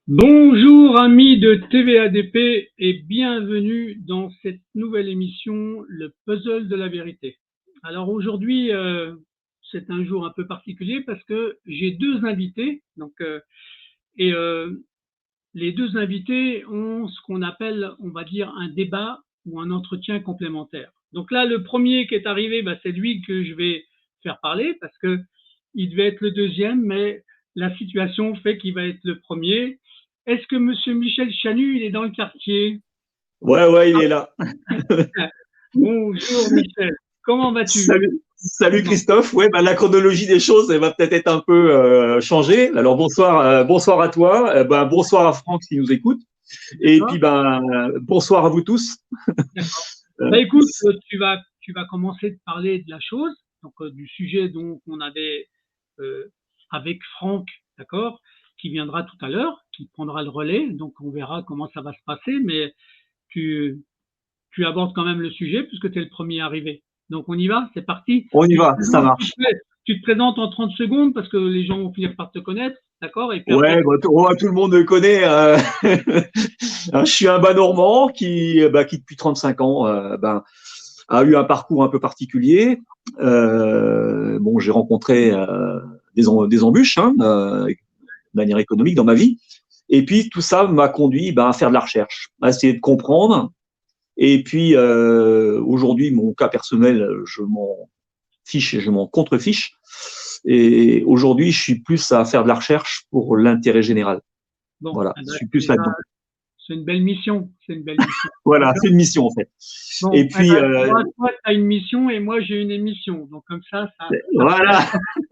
Bonjour amis de TVADP et bienvenue dans cette nouvelle émission, le puzzle de la vérité. Alors aujourd'hui, c'est un jour un peu particulier parce que j'ai deux invités. Et les deux invités ont ce qu'on appelle, on va dire, un débat ou un entretien complémentaire. Donc là, le premier qui est arrivé, c'est lui que je vais faire parler parce que il devait être le deuxième, mais la situation fait qu'il va être le premier. Est-ce que Monsieur Michel Chanu, il est dans le quartier? Ouais, il est là. Bonjour Michel, comment vas-tu? Salut Christophe. Ouais, la chronologie des choses, elle va peut-être être un peu changée. Alors bonsoir à toi. Bonsoir à Franck qui nous écoute. Et puis bonsoir à vous tous. D'accord. Écoute, tu vas commencer de parler de la chose, du sujet dont on avait euh, avec Franck, d'accord, qui viendra tout à l'heure, qui prendra le relais. Donc on verra comment ça va se passer, mais tu, tu abordes quand même le sujet puisque tu es le premier arrivé. Donc on y va, c'est parti. On y Tu te va, ça présentes, s'il marche. te plaît. Tu te présentes en 30 secondes parce que les gens vont finir par te connaître, d'accord? Et puis après, Ouais, tout le monde me connaît. Je suis un bas normand qui depuis 35 ans a eu un parcours un peu particulier. J'ai rencontré des embûches de manière économique dans ma vie. Et puis tout ça m'a conduit à faire de la recherche, à essayer de comprendre. Et puis aujourd'hui, mon cas personnel, je m'en fiche et je m'en contrefiche. Et aujourd'hui, je suis plus à faire de la recherche pour l'intérêt général. bon, Voilà, je suis plus là-dedans. c'est une belle mission. C'est une belle mission. Voilà, c'est une mission en fait. Bon, Et puis toi, tu as une mission et moi, j'ai une émission. Donc, comme ça voilà.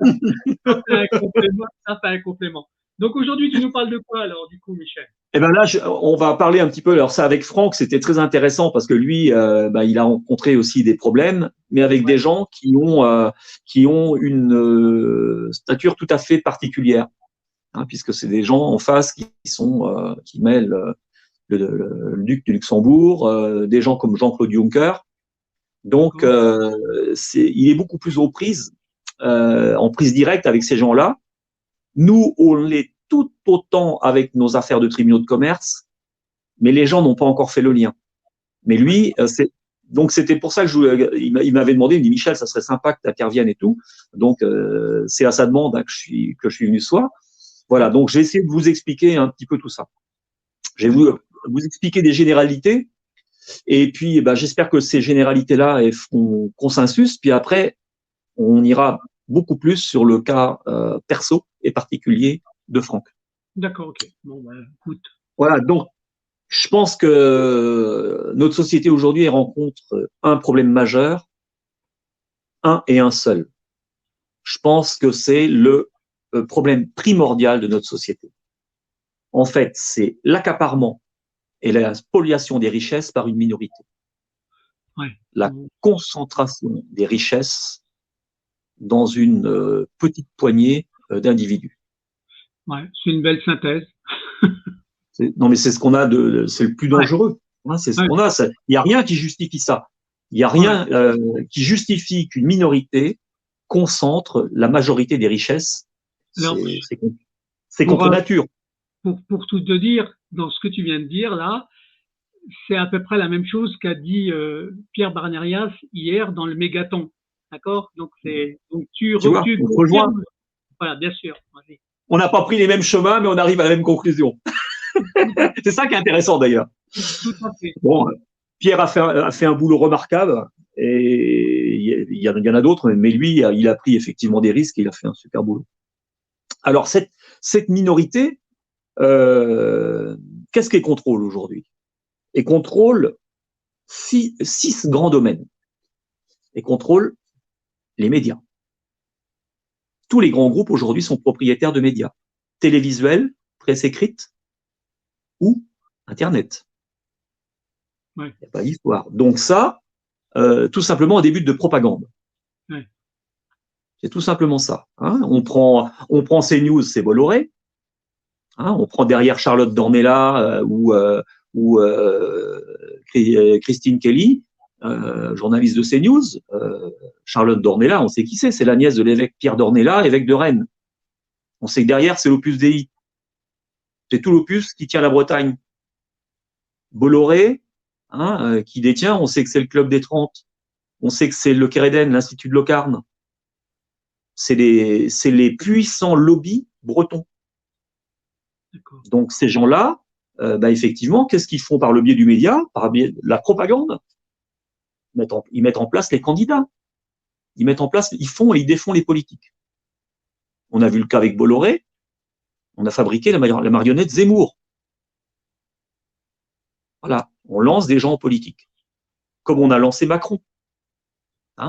fait un complément. Ça fait un complément. Donc, aujourd'hui, tu nous parles de quoi, alors, du coup, Michel? Et ben là, on va parler un petit peu. Alors ça, avec Franck, c'était très intéressant parce que lui, il a rencontré aussi des problèmes, mais avec Ouais. des gens qui ont une stature tout à fait particulière, puisque c'est des gens en face qui mêlent le duc de Luxembourg, des gens comme Jean-Claude Juncker. Donc, il est beaucoup plus aux prises, en prise directe avec ces gens-là. Nous, on l'est tout autant avec nos affaires de tribunaux de commerce, mais les gens n'ont pas encore fait le lien. Mais lui, donc c'était pour ça que il m'avait demandé, il me dit Michel, ça serait sympa que tu interviennes et tout. Donc c'est à sa demande que je suis venu ce soir. Voilà, donc j'ai essayé de vous expliquer un petit peu tout ça. Je vais vous expliquer des généralités, et puis j'espère que ces généralités-là feront consensus. Puis après, on ira beaucoup plus sur le cas perso et particulier de Franck. D'accord, ok. Bon, écoute. Voilà, donc je pense que notre société aujourd'hui rencontre un problème majeur, un et un seul. Je pense que c'est le problème primordial de notre société. En fait, c'est l'accaparement et la spoliation des richesses par une minorité. Ouais. La concentration des richesses dans une petite poignée d'individus. Ouais, c'est une belle synthèse. Non, mais c'est ce qu'on a c'est le plus Ouais, dangereux. C'est ce ouais, qu'on a. Il n'y a rien qui justifie ça. Il n'y a ouais. rien qui justifie qu'une minorité concentre la majorité des richesses. Alors, C'est pour, contre nature. pour tout te dire, dans ce que tu viens de dire là, c'est à peu près la même chose qu'a dit Pierre Barnerias hier dans le Mégaton. D'accord? Donc Tu vois, tu on se rejoint. confirmes. Voilà, bien sûr. Vas-y. On n'a pas pris les mêmes chemins, mais on arrive à la même conclusion. C'est ça qui est intéressant d'ailleurs. Tout à fait. Bon, Pierre a fait un boulot remarquable et il y en a d'autres, mais lui, il a pris effectivement des risques et il a fait un super boulot. Alors, cette minorité, qu'est-ce qu'elle contrôle aujourd'hui? Elle contrôle six grands domaines. Elle contrôle les médias. Tous les grands groupes aujourd'hui sont propriétaires de médias, télévisuels, presse écrite ou Internet. Ouais. Il n'y a pas d'histoire. Donc ça, tout simplement un début de propagande. Ouais. C'est tout simplement ça. On prend CNews, c'est Bolloré. On prend derrière Charlotte Dornelas ou Christine Kelly, journaliste de CNews. Charlotte Dornelas, on sait qui c'est la nièce de l'évêque Pierre Dornelas, évêque de Rennes. On sait que derrière, c'est l'Opus Dei. C'est tout l'opus qui tient la Bretagne. Bolloré, qui détient, on sait que c'est le Club des 30, on sait que c'est le Kéréden, l'Institut de Locarne. C'est les puissants lobbies bretons. Donc ces gens-là, effectivement, qu'est-ce qu'ils font par le biais du média, par le biais de la propagande? Ils mettent en place les candidats. Ils défont les politiques. On a vu le cas avec Bolloré. On a fabriqué la marionnette Zemmour. Voilà, on lance des gens en politique, comme on a lancé Macron. Ça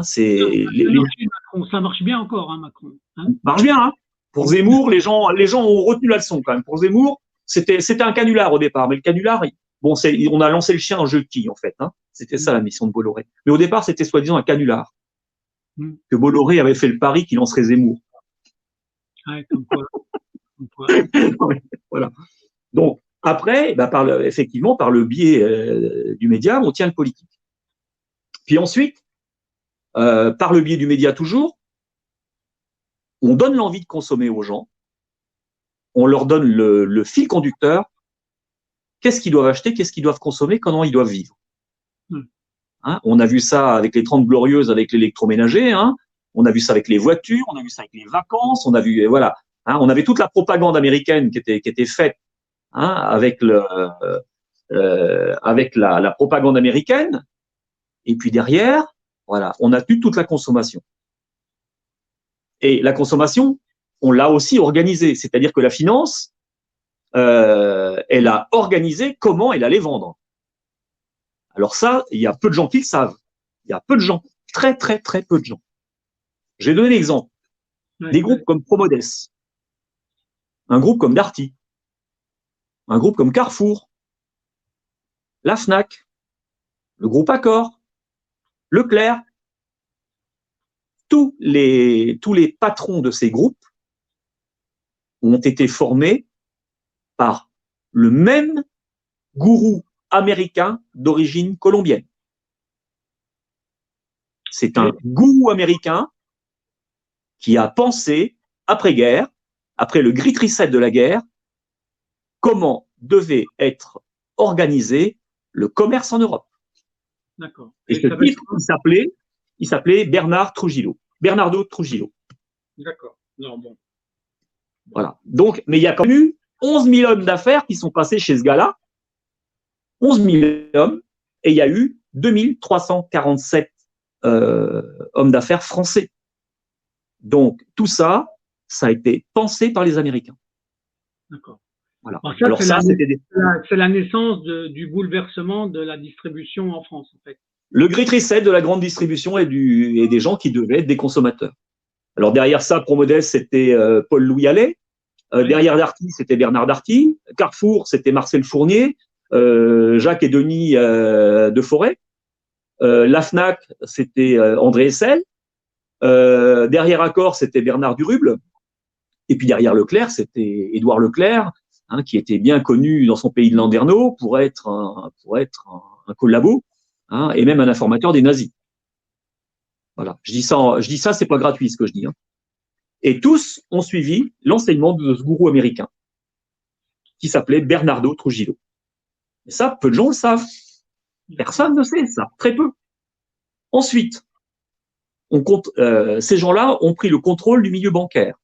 marche bien encore, Macron. Ça marche bien. Pour Zemmour, les gens ont retenu la leçon quand même. Pour Zemmour, c'était un canular au départ, mais le canular, on a lancé le chien en jeudi en fait. C'était ça la mission de Bolloré. Mais au départ, c'était soi-disant un canular. Que Bolloré avait fait le pari qu'il lancerait Zemmour. Ouais, comme quoi. Voilà. Donc, après, effectivement, par le biais du média, on tient le politique. Puis ensuite, par le biais du média toujours, on donne l'envie de consommer aux gens, on leur donne le fil conducteur, qu'est-ce qu'ils doivent acheter, qu'est-ce qu'ils doivent consommer, comment ils doivent vivre. On a vu ça avec les 30 Glorieuses, avec l'électroménager, on a vu ça avec les voitures, on a vu ça avec les vacances, on a vu, voilà, on avait toute la propagande américaine qui était faite avec la propagande américaine, et puis derrière, voilà, on a eu toute la consommation. Et la consommation, on l'a aussi organisée, c'est-à-dire que la finance, elle a organisé comment elle allait vendre. Alors ça, il y a peu de gens qui le savent. Il y a peu de gens, très très très peu de gens. Je vais donner l'exemple. Des groupes comme Promodes, un groupe comme Darty, un groupe comme Carrefour, la Fnac, le groupe Accor, Leclerc, tous les patrons de ces groupes ont été formés par le même gourou américain d'origine colombienne. C'est un gourou américain qui a pensé, après-guerre, après le Great Reset de la guerre, comment devait être organisé le commerce en Europe. D'accord. Et ce type, il s'appelait Bernardo Trujillo. D'accord. Non, bon. Voilà. Donc, mais il y a quand même eu 11 000 hommes d'affaires qui sont passés chez ce gars-là. 11 000 hommes, et il y a eu 2347 hommes d'affaires français. Donc, tout ça, ça a été pensé par les Américains. D'accord. Voilà. Alors c'est la naissance du bouleversement de la distribution en France, en fait. Le Great Reset de la grande distribution et des gens qui devaient être des consommateurs. Alors, derrière ça, Promodes, c'était Paul-Louis Allais. Derrière Darty, c'était Bernard Darty. Carrefour, c'était Marcel Fournier. Jacques et Denis de Forêt. La Fnac, c'était André Essel. Derrière Accor, c'était Bernard Duruble. Et puis derrière Leclerc, c'était Édouard Leclerc, qui était bien connu dans son pays de Landerneau pour être un collabo, et même un informateur des nazis. Voilà. Je dis ça, c'est pas gratuit ce que je dis. Et tous ont suivi l'enseignement de ce gourou américain qui s'appelait Bernardo Trujillo. Et ça, peu de gens le savent. Personne ne sait ça, très peu. Ensuite, ces gens-là ont pris le contrôle du milieu bancaire.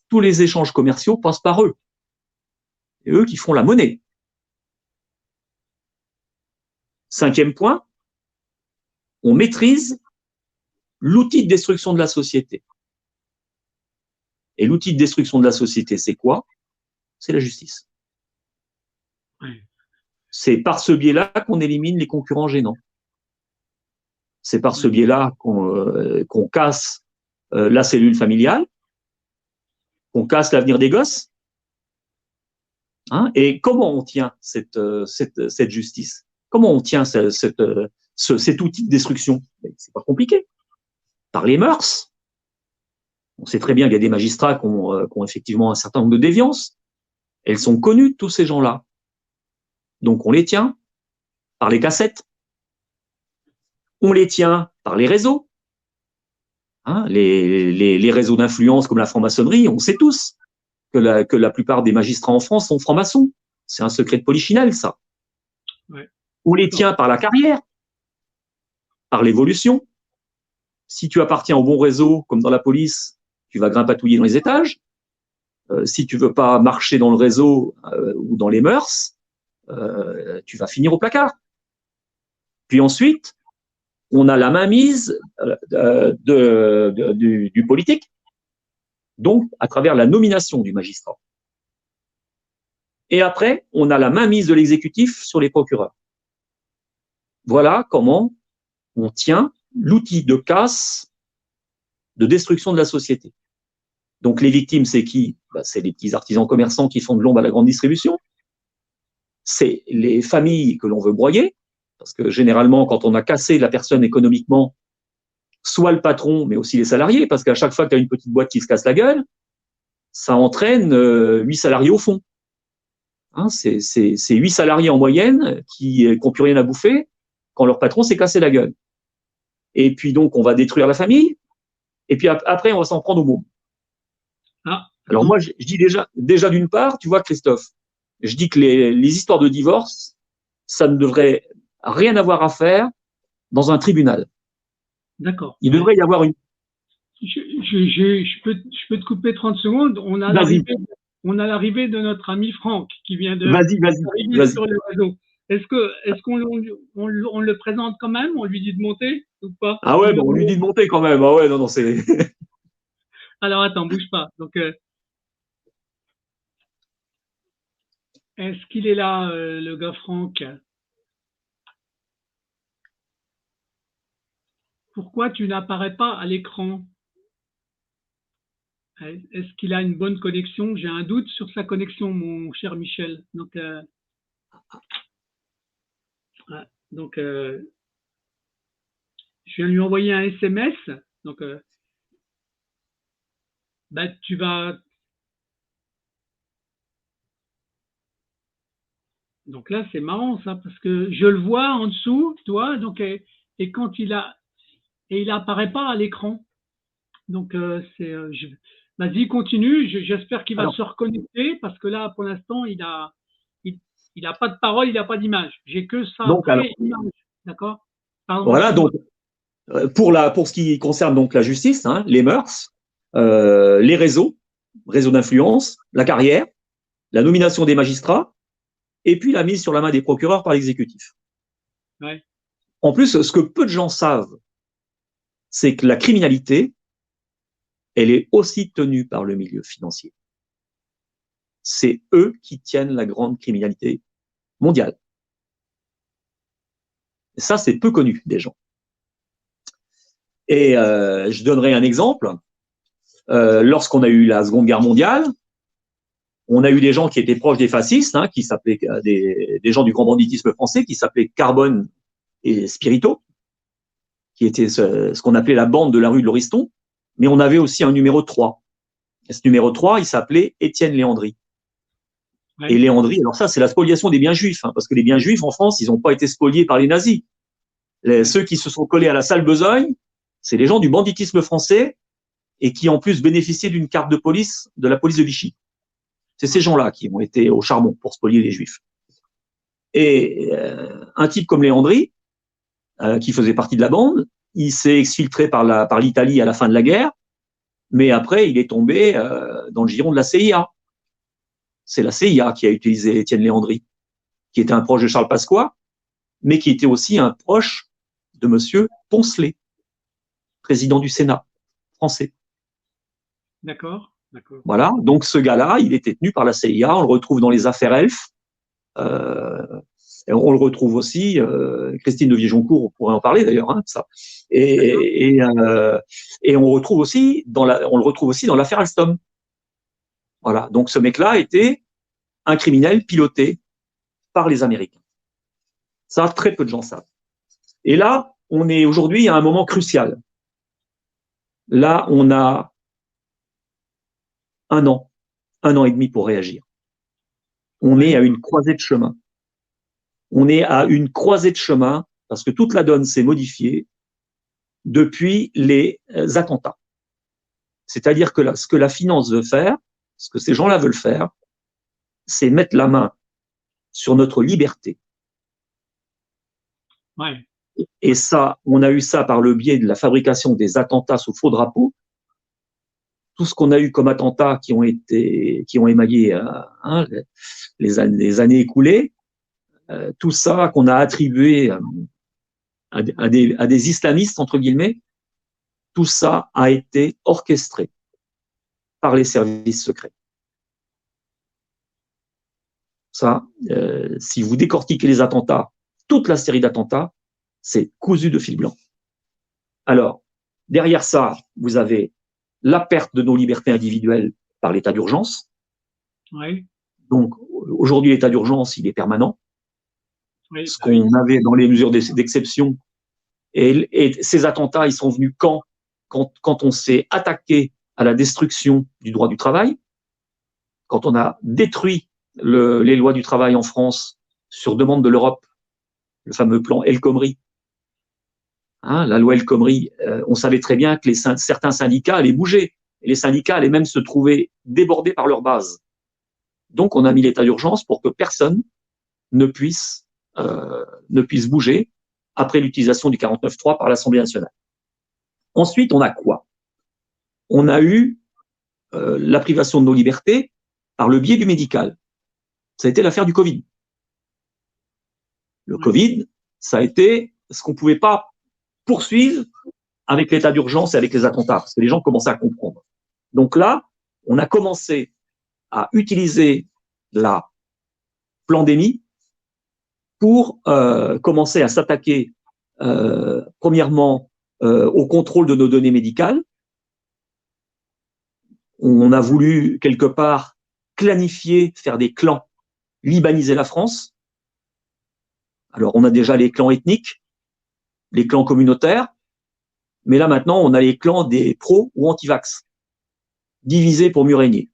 Tous les échanges commerciaux passent par eux. C'est eux qui font la monnaie. 5e point, on maîtrise l'outil de destruction de la société. Et l'outil de destruction de la société, c'est quoi? C'est la justice. C'est par ce biais-là qu'on élimine les concurrents gênants. C'est par ce biais-là qu'on casse la cellule familiale, qu'on casse l'avenir des gosses. Et comment on tient cette justice? Comment on tient cet outil de destruction? C'est pas compliqué. Par les mœurs. On sait très bien qu'il y a des magistrats qui ont effectivement un certain nombre de déviances. Elles sont connues de tous ces gens-là. Donc on les tient par les cassettes. On les tient par les réseaux. Les réseaux d'influence comme la franc-maçonnerie, on sait tous. que la plupart des magistrats en France sont francs-maçons. C'est un secret de polichinelle, ça. Ouais. On les tient par la carrière, par l'évolution. Si tu appartiens au bon réseau, comme dans la police, tu vas grimpatouiller dans les étages. Si tu veux pas marcher dans le réseau ou dans les mœurs, tu vas finir au placard. Puis ensuite, on a la mainmise du politique, donc à travers la nomination du magistrat. Et après, on a la mainmise de l'exécutif sur les procureurs. Voilà comment on tient l'outil de casse, de destruction de la société. Donc les victimes, c'est qui? C'est les petits artisans commerçants qui font de l'ombre à la grande distribution. C'est les familles que l'on veut broyer, parce que généralement, quand on a cassé la personne économiquement, soit le patron, mais aussi les salariés, parce qu'à chaque fois que tu as une petite boîte qui se casse la gueule, ça entraîne 8 salariés au fond. Hein, c'est 8 salariés en moyenne qui n'ont plus rien à bouffer quand leur patron s'est cassé la gueule. Et puis donc, on va détruire la famille, et puis après, on va s'en prendre au môme. Ah. Alors moi, je dis déjà d'une part, tu vois, Christophe, je dis que les histoires de divorce, ça ne devrait rien avoir à faire dans un tribunal. D'accord. Il devrait y avoir une... Je peux te couper 30 secondes. On a l'arrivée de notre ami Franck qui vient de Vas-y. sur le réseau. Est-ce qu'on le présente quand même? On lui dit de monter ou pas? Ah ouais, on lui dit de monter quand même. Ah ouais, non, c'est... Alors attends, bouge pas. Donc, est-ce qu'il est là, le gars Franck? Pourquoi tu n'apparais pas à l'écran? Est-ce qu'il a une bonne connexion? J'ai un doute sur sa connexion, mon cher Michel. Donc, je viens lui envoyer un SMS. Donc, tu vas. Donc là, c'est marrant ça, parce que je le vois en dessous, tu vois. Donc, et quand il apparaît pas à l'écran. Donc, vas-y, continue. J'espère qu'il va se reconnecter parce que là, pour l'instant, il a pas de parole, il n'a pas d'image. J'ai que ça. Image, d'accord. Pardon, voilà. Donc, pour ce qui concerne donc la justice, hein, les mœurs, les réseaux d'influence, la carrière, la nomination des magistrats, et puis la mise sur la main des procureurs par l'exécutif. Ouais. En plus, ce que peu de gens savent, c'est que la criminalité, elle est aussi tenue par le milieu financier. C'est eux qui tiennent la grande criminalité mondiale. Et ça, c'est peu connu des gens. Et je donnerai un exemple. Lorsqu'on a eu la Seconde Guerre mondiale, on a eu des gens qui étaient proches des fascistes, hein, qui s'appelaient des gens du grand banditisme français, qui s'appelaient Carbone et Spirito, qui étaient ce qu'on appelait la bande de la rue de Lauriston. Mais on avait aussi un numéro 3. Et ce numéro 3, il s'appelait Étienne Léandri. Ouais. Et Léandri, alors ça, c'est la spoliation des biens juifs, hein, parce que les biens juifs en France, ils n'ont pas été spoliés par les nazis. Ceux qui se sont collés à la sale besogne, c'est les gens du banditisme français et qui en plus bénéficiaient d'une carte de police de la police de Vichy. C'est ces gens-là qui ont été au charbon pour spolier les juifs. Et un type comme Léandri, qui faisait partie de la bande, il s'est exfiltré par l'Italie à la fin de la guerre, mais après, il est tombé dans le giron de la CIA. C'est la CIA qui a utilisé Étienne Léandri, qui était un proche de Charles Pasqua, mais qui était aussi un proche de monsieur Poncelet, président du Sénat français. D'accord. Voilà, donc ce gars-là, il était tenu par la CIA, on le retrouve dans les affaires Elf, on le retrouve aussi, Christine de Viejoncourt, on pourrait en parler d'ailleurs, hein, ça. Et on le retrouve aussi dans l'affaire Alstom. Voilà, donc ce mec-là était un criminel piloté par les Américains. Ça, très peu de gens savent. Et là, on est aujourd'hui à un moment crucial. Là, on a un an et demi pour réagir. On est à une croisée de chemin. On est à une croisée de chemin parce que toute la donne s'est modifiée depuis les attentats. C'est-à-dire que là, ce que la finance veut faire, ce que ces gens-là veulent faire, c'est mettre la main sur notre liberté. Ouais. Et ça, on a eu ça par le biais de la fabrication des attentats sous faux drapeaux. Tout ce qu'on a eu comme attentats qui ont émaillé les années écoulées, tout ça qu'on a attribué à des islamistes, entre guillemets, tout ça a été orchestré par les services secrets. Ça, si vous décortiquez les attentats, toute la série d'attentats, c'est cousu de fil blanc. Alors, derrière ça, vous avez la perte de nos libertés individuelles par l'état d'urgence. Oui. Donc, aujourd'hui, l'état d'urgence, il est permanent. Oui, ce qu'on avait dans les mesures d'exception. Et ces attentats, ils sont venus quand on s'est attaqué à la destruction du droit du travail, quand on a détruit les lois du travail en France sur demande de l'Europe, le fameux plan El Khomri. La loi El Khomri, on savait très bien que certains syndicats allaient bouger. Et les syndicats allaient même se trouver débordés par leur base. Donc, on a mis l'état d'urgence pour que personne ne puisse bouger après l'utilisation du 49.3 par l'Assemblée nationale. Ensuite, on a quoi? On a eu la privation de nos libertés par le biais du médical. Ça a été l'affaire du Covid. Le Covid, ça a été ce qu'on ne pouvait pas poursuivre avec l'état d'urgence et avec les attentats, parce que les gens commençaient à comprendre. Donc là, on a commencé à utiliser la pandémie pour commencer à s'attaquer premièrement au contrôle de nos données médicales. On a voulu quelque part clanifier, faire des clans, libaniser la France. Alors on a déjà les clans ethniques, les clans communautaires, mais là maintenant on a les clans des pros ou anti-vax, divisés pour mieux régner.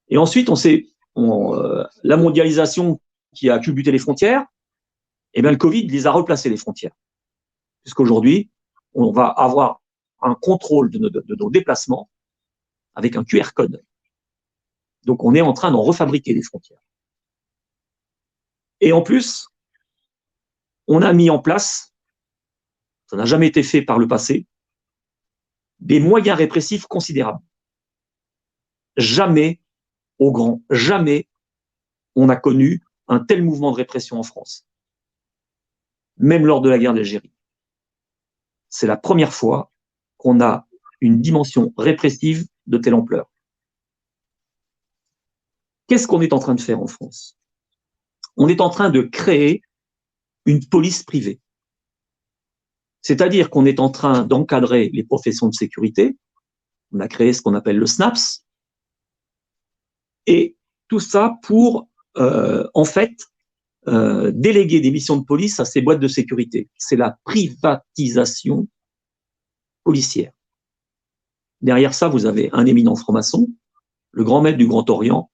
Et ensuite la mondialisation qui a culbuté les frontières, eh bien le Covid les a replacées les frontières. Puisqu'aujourd'hui, on va avoir un contrôle de nos déplacements avec un QR code. Donc, on est en train d'en refabriquer des frontières. Et en plus, on a mis en place, ça n'a jamais été fait par le passé, des moyens répressifs considérables. Jamais, au grand, jamais, on a connu un tel mouvement de répression en France. Même lors de la guerre d'Algérie. C'est la première fois qu'on a une dimension répressive de telle ampleur. Qu'est-ce qu'on est en train de faire en France? On est en train de créer une police privée. C'est-à-dire qu'on est en train d'encadrer les professions de sécurité. On a créé ce qu'on appelle le SNAPS. Et tout ça pour, en fait, déléguer des missions de police à ces boîtes de sécurité. C'est la privatisation policière. Derrière ça, vous avez un éminent franc-maçon, le grand maître du Grand Orient,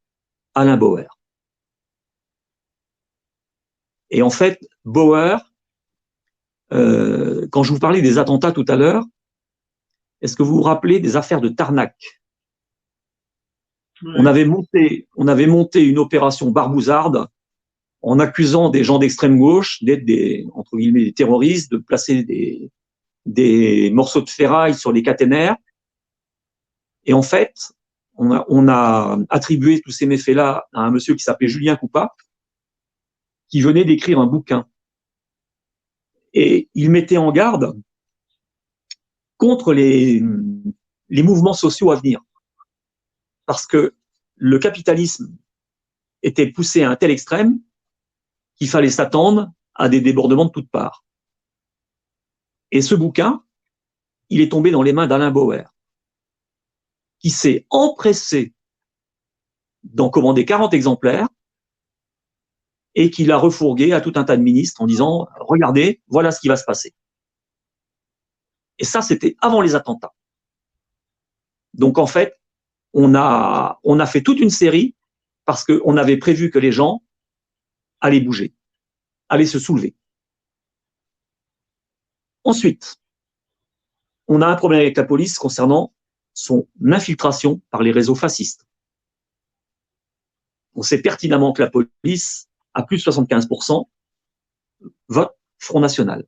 Alain Bauer. Et en fait, Bauer, quand je vous parlais des attentats tout à l'heure, est-ce que vous vous rappelez des affaires de Tarnac? Oui. On avait monté une opération barbouzarde en accusant des gens d'extrême gauche d'être entre guillemets, des terroristes, de placer des morceaux de ferraille sur les caténaires. Et en fait, on a attribué tous ces méfaits-là à un monsieur qui s'appelait Julien Coupat, qui venait d'écrire un bouquin. Et il mettait en garde contre les mouvements sociaux à venir. Parce que le capitalisme était poussé à un tel extrême qu'il fallait s'attendre à des débordements de toutes parts. Et ce bouquin, il est tombé dans les mains d'Alain Bauer, qui s'est empressé d'en commander 40 exemplaires et qui l'a refourgué à tout un tas de ministres en disant « Regardez, voilà ce qui va se passer ». Et ça, c'était avant les attentats. Donc, en fait, on a fait toute une série parce qu'on avait prévu que les gens allaient bouger, allaient se soulever. Ensuite, on a un problème avec la police concernant son infiltration par les réseaux fascistes. On sait pertinemment que la police, à plus de 75%, vote Front National.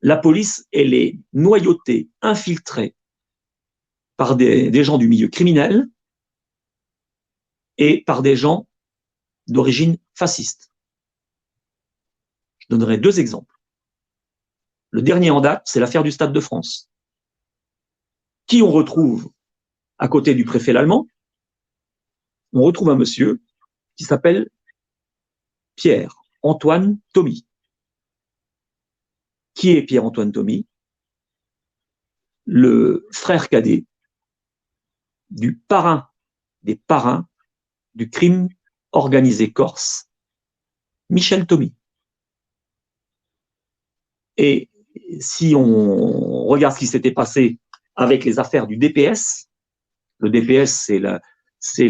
La police, elle est noyautée, infiltrée par des gens du milieu criminel et par des gens d'origine fasciste. Je donnerai 2 exemples. Le dernier en date, c'est l'affaire du Stade de France. Qui on retrouve à côté du préfet Lallemand? On retrouve un monsieur qui s'appelle Pierre-Antoine Thomy. Qui est Pierre-Antoine Thomy? Le frère cadet du parrain des parrains du crime organisé corse, Michel Thomy. Et si on regarde ce qui s'était passé avec les affaires du DPS, le DPS, c'est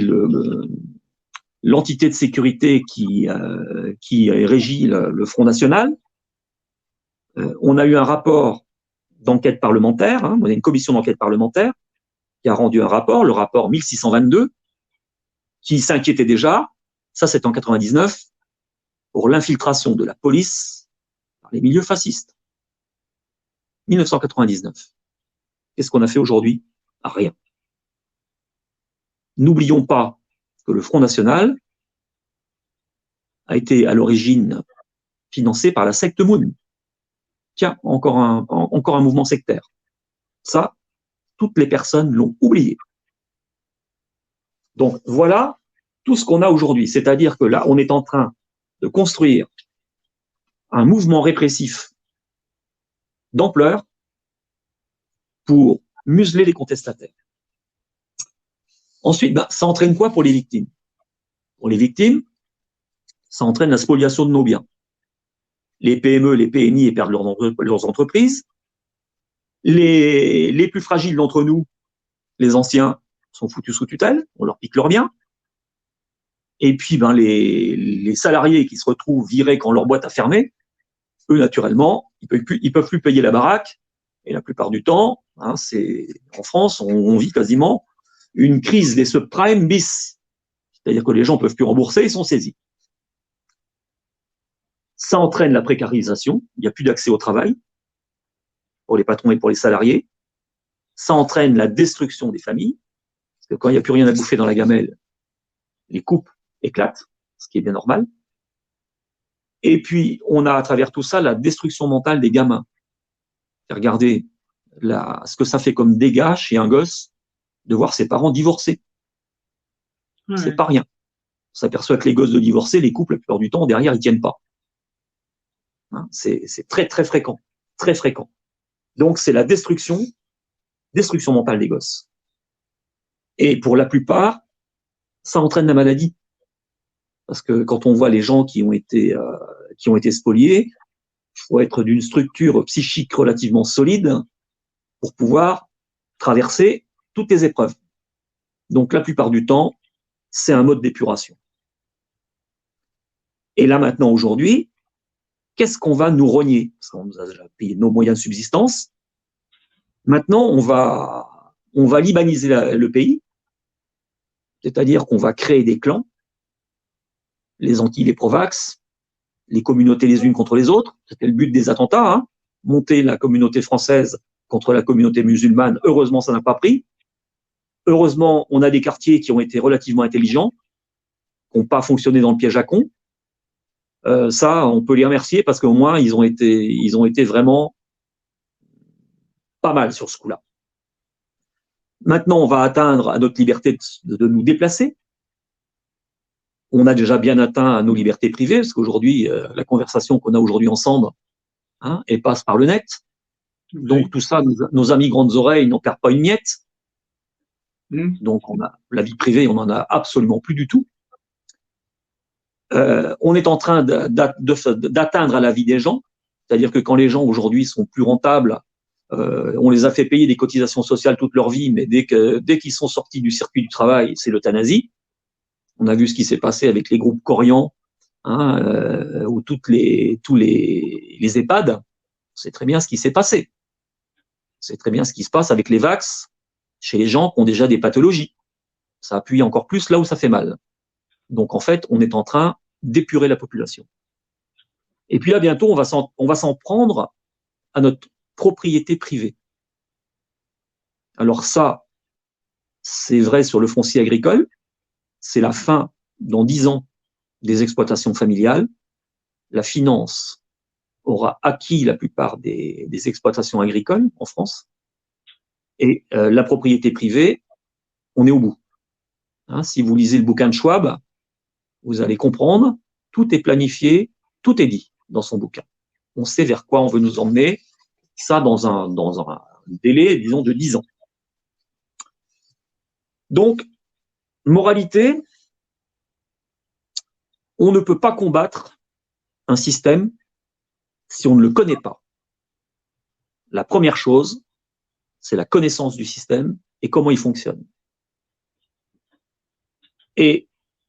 l'entité de sécurité qui régit le Front National. On a eu un rapport d'enquête parlementaire, on a une commission d'enquête parlementaire qui a rendu un rapport, le rapport 1622, qui s'inquiétait déjà, ça c'est en 99, pour l'infiltration de la police par les milieux fascistes. 1999. Qu'est-ce qu'on a fait aujourd'hui? Rien. N'oublions pas que le Front National a été à l'origine financé par la secte Moon. Tiens, encore un mouvement sectaire. Ça, toutes les personnes l'ont oublié. Donc voilà tout ce qu'on a aujourd'hui. C'est-à-dire que là, on est en train de construire un mouvement répressif d'ampleur pour museler les contestataires. Ensuite, ça entraîne quoi pour les victimes? Pour les victimes, ça entraîne la spoliation de nos biens. Les PME, les PMI perdent leurs entreprises. Les plus fragiles d'entre nous, les anciens, sont foutus sous tutelle, on leur pique leurs biens. Et puis, les salariés qui se retrouvent virés quand leur boîte a fermé, eux, naturellement, ils peuvent plus payer la baraque. Et la plupart du temps, en France, on vit quasiment une crise des subprimes bis. C'est-à-dire que les gens ne peuvent plus rembourser, ils sont saisis. Ça entraîne la précarisation, il n'y a plus d'accès au travail pour les patrons et pour les salariés. Ça entraîne la destruction des familles, parce que quand il n'y a plus rien à bouffer dans la gamelle, les couples éclatent, ce qui est bien normal. Et puis, on a à travers tout ça la destruction mentale des gamins. Regardez ce que ça fait comme dégâts chez un gosse de voir ses parents divorcés. Ouais. C'est pas rien. On s'aperçoit que les gosses de divorcés, les couples, la plupart du temps, derrière, ils tiennent pas. C'est très, très fréquent. Très fréquent. Donc, c'est la destruction mentale des gosses. Et pour la plupart, ça entraîne la maladie. Parce que quand on voit les gens qui ont été spoliés, il faut être d'une structure psychique relativement solide pour pouvoir traverser toutes les épreuves. Donc, la plupart du temps, c'est un mode d'épuration. Et là, maintenant, aujourd'hui, qu'est-ce qu'on va nous rogner? Parce qu'on nous a déjà payé nos moyens de subsistance. Maintenant, on va libaniser le pays, c'est-à-dire qu'on va créer des clans, les anti, les pro-vax, les communautés les unes contre les autres. C'était le but des attentats, monter la communauté française contre la communauté musulmane. Heureusement, ça n'a pas pris. Heureusement, on a des quartiers qui ont été relativement intelligents, qui n'ont pas fonctionné dans le piège à con. Ça, on peut les remercier parce qu'au moins, ils ont été vraiment pas mal sur ce coup-là. Maintenant, on va atteindre à notre liberté de nous déplacer. On a déjà bien atteint à nos libertés privées, parce qu'aujourd'hui, la conversation qu'on a aujourd'hui ensemble, elle passe par le net. Donc, tout ça, nos amis grandes oreilles n'en perdent pas une miette. Donc, la vie privée, on n'en a absolument plus du tout. On est en train d'atteindre à la vie des gens, c'est-à-dire que quand les gens aujourd'hui sont plus rentables, on les a fait payer des cotisations sociales toute leur vie, mais dès qu'ils sont sortis du circuit du travail, c'est l'euthanasie. On a vu ce qui s'est passé avec les groupes Corian, ou tous les EHPAD. On sait très bien ce qui s'est passé. C'est très bien ce qui se passe avec les vax chez les gens qui ont déjà des pathologies. Ça appuie encore plus là où ça fait mal. Donc, en fait, on est en train d'épurer la population. Et puis là, bientôt, on va s'en prendre à notre propriété privée. Alors ça, c'est vrai sur le foncier agricole. C'est la fin, dans 10 ans, des exploitations familiales. La finance aura acquis la plupart des exploitations agricoles en France. Et la propriété privée, on est au bout. Hein, si vous lisez le bouquin de Schwab, vous allez comprendre, tout est planifié, tout est dit dans son bouquin. On sait vers quoi on veut nous emmener, ça dans un délai, disons, de 10 ans. Donc, moralité, on ne peut pas combattre un système si on ne le connaît pas. La première chose, c'est la connaissance du système et comment il fonctionne. Et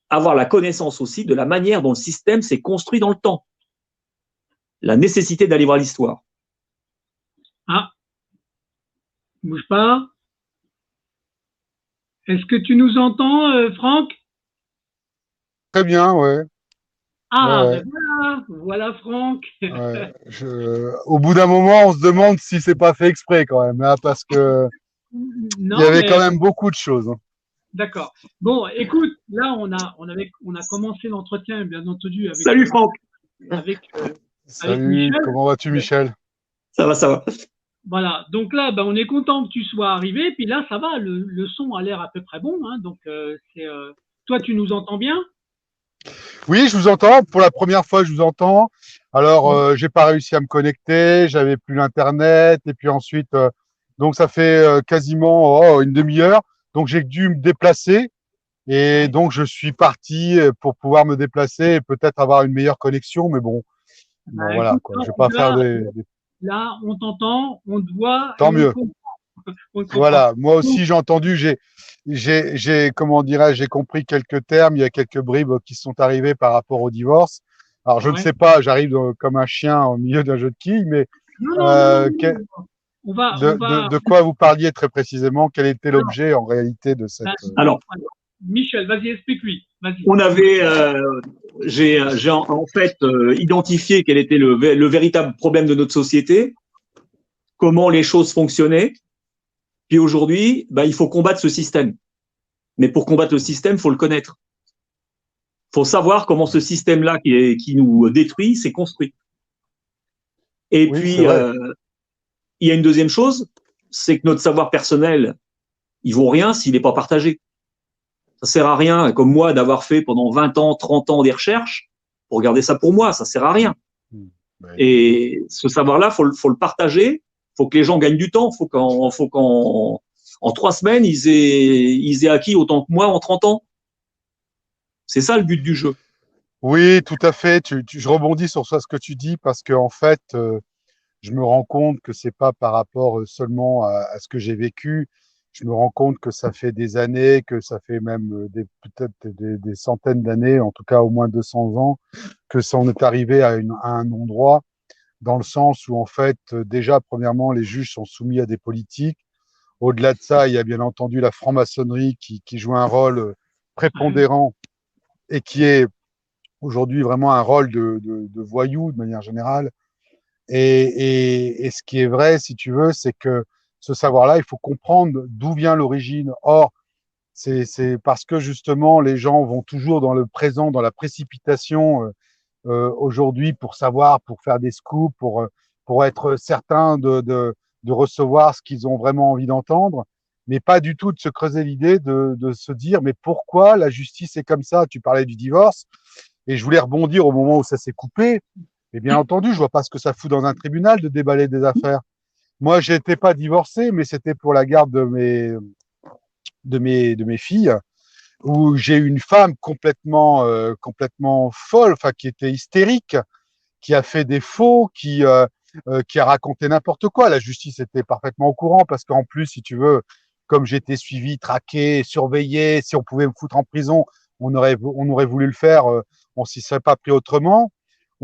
avoir la connaissance aussi de la manière dont le système s'est construit dans le temps. La nécessité d'aller voir l'histoire. Ah, bouge pas. Est-ce que tu nous entends, Franck? Très bien, ouais. Ah, Ouais, ben voilà Franck. ouais. Au bout d'un moment, on se demande si c'est pas fait exprès quand même, hein, parce que il y Non, avait quand mais même beaucoup de choses, hein. d'accord. Bon, écoute, là on a commencé l'entretien, bien entendu, Salut Franck. avec, avec Salut, Michel. comment vas-tu, Michel? Ça va, ça va. Voilà. Donc là, ben, on est content que tu sois arrivé. Puis là, ça va. Le son a l'air à peu près bon. Hein, donc toi, tu nous entends bien? Oui, je vous entends. Pour la première fois, je vous entends. Alors, j'ai pas réussi à me connecter, j'avais plus l'internet, et puis ensuite, donc ça fait quasiment une demi-heure. Donc j'ai dû me déplacer, et Ouais. donc je suis parti pour pouvoir me déplacer et peut-être avoir une meilleure connexion. Mais bon, bon Ben, voilà écoute, quoi. Je vais pas faire des... là, on t'entend, on te voit et Tant mieux. on te comprend. Voilà, moi Donc, aussi j'ai entendu, comment dirais-je, j'ai compris quelques termes, il y a quelques bribes qui sont arrivées par rapport au divorce. Alors je ne ouais. sais pas, j'arrive comme un chien au milieu d'un jeu de quilles, mais Non, non, non, non, non. On va. de quoi vous parliez très précisément? Quel était Alors, l'objet en réalité de ben, cette... Alors, Michel, vas-y, explique-lui. Vas-y. on avait, j'ai en fait identifié quel était le véritable problème de notre société, comment les choses fonctionnaient. Puis aujourd'hui, bah, il faut combattre ce système. Mais pour combattre le système, il faut le connaître. Il faut savoir comment ce système-là qui nous détruit s'est construit. Et Oui, c'est puis, vrai. il y a une deuxième chose, c'est que notre savoir personnel, il vaut rien s'il n'est pas partagé. Ça sert à rien, comme moi, d'avoir fait pendant 20 ans, 30 ans des recherches pour garder ça pour moi. Ça sert à rien. Ben, Et ce savoir-là, faut le partager. Faut que les gens gagnent du temps. Faut qu'en en 3 semaines, ils aient acquis autant que moi en 30 ans. C'est ça le but du jeu. oui, tout à fait. Je rebondis sur ce que tu dis parce que en fait, je me rends compte que c'est pas par rapport seulement à ce que j'ai vécu. Je me rends compte que ça fait des années, que ça fait même peut-être des centaines d'années, en tout cas au moins 200 ans, que ça en est arrivé à un endroit, dans le sens où en fait, déjà, premièrement, les juges sont soumis à des politiques. Au-delà de ça, il y a bien entendu la franc-maçonnerie qui joue un rôle prépondérant et qui est aujourd'hui vraiment un rôle de voyou de manière générale. Et ce qui est vrai, si tu veux, c'est que ce savoir-là, il faut comprendre d'où vient l'origine. Or, c'est parce que justement, les gens vont toujours dans le présent, dans la précipitation aujourd'hui pour savoir, pour faire des scoops, pour être certain de recevoir ce qu'ils ont vraiment envie d'entendre, mais pas du tout de se creuser l'idée de se dire, mais pourquoi la justice est comme ça? Tu parlais du divorce, et je voulais rebondir au moment où ça s'est coupé. Et bien entendu, je vois pas ce que ça fout dans un tribunal de déballer des affaires. Moi, j'étais pas divorcé, mais c'était pour la garde de mes filles, où j'ai eu une femme complètement folle, enfin qui était hystérique, qui a fait des faux, qui a raconté n'importe quoi. La justice était parfaitement au courant parce qu'en plus, si tu veux, comme j'étais suivi, traqué, surveillé, si on pouvait me foutre en prison, on aurait voulu le faire, on s'y serait pas pris autrement.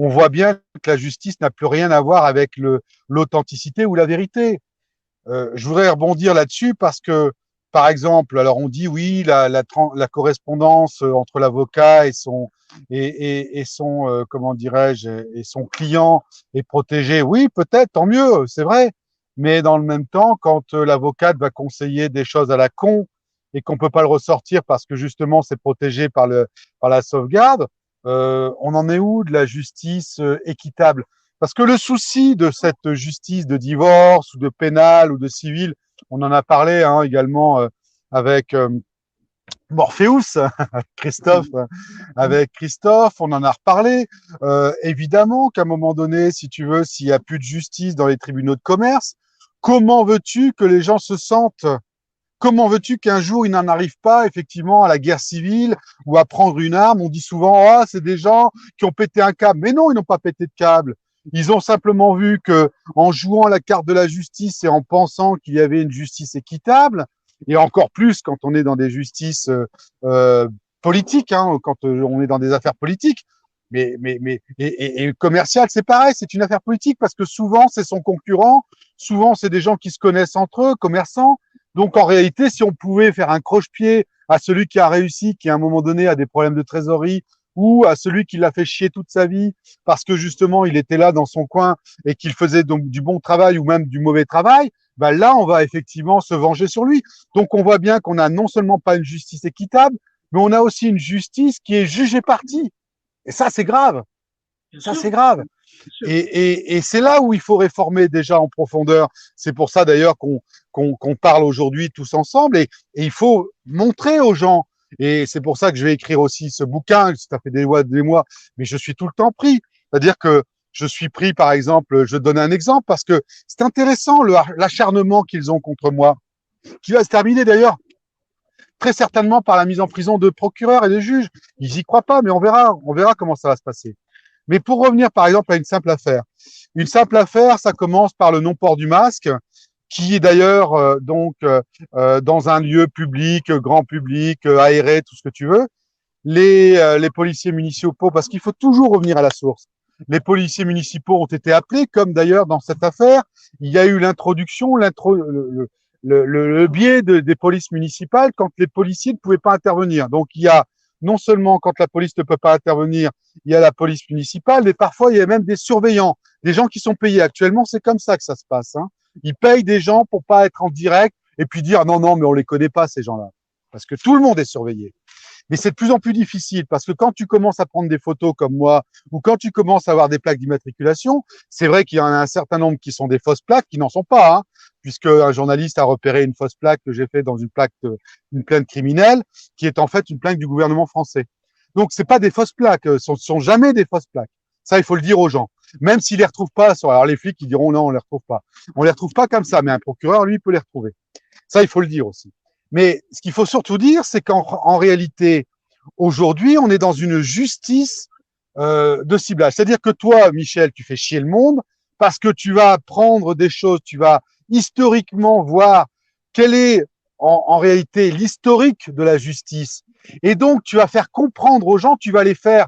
On voit bien que la justice n'a plus rien à voir avec l'authenticité ou la vérité. je voudrais rebondir là-dessus parce que, par exemple, alors on dit oui, la correspondance entre l'avocat et son comment dirais-je, et son client est protégée. Oui, peut-être, tant mieux, c'est vrai. Mais dans le même temps, quand l'avocate va conseiller des choses à la con et qu'on peut pas le ressortir parce que justement c'est protégé par la sauvegarde, on en est où de la justice équitable? Parce que le souci de cette justice de divorce ou de pénal ou de civil, on en a parlé hein, également avec Morpheus, Christophe, avec Christophe, on en a reparlé. Évidemment qu'à un moment donné, si tu veux, s'il n'y a plus de justice dans les tribunaux de commerce, comment veux-tu que les gens se sentent? Comment veux-tu qu'un jour ils n'en arrivent pas effectivement à la guerre civile ou à prendre une arme? On dit souvent, ah, c'est des gens qui ont pété un câble. Mais non, ils n'ont pas pété de câble. Ils ont simplement vu que, en jouant la carte de la justice et en pensant qu'il y avait une justice équitable, et encore plus quand on est dans des justices politiques, hein, quand on est dans des affaires politiques, et commercial, c'est pareil, c'est une affaire politique parce que souvent c'est son concurrent, souvent c'est des gens qui se connaissent entre eux, commerçants. Donc en réalité, si on pouvait faire un croche-pied à celui qui a réussi, qui à un moment donné a des problèmes de trésorerie, ou à celui qui l'a fait chier toute sa vie parce que justement il était là dans son coin et qu'il faisait donc du bon travail ou même du mauvais travail, ben là on va effectivement se venger sur lui. Donc on voit bien qu'on a non seulement pas une justice équitable, mais on a aussi une justice qui est jugée partie. Et ça c'est grave. Ça c'est grave. Et c'est là où il faut réformer déjà en profondeur. C'est pour ça d'ailleurs qu'on parle aujourd'hui tous ensemble et il faut montrer aux gens. Et c'est pour ça que je vais écrire aussi ce bouquin. Ça fait des mois, mais je suis tout le temps pris. C'est-à-dire que je suis pris, par exemple, je donne un exemple parce que c'est intéressant l'acharnement qu'ils ont contre moi, qui va se terminer d'ailleurs très certainement par la mise en prison de procureurs et de juges. Ils y croient pas, mais on verra comment ça va se passer. Mais pour revenir par exemple à une simple affaire, ça commence par le non-port du masque, qui est d'ailleurs dans un lieu public, grand public, aéré, tout ce que tu veux. Les policiers municipaux, parce qu'il faut toujours revenir à la source. Les policiers municipaux ont été appelés, comme d'ailleurs dans cette affaire, il y a eu l'introduction, le biais des polices municipales quand les policiers ne pouvaient pas intervenir. Donc il y a non seulement quand la police ne peut pas intervenir, il y a la police municipale, mais parfois il y a même des surveillants, des gens qui sont payés. Actuellement, c'est comme ça que ça se passe. Hein. Ils payent des gens pour pas être en direct et puis dire non, non, mais on les connaît pas ces gens-là, parce que tout le monde est surveillé. Mais c'est de plus en plus difficile parce que quand tu commences à prendre des photos comme moi ou quand tu commences à avoir des plaques d'immatriculation, c'est vrai qu'il y en a un certain nombre qui sont des fausses plaques qui n'en sont pas, hein, puisque un journaliste a repéré une fausse plaque que j'ai fait dans une plainte criminelle qui est en fait une plaque du gouvernement français. Donc c'est pas des fausses plaques, ce sont jamais des fausses plaques. Ça, il faut le dire aux gens. Même s'ils les retrouvent pas, alors les flics ils diront non, on les retrouve pas. On les retrouve pas comme ça, mais un procureur lui peut les retrouver. Ça, il faut le dire aussi. Mais ce qu'il faut surtout dire, c'est qu'en réalité, aujourd'hui, on est dans une justice de ciblage. C'est-à-dire que toi, Michel, tu fais chier le monde parce que tu vas prendre des choses, tu vas historiquement voir quel est en réalité l'historique de la justice. Et donc, tu vas faire comprendre aux gens, tu vas les faire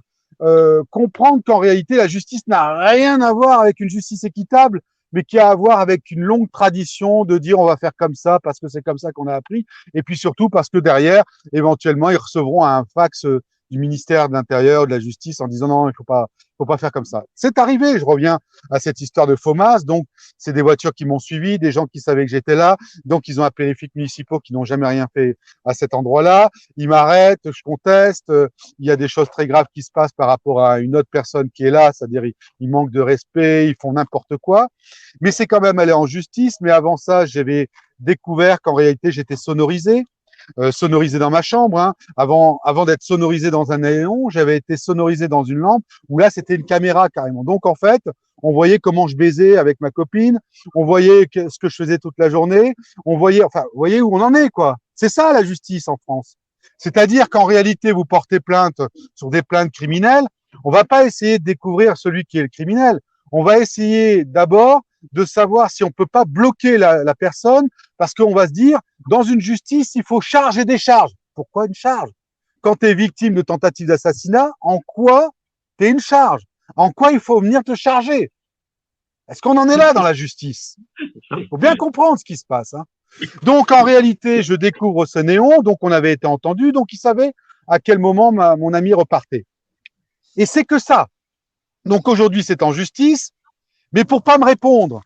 comprendre qu'en réalité, la justice n'a rien à voir avec une justice équitable, mais qui a à voir avec une longue tradition de dire on va faire comme ça parce que c'est comme ça qu'on a appris, et puis surtout parce que derrière, éventuellement, ils recevront un fax du ministère de l'Intérieur, de la Justice, en disant non, il faut pas faire comme ça. C'est arrivé, je reviens à cette histoire de FOMAS, donc c'est des voitures qui m'ont suivi, des gens qui savaient que j'étais là, donc ils ont appelé les flics municipaux qui n'ont jamais rien fait à cet endroit-là, ils m'arrêtent, je conteste, il y a des choses très graves qui se passent par rapport à une autre personne qui est là, c'est-à-dire ils manquent de respect, ils font n'importe quoi, mais c'est quand même allé en justice, mais avant ça, j'avais découvert qu'en réalité, j'étais sonorisé dans ma chambre. Hein. Avant d'être sonorisé dans un néon, j'avais été sonorisé dans une lampe où là, c'était une caméra carrément. Donc, en fait, on voyait comment je baisais avec ma copine, on voyait ce que je faisais toute la journée, on voyait, enfin, vous voyez où on en est, quoi. C'est ça, la justice en France. C'est-à-dire qu'en réalité, vous portez plainte sur des plaintes criminelles, on va pas essayer de découvrir celui qui est le criminel. On va essayer d'abord de savoir si on peut pas bloquer la personne parce qu'on va se dire, dans une justice, il faut charge et décharge. Pourquoi une charge? Quand tu es victime de tentative d'assassinat, en quoi tu es une charge? En quoi il faut venir te charger? Est-ce qu'on en est là dans la justice? Il faut bien comprendre ce qui se passe. Hein. Donc, en réalité, je découvre ce néon. Donc, on avait été entendu. Donc, il savait à quel moment mon ami repartait. Et c'est que ça. Donc, aujourd'hui, c'est en justice. Mais pour pas me répondre,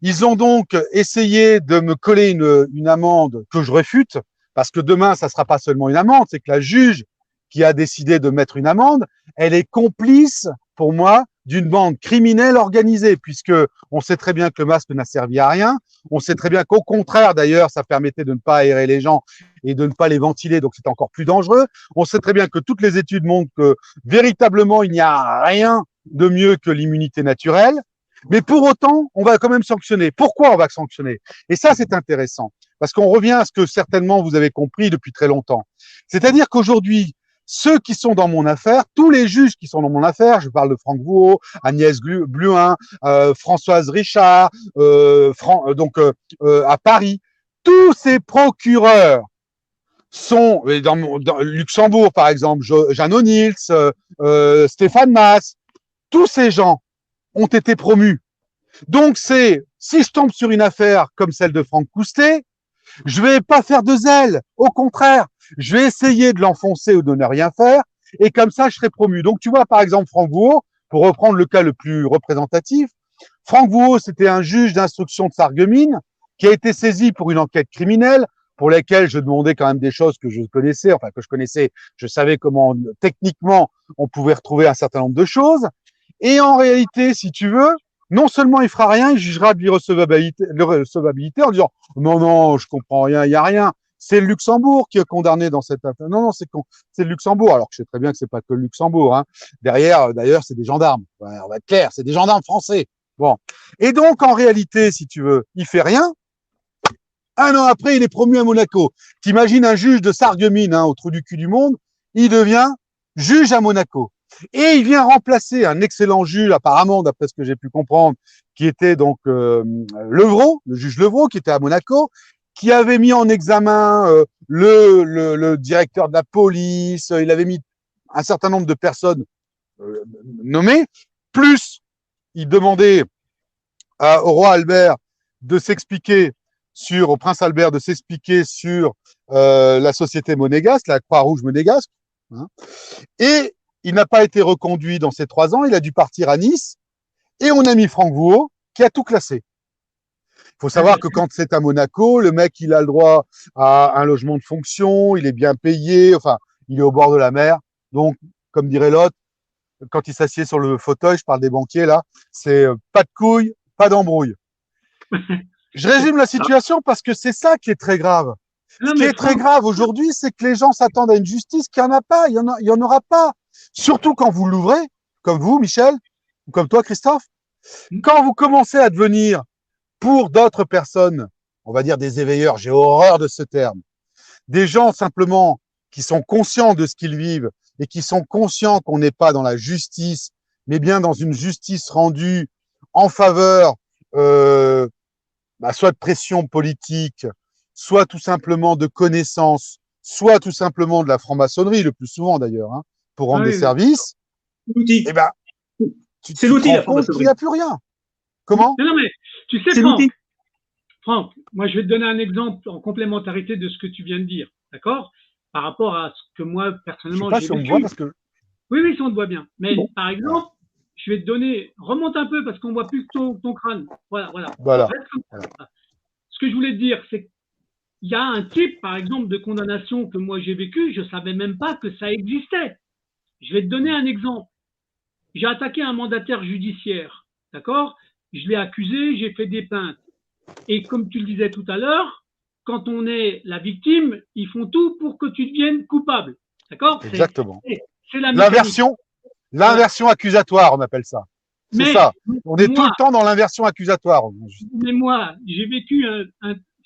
ils ont donc essayé de me coller une amende que je réfute, parce que demain, ça sera pas seulement une amende, c'est que la juge qui a décidé de mettre une amende, elle est complice, pour moi, d'une bande criminelle organisée, puisque on sait très bien que le masque n'a servi à rien. On sait très bien qu'au contraire, d'ailleurs, ça permettait de ne pas aérer les gens et de ne pas les ventiler, donc c'est encore plus dangereux. On sait très bien que toutes les études montrent que véritablement, il n'y a rien de mieux que l'immunité naturelle. Mais pour autant, on va quand même sanctionner. Pourquoi on va sanctionner? Et ça, c'est intéressant, parce qu'on revient à ce que certainement vous avez compris depuis très longtemps. C'est-à-dire qu'aujourd'hui, ceux qui sont dans mon affaire, tous les juges qui sont dans mon affaire, je parle de Franck Vouault, Agnès Bluin, Françoise Richard, à Paris, tous ces procureurs sont, dans Luxembourg par exemple, Jeanne O'Neill, Stéphane Maas, tous ces gens ont été promus. Donc si je tombe sur une affaire comme celle de Franck Coustet, je vais pas faire de zèle. Au contraire, je vais essayer de l'enfoncer ou de ne rien faire. Et comme ça, je serai promu. Donc, tu vois, par exemple, Franck Vouault, pour reprendre le cas le plus représentatif, Franck Vouault, c'était un juge d'instruction de Sarreguemines qui a été saisi pour une enquête criminelle pour laquelle je demandais quand même des choses que je connaissais, enfin, que je connaissais. Je savais comment, techniquement, on pouvait retrouver un certain nombre de choses. Et en réalité, si tu veux, non seulement il fera rien, il jugera de l'irrecevabilité en disant non, non, je comprends rien, il n'y a rien. C'est le Luxembourg qui est condamné dans cette affaire. Non, non, c'est le Luxembourg. Alors que je sais très bien que c'est pas que le Luxembourg. Hein. Derrière, d'ailleurs, c'est des gendarmes. Ouais, on va être clair, c'est des gendarmes français. Bon. Et donc, en réalité, si tu veux, il fait rien. Un an après, il est promu à Monaco. T'imagines un juge de Sarreguemines, hein, au trou du cul du monde, il devient juge à Monaco. Et il vient remplacer un excellent juge, apparemment, d'après ce que j'ai pu comprendre, qui était donc Levrault, le juge Levrault, qui était à Monaco, qui avait mis en examen le directeur de la police, il avait mis un certain nombre de personnes nommées, plus il demandait au roi Albert de s'expliquer au prince Albert de s'expliquer sur la société monégasque, la Croix-Rouge monégasque, hein, et il n'a pas été reconduit dans ces 3 ans, il a dû partir à Nice, et on a mis Franck Vouault, qui a tout classé. Il faut savoir que quand c'est à Monaco, le mec, il a le droit à un logement de fonction, il est bien payé, enfin, il est au bord de la mer. Donc, comme dirait l'autre, quand il s'assied sur le fauteuil, je parle des banquiers là, c'est pas de couilles, pas d'embrouille. Je résume la situation parce que c'est ça qui est très grave. Ce qui est très grave aujourd'hui, c'est que les gens s'attendent à une justice qui en a pas, il y en aura pas. Surtout quand vous l'ouvrez, comme vous, Michel, ou comme toi, Christophe, quand vous commencez à devenir, pour d'autres personnes, on va dire des éveilleurs, j'ai horreur de ce terme, des gens simplement qui sont conscients de ce qu'ils vivent et qui sont conscients qu'on n'est pas dans la justice, mais bien dans une justice rendue en faveur soit de pression politique, soit tout simplement de connaissances, soit tout simplement de la franc-maçonnerie, le plus souvent d'ailleurs, hein, pour rendre des services, l'outil. Eh ben, c'est l'outil, la franc-maçonnerie. Il n'y a plus rien. Comment? Non, mais tu sais, Franck, moi je vais te donner un exemple en complémentarité de ce que tu viens de dire, d'accord? Par rapport à ce que moi, personnellement, j'ai vécu. Je sais pas si on me voit parce que… Oui, ça on te voit bien. Mais bon, par exemple, je vais te donner, remonte un peu parce qu'on voit plus que ton crâne. Voilà. Ce que je voulais te dire, c'est qu'il y a un type, par exemple, de condamnation que moi j'ai vécu, je ne savais même pas que ça existait. Je vais te donner un exemple. J'ai attaqué un mandataire judiciaire, d'accord? Je l'ai accusé, j'ai fait des plaintes. Et comme tu le disais tout à l'heure, quand on est la victime, ils font tout pour que tu deviennes coupable. D'accord? Exactement. C'est la l'inversion accusatoire, on appelle ça. C'est ça. On est tout le temps dans l'inversion accusatoire. Mais moi, j'ai vécu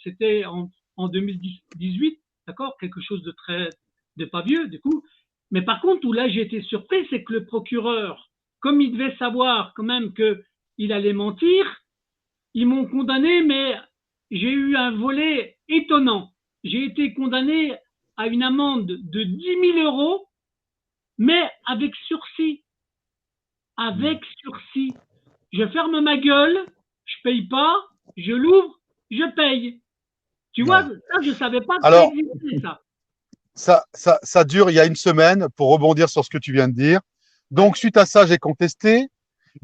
c'était en 2018, d'accord? Quelque chose de pas vieux, du coup. Mais par contre, où là j'ai été surpris, c'est que le procureur, comme il devait savoir quand même qu'il allait mentir, ils m'ont condamné, mais j'ai eu un volet étonnant. J'ai été condamné à une amende de 10 000 €, mais avec sursis. Avec sursis. je ferme ma gueule, je paye pas, je l'ouvre, je paye. Tu vois, ça, je savais pas que ça Alors, existait, ça. ça dure il y a une semaine, pour rebondir sur ce que tu viens de dire. Donc, suite à ça, j'ai contesté.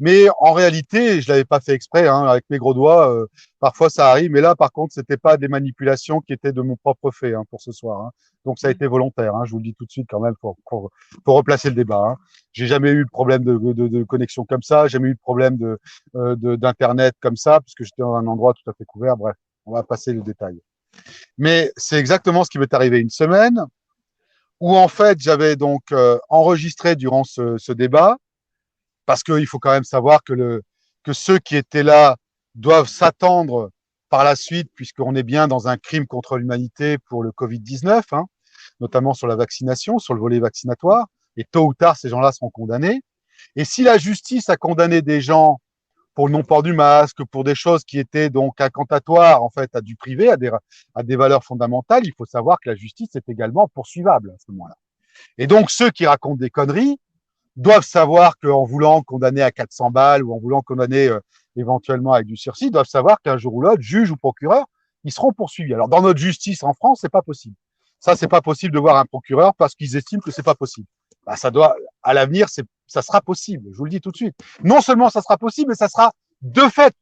Mais en réalité, je l'avais pas fait exprès, hein, avec mes gros doigts. Parfois, ça arrive. Mais là, par contre, c'était pas des manipulations qui étaient de mon propre fait, hein, pour ce soir. Hein. Donc, ça a été volontaire. Hein, je vous le dis tout de suite quand même pour replacer le débat. Hein. J'ai jamais eu de problème de connexion comme ça. Jamais eu de problème d'internet comme ça, puisque j'étais dans un endroit tout à fait couvert. Bref, on va passer le détail. Mais c'est exactement ce qui m'est arrivé une semaine, où en fait, j'avais donc enregistré durant ce débat. Parce qu'il faut quand même savoir que ceux qui étaient là doivent s'attendre par la suite, puisqu'on est bien dans un crime contre l'humanité pour le Covid-19, hein, notamment sur la vaccination, sur le volet vaccinatoire. Et tôt ou tard, ces gens-là seront condamnés. Et si la justice a condamné des gens pour le non-port du masque, pour des choses qui étaient donc incantatoires en fait à du privé, à des valeurs fondamentales, il faut savoir que la justice est également poursuivable à ce moment-là. Et donc ceux qui racontent des conneries doivent savoir qu'en voulant condamner à 400 balles ou en voulant condamner éventuellement avec du sursis, doivent savoir qu'un jour ou l'autre, juge ou procureur, ils seront poursuivis. Alors dans notre justice en France, c'est pas possible. Ça, c'est pas possible de voir un procureur parce qu'ils estiment que c'est pas possible. Bah, ça doit, à l'avenir, ça sera possible. Je vous le dis tout de suite. Non seulement ça sera possible, mais ça sera de fait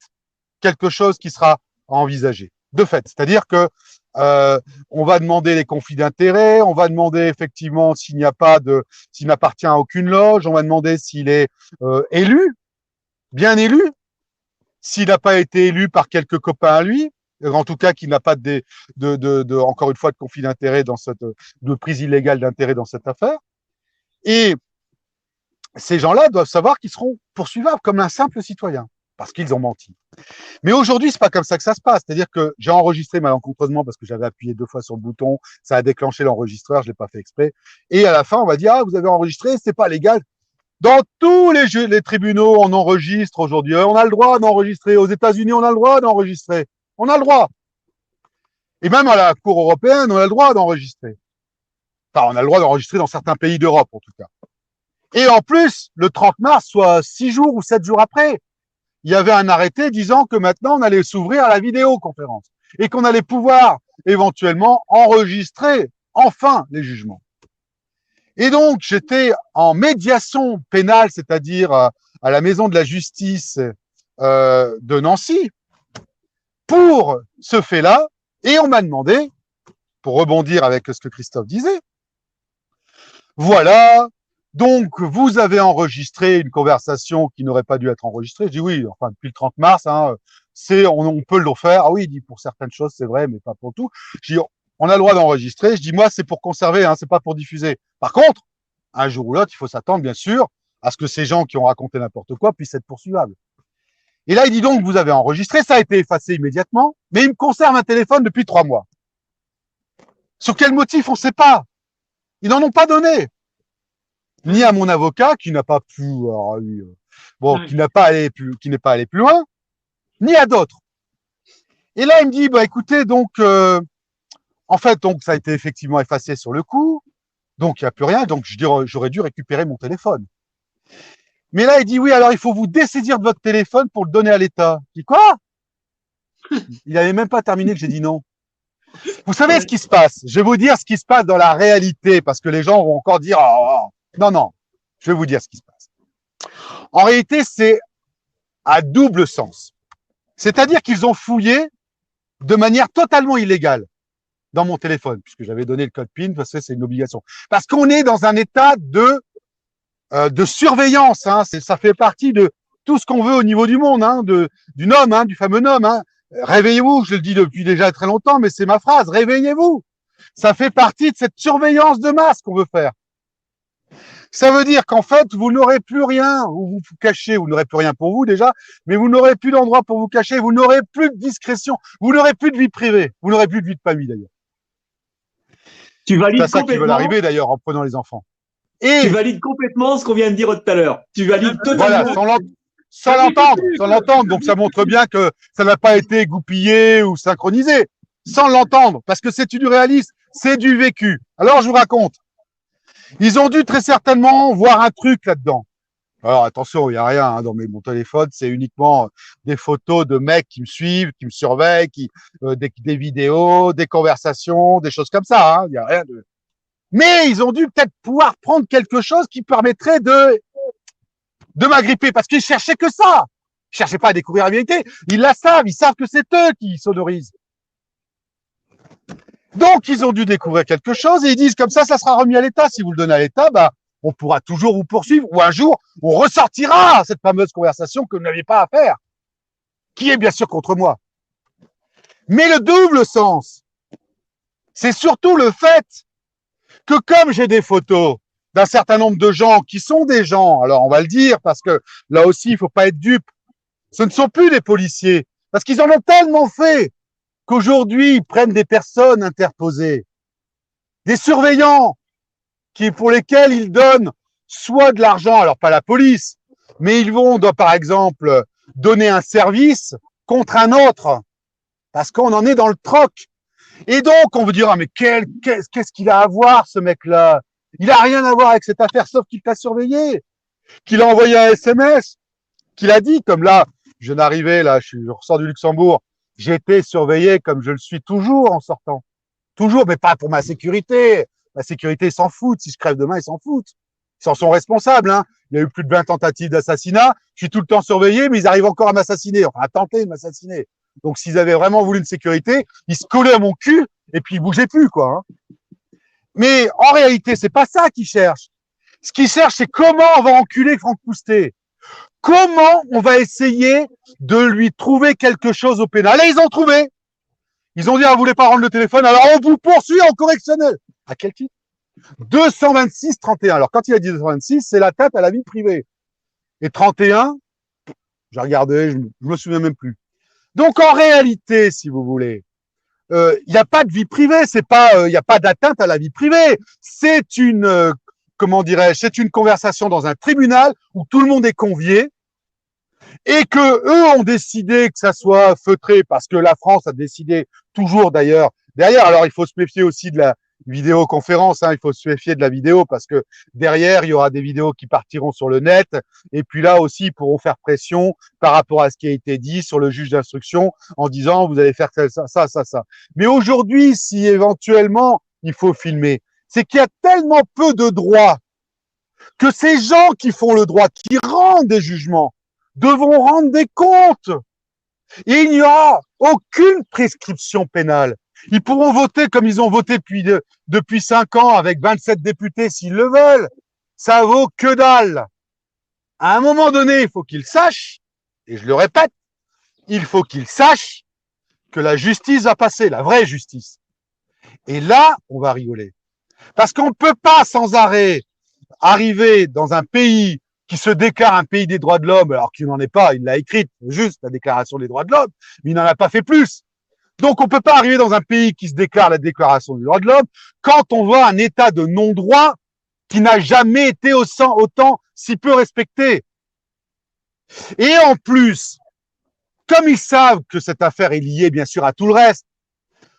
quelque chose qui sera envisagé. De fait. C'est-à-dire que on va demander les conflits d'intérêts, on va demander effectivement s'il n'appartient à aucune loge, on va demander s'il est élu, bien élu, s'il n'a pas été élu par quelques copains à lui, en tout cas qu'il n'a pas encore une fois de conflit d'intérêt de prise illégale d'intérêt dans cette affaire. Et ces gens-là doivent savoir qu'ils seront poursuivables comme un simple citoyen parce qu'ils ont menti. Mais aujourd'hui, c'est pas comme ça que ça se passe. C'est-à-dire que j'ai enregistré malencontreusement parce que j'avais appuyé 2 fois sur le bouton, ça a déclenché l'enregistreur, je l'ai pas fait exprès. Et à la fin, on va dire, ah, vous avez enregistré, c'est pas légal. Dans tous les tribunaux, on enregistre aujourd'hui. On a le droit d'enregistrer. Aux États-Unis, on a le droit d'enregistrer. On a le droit. Et même à la Cour européenne, on a le droit d'enregistrer. Enfin, on a le droit d'enregistrer dans certains pays d'Europe, en tout cas. Et en plus, le 30 mars, soit 6 jours ou 7 jours après, il y avait un arrêté disant que maintenant, on allait s'ouvrir à la vidéoconférence et qu'on allait pouvoir éventuellement enregistrer enfin les jugements. Et donc, j'étais en médiation pénale, c'est-à-dire à la maison de la justice de Nancy pour ce fait-là. Et on m'a demandé, pour rebondir avec ce que Christophe disait, voilà, donc vous avez enregistré une conversation qui n'aurait pas dû être enregistrée. Je dis oui, enfin depuis le 30 mars, hein, on peut le faire. Ah oui, il dit pour certaines choses c'est vrai, mais pas pour tout. Je dis on a le droit d'enregistrer. Je dis moi c'est pour conserver, hein, c'est pas pour diffuser. Par contre, un jour ou l'autre, il faut s'attendre bien sûr à ce que ces gens qui ont raconté n'importe quoi puissent être poursuivables. Et là il dit donc vous avez enregistré, ça a été effacé immédiatement, mais il me conserve un téléphone depuis 3 mois. Sur quel motif on ne sait pas. Ils n'en ont pas donné. Ni à mon avocat qui n'a pas pu, qui n'est pas allé plus loin, ni à d'autres. Et là, il me dit, bah écoutez, donc, en fait, donc ça a été effectivement effacé sur le coup, donc il n'y a plus rien, donc j'aurais dû récupérer mon téléphone. Mais là, il dit, oui, alors il faut vous dessaisir de votre téléphone pour le donner à l'État. Je dis quoi? Il n'avait même pas terminé que j'ai dit non. Vous savez ce qui se passe? Je vais vous dire ce qui se passe dans la réalité, parce que les gens vont encore dire, non, je vais vous dire ce qui se passe. En réalité, c'est à double sens. C'est-à-dire qu'ils ont fouillé de manière totalement illégale dans mon téléphone, puisque j'avais donné le code PIN, parce que c'est une obligation. Parce qu'on est dans un état de surveillance. Hein. Ça fait partie de tout ce qu'on veut au niveau du monde, hein, du NOM, hein, du fameux NOM. Hein. Réveillez-vous, je le dis depuis déjà très longtemps, mais c'est ma phrase, réveillez-vous. Ça fait partie de cette surveillance de masse qu'on veut faire. Ça veut dire qu'en fait, vous n'aurez plus rien où vous vous cachez, vous n'aurez plus rien pour vous déjà, mais vous n'aurez plus d'endroit pour vous cacher, vous n'aurez plus de discrétion, vous n'aurez plus de vie privée, vous n'aurez plus de vie de famille d'ailleurs. Tu valides c'est ça qui veut arriver d'ailleurs en prenant les enfants. Et tu valides complètement ce qu'on vient de dire tout à l'heure. Tu valides totalement. Voilà, sans l'entendre. Donc ça montre bien que ça n'a pas été goupillé ou synchronisé. Sans l'entendre, parce que c'est du réalisme, c'est du vécu. Alors je vous raconte. Ils ont dû très certainement voir un truc là-dedans. Alors attention, il n'y a rien hein, dans mon téléphone, c'est uniquement des photos de mecs qui me suivent, qui me surveillent, des vidéos, des conversations, des choses comme ça. Hein, il n'y a rien de. Mais ils ont dû peut-être pouvoir prendre quelque chose qui permettrait de m'agripper, parce qu'ils cherchaient que ça. Ils cherchaient pas à découvrir la vérité. Ils la savent, ils savent que c'est eux qui sonorisent. Donc ils ont dû découvrir quelque chose et ils disent comme ça sera remis à l'État. Si vous le donnez à l'État, bah on pourra toujours vous poursuivre ou un jour on ressortira cette fameuse conversation que vous n'aviez pas à faire, qui est bien sûr contre moi. Mais le double sens, c'est surtout le fait que comme j'ai des photos d'un certain nombre de gens qui sont des gens, alors on va le dire parce que là aussi il faut pas être dupe, ce ne sont plus des policiers parce qu'ils en ont tellement fait qu'aujourd'hui ils prennent des personnes interposées, des surveillants pour lesquels ils donnent soit de l'argent, alors pas la police, mais ils vont, par exemple, donner un service contre un autre, parce qu'on en est dans le troc. Et donc, on vous dira, mais qu'est-ce qu'il a à voir, ce mec-là? Il a rien à voir avec cette affaire, sauf qu'il t'a surveillé, qu'il a envoyé un SMS, qu'il a dit, comme là, je viens d'arriver, là, je ressors du Luxembourg, j'ai été surveillé comme je le suis toujours en sortant. Toujours, mais pas pour ma sécurité. La sécurité, ils s'en foutent. Si je crève demain, ils s'en foutent. Ils en sont responsables. Hein. Il y a eu plus de 20 tentatives d'assassinat. Je suis tout le temps surveillé, mais ils arrivent encore à m'assassiner. Enfin, à tenter de m'assassiner. Donc, s'ils avaient vraiment voulu une sécurité, ils se collaient à mon cul et puis ils bougeaient plus, quoi. Hein. Mais en réalité, c'est pas ça qu'ils cherchent. Ce qu'ils cherchent, c'est comment on va enculer Franck Poustet. Comment on va essayer de lui trouver quelque chose au pénal. Et ils ont trouvé. Ils ont dit, ah, vous voulez pas rendre le téléphone, alors on vous poursuit en correctionnel. À quel titre? 226-31. Alors, quand il a dit 226, c'est l'atteinte à la vie privée. Et 31, j'ai regardé, je me souviens même plus. Donc, en réalité, si vous voulez, il n'y a pas de vie privée, c'est pas, il n'y a pas d'atteinte à la vie privée. C'est une, comment dirais-je, c'est une conversation dans un tribunal où tout le monde est convié et que eux ont décidé que ça soit feutré parce que la France a décidé toujours d'ailleurs. Derrière, alors il faut se méfier aussi de la vidéoconférence, hein, il faut se méfier de la vidéo parce que derrière il y aura des vidéos qui partiront sur le net et puis là aussi ils pourront faire pression par rapport à ce qui a été dit sur le juge d'instruction en disant vous allez faire ça. Mais aujourd'hui, si éventuellement il faut filmer, c'est qu'il y a tellement peu de droits que ces gens qui font le droit, qui rendent des jugements, devront rendre des comptes. Et il n'y aura aucune prescription pénale. Ils pourront voter comme ils ont voté depuis 5 ans avec 27 députés s'ils le veulent. Ça vaut que dalle. À un moment donné, il faut qu'ils sachent, et je le répète, il faut qu'ils sachent que la justice va passer, la vraie justice. Et là, on va rigoler. Parce qu'on ne peut pas sans arrêt arriver dans un pays qui se déclare un pays des droits de l'homme, alors qu'il n'en est pas, il l'a écrite, juste la déclaration des droits de l'homme, mais il n'en a pas fait plus. Donc on ne peut pas arriver dans un pays qui se déclare la déclaration des droits de l'homme quand on voit un état de non-droit qui n'a jamais été autant si peu respecté. Et en plus, comme ils savent que cette affaire est liée bien sûr à tout le reste,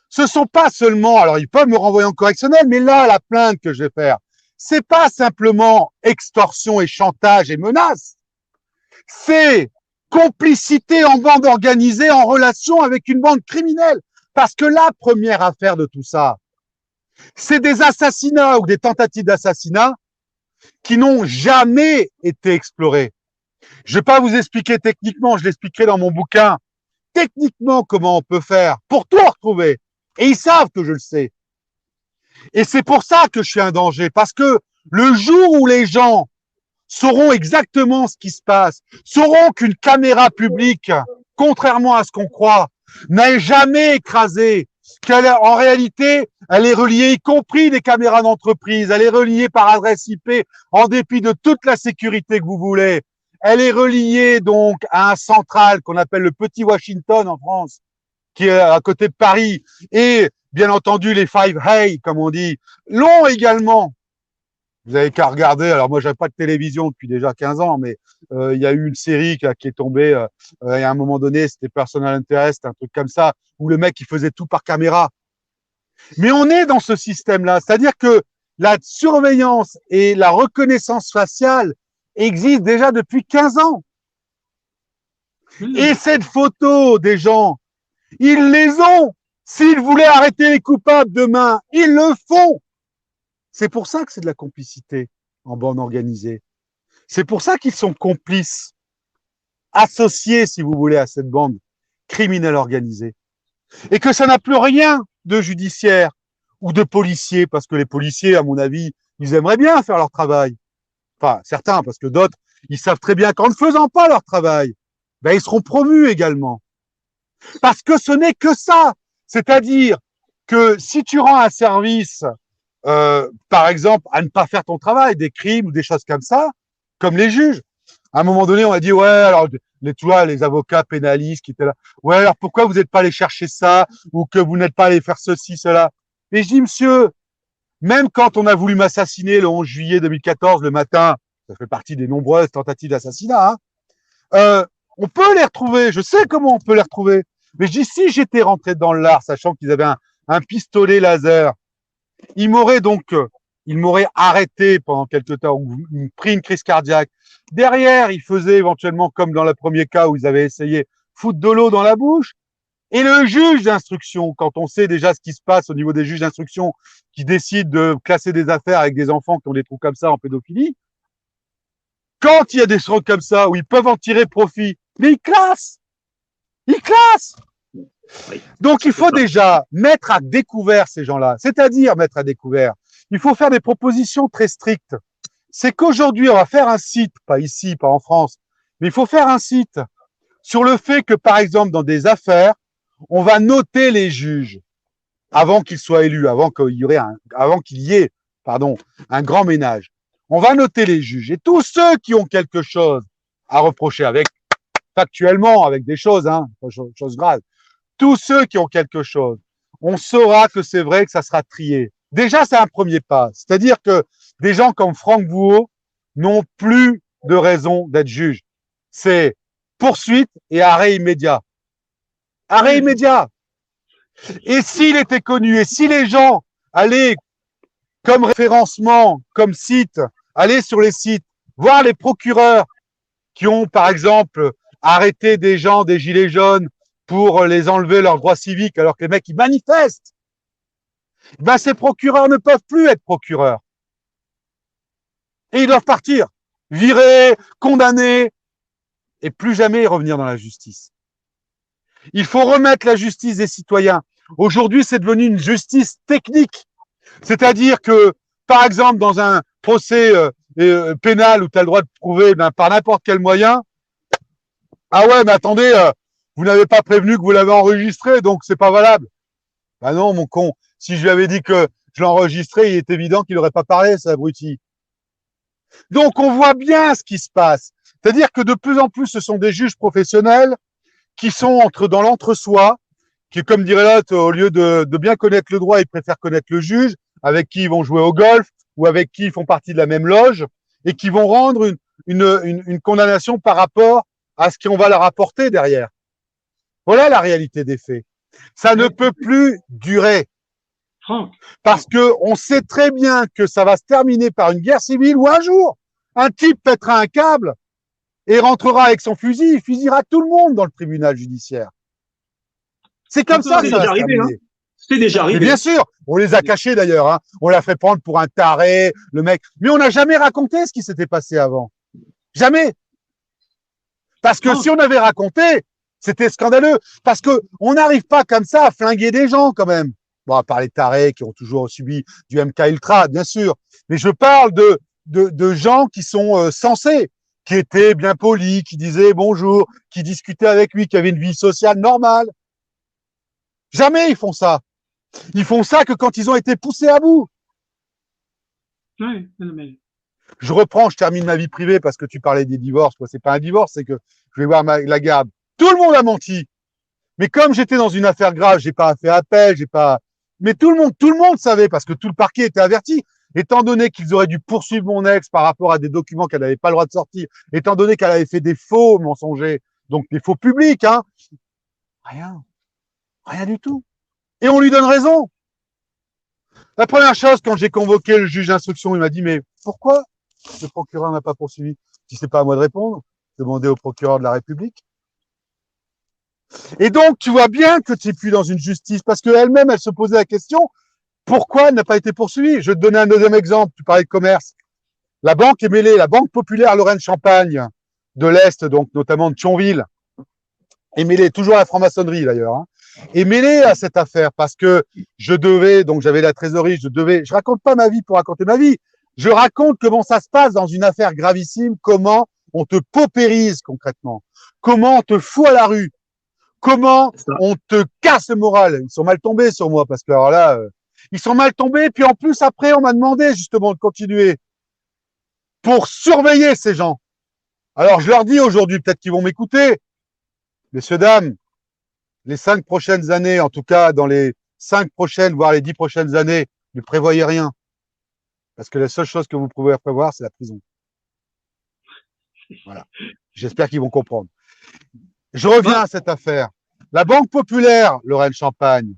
ce sont pas seulement, alors ils peuvent me renvoyer en correctionnel, mais là, la plainte que je vais faire, c'est pas simplement extorsion et chantage et menace, c'est complicité en bande organisée en relation avec une bande criminelle. Parce que la première affaire de tout ça, c'est des assassinats ou des tentatives d'assassinat qui n'ont jamais été explorés. Je ne vais pas vous expliquer techniquement, je l'expliquerai dans mon bouquin, techniquement comment on peut faire pour tout retrouver. Et ils savent que je le sais. Et c'est pour ça que je suis un danger, parce que le jour où les gens sauront exactement ce qui se passe, sauront qu'une caméra publique, contrairement à ce qu'on croit, n'a jamais écrasé, qu'en réalité, elle est reliée, y compris des caméras d'entreprise, elle est reliée par adresse IP, en dépit de toute la sécurité que vous voulez. Elle est reliée donc à un central qu'on appelle le Petit Washington en France, qui est à côté de Paris, et bien entendu les Five Hay, comme on dit, l'ont également. Vous avez qu'à regarder, alors moi j'avais pas de télévision depuis déjà 15 ans, mais il y a eu une série qui est tombée, à un moment donné, c'était Personal Interest, un truc comme ça, où le mec il faisait tout par caméra. Mais on est dans ce système-là, c'est-à-dire que la surveillance et la reconnaissance faciale existe déjà depuis 15 ans. Et cette photo des gens, ils les ont. S'ils voulaient arrêter les coupables demain, ils le font. C'est pour ça que c'est de la complicité en bande organisée. C'est pour ça qu'ils sont complices, associés, si vous voulez, à cette bande criminelle organisée. Et que ça n'a plus rien de judiciaire ou de policier, parce que les policiers, à mon avis, ils aimeraient bien faire leur travail. Enfin, certains, parce que d'autres, ils savent très bien qu'en ne faisant pas leur travail, ben, ils seront promus également. Parce que ce n'est que ça. C'est-à-dire que si tu rends un service, par exemple, à ne pas faire ton travail, des crimes ou des choses comme ça, comme les juges, à un moment donné, on a dit, ouais, alors, tu vois, les avocats pénalistes qui étaient là, ouais, alors pourquoi vous n'êtes pas allé chercher ça, ou que vous n'êtes pas allé faire ceci, cela? Et je dis, monsieur, même quand on a voulu m'assassiner le 11 juillet 2014, le matin, ça fait partie des nombreuses tentatives d'assassinat, hein, on peut les retrouver, je sais comment on peut les retrouver. Mais je dis, si j'étais rentré dans l'art, sachant qu'ils avaient un pistolet laser, ils m'auraient arrêté pendant quelque temps, ou pris une crise cardiaque. Derrière, ils faisaient éventuellement, comme dans le premier cas où ils avaient essayé, foutre de l'eau dans la bouche. Et le juge d'instruction, quand on sait déjà ce qui se passe au niveau des juges d'instruction qui décident de classer des affaires avec des enfants qui ont des trous comme ça en pédophilie, quand il y a des trucs comme ça où ils peuvent en tirer profit, mais ils classent. Ils classent. Donc, il faut déjà mettre à découvert ces gens-là, c'est-à-dire mettre à découvert. Il faut faire des propositions très strictes. C'est qu'aujourd'hui, on va faire un site, pas ici, pas en France, mais il faut faire un site sur le fait que, par exemple, dans des affaires, on va noter les juges avant qu'ils soient élus, avant qu'il y ait, un grand ménage. On va noter les juges et tous ceux qui ont quelque chose à reprocher factuellement, avec des choses, choses graves. Tous ceux qui ont quelque chose, on saura que c'est vrai que ça sera trié. Déjà, c'est un premier pas. C'est-à-dire que des gens comme Franck Vouault n'ont plus de raison d'être juges. C'est poursuite et arrêt immédiat. Arrêt immédiat. Et s'il était connu, et si les gens allaient comme référencement, comme site, aller sur les sites, voir les procureurs qui ont, par exemple, arrêté des gens, des gilets jaunes, pour les enlever leurs droits civiques alors que les mecs, ils manifestent. Ben, ces procureurs ne peuvent plus être procureurs. Et ils doivent partir, virés, condamnés, et plus jamais revenir dans la justice. Il faut remettre la justice des citoyens. Aujourd'hui, c'est devenu une justice technique. C'est-à-dire que, par exemple, dans un procès pénal où tu as le droit de prouver par n'importe quel moyen, ah ouais, mais attendez, vous n'avez pas prévenu que vous l'avez enregistré, donc c'est pas valable. Ben non, mon con. Si je lui avais dit que je l'enregistrais, il est évident qu'il n'aurait pas parlé, cet abruti. Donc, on voit bien ce qui se passe. C'est-à-dire que de plus en plus, ce sont des juges professionnels qui sont dans l'entre-soi, qui, comme dirait l'autre, au lieu de bien connaître le droit, ils préfèrent connaître le juge, avec qui ils vont jouer au golf, ou avec qui ils font partie de la même loge, et qui vont rendre une condamnation par rapport à ce qu'on va leur apporter derrière. Voilà la réalité des faits. Ça ne peut plus durer. Parce que on sait très bien que ça va se terminer par une guerre civile où un jour, un type pètera un câble et rentrera avec son fusil, il fusillera tout le monde dans le tribunal judiciaire. C'est comme ça que ça va se terminer. C'est déjà arrivé. Mais bien sûr, on les a cachés d'ailleurs. Hein. On l'a fait prendre pour un taré, le mec. Mais on n'a jamais raconté ce qui s'était passé avant. Jamais. Parce que si on avait raconté, c'était scandaleux. Parce que on n'arrive pas comme ça à flinguer des gens quand même. Bon, à part les tarés qui ont toujours subi du MK Ultra, bien sûr. Mais je parle de gens qui sont sensés, qui étaient bien polis, qui disaient bonjour, qui discutaient avec lui, qui avaient une vie sociale normale. Jamais ils font ça. Ils font ça que quand ils ont été poussés à bout. Oui, mais... Je termine ma vie privée parce que tu parlais des divorces. Moi, c'est pas un divorce, c'est que je vais voir la garde. Tout le monde a menti. Mais comme j'étais dans une affaire grave, j'ai pas fait appel, mais tout le monde savait parce que tout le parquet était averti. Étant donné qu'ils auraient dû poursuivre mon ex par rapport à des documents qu'elle n'avait pas le droit de sortir, étant donné qu'elle avait fait des faux mensongers, donc des faux publics, hein. Rien du tout. Et on lui donne raison. La première chose, quand j'ai convoqué le juge d'instruction, il m'a dit, mais pourquoi le procureur n'a pas poursuivi? Si c'est pas à moi de répondre, demandez au procureur de la République. Et donc, tu vois bien que tu n'es plus dans une justice parce qu'elle-même, elle se posait la question, pourquoi elle n'a pas été poursuivie? Je vais te donner un deuxième exemple. Tu parlais de commerce. La banque est mêlée, la Banque populaire Lorraine-Champagne de l'Est, donc notamment de Thionville, est mêlée, toujours à la franc-maçonnerie d'ailleurs, hein, est mêlée à cette affaire parce que je devais, donc j'avais la trésorerie, je raconte pas ma vie pour raconter ma vie, je raconte comment ça se passe dans une affaire gravissime, comment on te paupérise concrètement, comment on te fout à la rue, comment on te casse le moral. Ils sont mal tombés sur moi parce que alors là, ils sont mal tombés. Puis en plus, après, on m'a demandé justement de continuer pour surveiller ces gens. Alors, je leur dis aujourd'hui, peut-être qu'ils vont m'écouter. Messieurs, dames, les 5 prochaines années, en tout cas dans les 5 prochaines, voire les 10 prochaines années, ne prévoyez rien. Parce que la seule chose que vous pouvez prévoir, c'est la prison. Voilà. J'espère qu'ils vont comprendre. Je reviens à cette affaire. La Banque populaire, Lorraine-Champagne,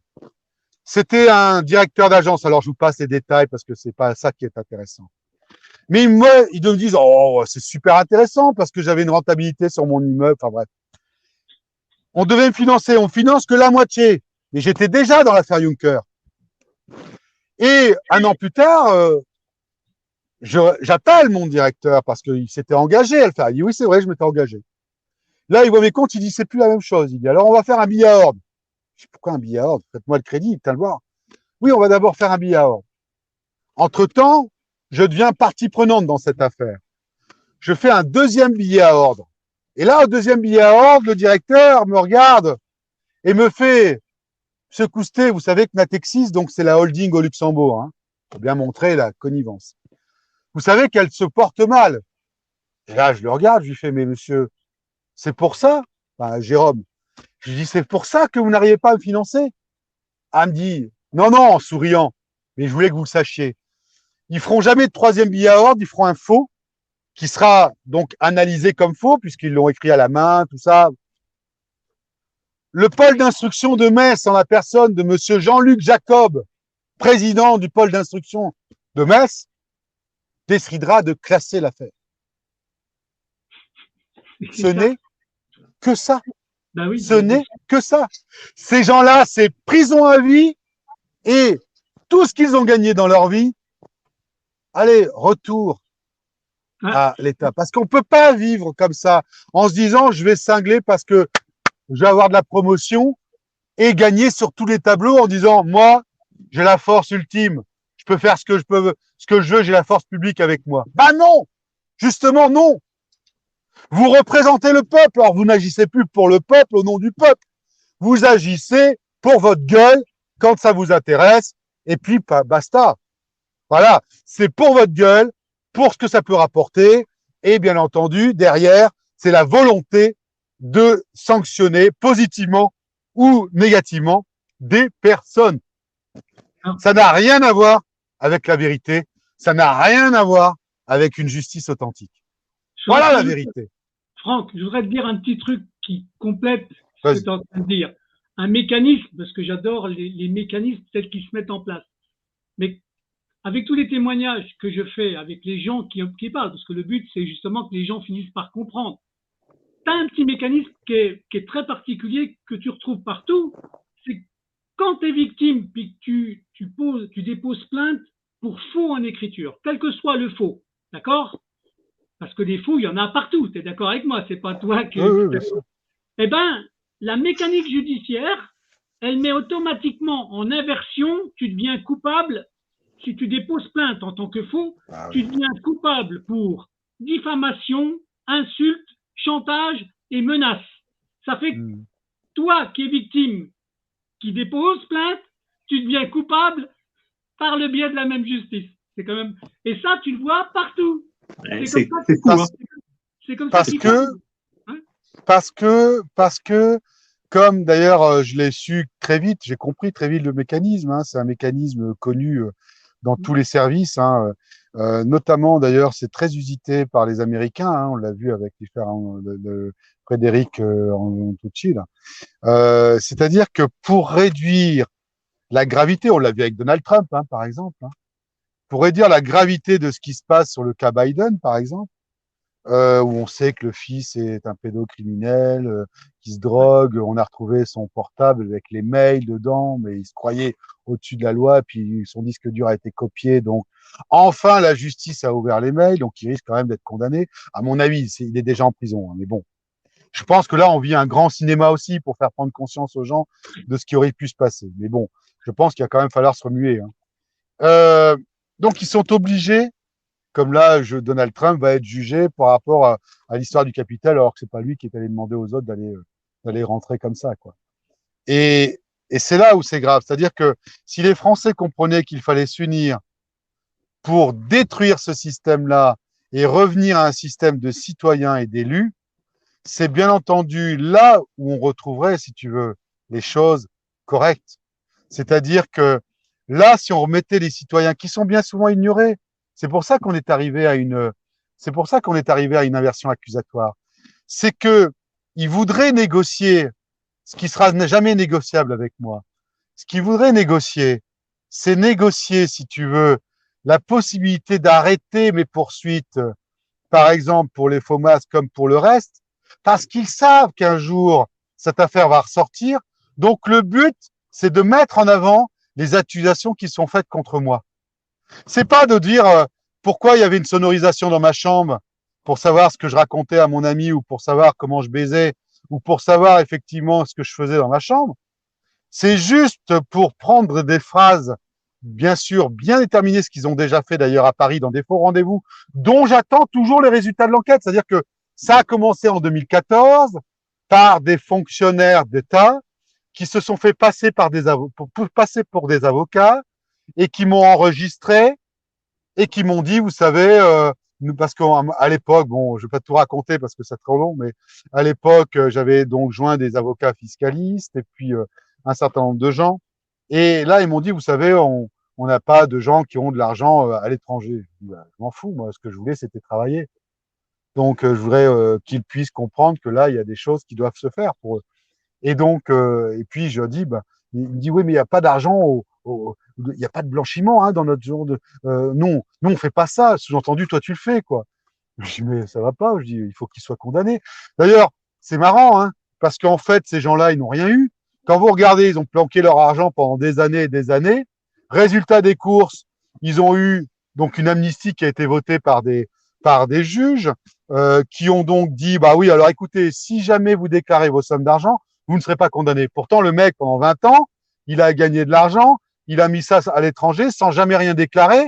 c'était un directeur d'agence. Alors, je vous passe les détails parce que c'est pas ça qui est intéressant. Mais moi, ils me disent, oh, c'est super intéressant parce que j'avais une rentabilité sur mon immeuble. Enfin bref. On devait me financer. On finance que la moitié. Mais j'étais déjà dans l'affaire Juncker. Et un an plus tard, j'appelle mon directeur parce qu'il s'était engagé à le faire. Il dit, oui, c'est vrai, je m'étais engagé. Là, il voit mes comptes, il dit, c'est plus la même chose. Il dit, alors on va faire un billet à ordre. Je dis, pourquoi un billet à ordre? Faites-moi le crédit, t'as le voir. Oui, on va d'abord faire un billet à ordre. Entre-temps, je deviens partie prenante dans cette affaire. Je fais un deuxième billet à ordre. Et là, au deuxième billet à ordre, le directeur me regarde et me fait, Monsieur Coustet, vous savez que Natexis, donc c'est la holding au Luxembourg, hein. Faut bien montrer la connivence. Vous savez qu'elle se porte mal. Et là, je le regarde, je lui fais, mais monsieur, c'est pour ça, enfin, Jérôme, je lui dis, c'est pour ça que vous n'arrivez pas à me financer. Elle me dit, non, non, en souriant, mais je voulais que vous le sachiez. Ils feront jamais de troisième billet à ordre, ils feront un faux qui sera donc analysé comme faux puisqu'ils l'ont écrit à la main, tout ça. Le pôle d'instruction de Metz, en la personne de monsieur Jean-Luc Jacob, président du pôle d'instruction de Metz, décidera de classer l'affaire. Ce n'est que ça. Ben oui, Ce n'est que ça. Ces gens-là, c'est prison à vie et tout ce qu'ils ont gagné dans leur vie, allez, retour à l'État. Parce qu'on ne peut pas vivre comme ça en se disant je vais cingler parce que je vais avoir de la promotion et gagner sur tous les tableaux en disant moi, j'ai la force ultime, je peux faire ce que je veux, j'ai la force publique avec moi. Bah non, justement non. Vous représentez le peuple, alors vous n'agissez plus pour le peuple au nom du peuple. Vous agissez pour votre gueule quand ça vous intéresse et puis basta. Voilà, c'est pour votre gueule, pour ce que ça peut rapporter et bien entendu, derrière, c'est la volonté de sanctionner positivement ou négativement des personnes. Ça n'a rien à voir avec la vérité, ça n'a rien à voir avec une justice authentique. Voilà la vérité. Franck, je voudrais te dire un petit truc qui complète ce que tu es en train de dire. Un mécanisme, parce que j'adore les mécanismes tels qu'ils se mettent en place. Mais avec tous les témoignages que je fais avec les gens qui parlent, parce que le but, c'est justement que les gens finissent par comprendre. Tu as un petit mécanisme qui est très particulier, que tu retrouves partout. C'est quand tu es victime, puis que tu déposes plainte pour faux en écriture, quel que soit le faux, d'accord? Parce que des faux, il y en a partout, tu es d'accord avec moi, c'est pas toi qui... Oui, eh bien, la mécanique judiciaire, elle met automatiquement en inversion, tu deviens coupable. Si tu déposes plainte en tant que faux, tu deviens coupable pour diffamation, insulte, chantage et menace. Ça fait que toi qui es victime, qui dépose plainte, tu deviens coupable par le biais de la même justice. C'est quand même... Et ça, tu le vois partout. C'est fou, hein. C'est comme ça. Parce que, comme d'ailleurs je l'ai su très vite, j'ai compris très vite le mécanisme, hein, c'est un mécanisme connu dans tous les services, hein, notamment d'ailleurs c'est très usité par les Américains, hein, on l'a vu avec l'affaire de Frédéric Antucci, c'est-à-dire que pour réduire la gravité, on l'a vu avec Donald Trump, hein, par exemple, hein, pour réduire la gravité de ce qui se passe sur le cas Biden, par exemple, où on sait que le fils est un pédocriminel, qui se drogue. On a retrouvé son portable avec les mails dedans, mais il se croyait au-dessus de la loi, puis son disque dur a été copié. Donc, enfin, la justice a ouvert les mails, donc il risque quand même d'être condamné. À mon avis, il est déjà en prison, hein, mais bon. Je pense que là, on vit un grand cinéma aussi pour faire prendre conscience aux gens de ce qui aurait pu se passer. Mais bon, je pense qu'il va quand même falloir se remuer, hein. Donc, ils sont obligés, comme là, Donald Trump va être jugé par rapport à l'histoire du capital, alors que c'est pas lui qui est allé demander aux autres d'aller rentrer comme ça, quoi. Et, et c'est là où c'est grave. C'est-à-dire que si les Français comprenaient qu'il fallait s'unir pour détruire ce système-là et revenir à un système de citoyens et d'élus, c'est bien entendu là où on retrouverait, si tu veux, les choses correctes. C'est-à-dire que là, si on remettait les citoyens qui sont bien souvent ignorés, c'est pour ça qu'on est arrivé à une inversion accusatoire. C'est que ils voudraient négocier ce qui sera jamais négociable avec moi. Ce qu'ils voudraient négocier, c'est négocier, si tu veux, la possibilité d'arrêter mes poursuites, par exemple pour les faux masques comme pour le reste, parce qu'ils savent qu'un jour, cette affaire va ressortir. Donc, le but, c'est de mettre en avant les accusations qui sont faites contre moi. C'est pas de dire pourquoi il y avait une sonorisation dans ma chambre pour savoir ce que je racontais à mon ami ou pour savoir comment je baisais ou pour savoir effectivement ce que je faisais dans ma chambre. C'est juste pour prendre des phrases, bien sûr, bien déterminées, ce qu'ils ont déjà fait d'ailleurs à Paris dans des faux rendez-vous, dont j'attends toujours les résultats de l'enquête. C'est-à-dire que ça a commencé en 2014 par des fonctionnaires d'État qui se sont fait passer pour des avocats et qui m'ont enregistré et qui m'ont dit, vous savez, parce qu'à l'époque, bon, je vais pas tout raconter parce que c'est trop long, mais à l'époque, j'avais donc joint des avocats fiscalistes et puis un certain nombre de gens. Et là, ils m'ont dit, vous savez, on n'a pas de gens qui ont de l'argent à l'étranger. Je dis, bah, je m'en fous, moi, ce que je voulais, c'était travailler. Donc, je voudrais qu'ils puissent comprendre que là, il y a des choses qui doivent se faire pour eux. Et donc, et puis je dis, bah, il me dit, oui, mais il n'y a pas d'argent, il n'y a pas de blanchiment hein, dans notre genre de. Non, on fait pas ça. Sous-entendu, toi, tu le fais, quoi. Je dis, mais ça va pas. Je dis, il faut qu'ils soient condamnés. D'ailleurs, c'est marrant, hein, parce qu'en fait, ces gens-là, ils n'ont rien eu. Quand vous regardez, ils ont planqué leur argent pendant des années et des années. Résultat des courses, ils ont eu donc une amnistie qui a été votée par des juges qui ont donc dit, bah oui, alors écoutez, si jamais vous déclarez vos sommes d'argent, vous ne serez pas condamné. Pourtant, le mec, pendant 20 ans, il a gagné de l'argent, il a mis ça à l'étranger sans jamais rien déclarer,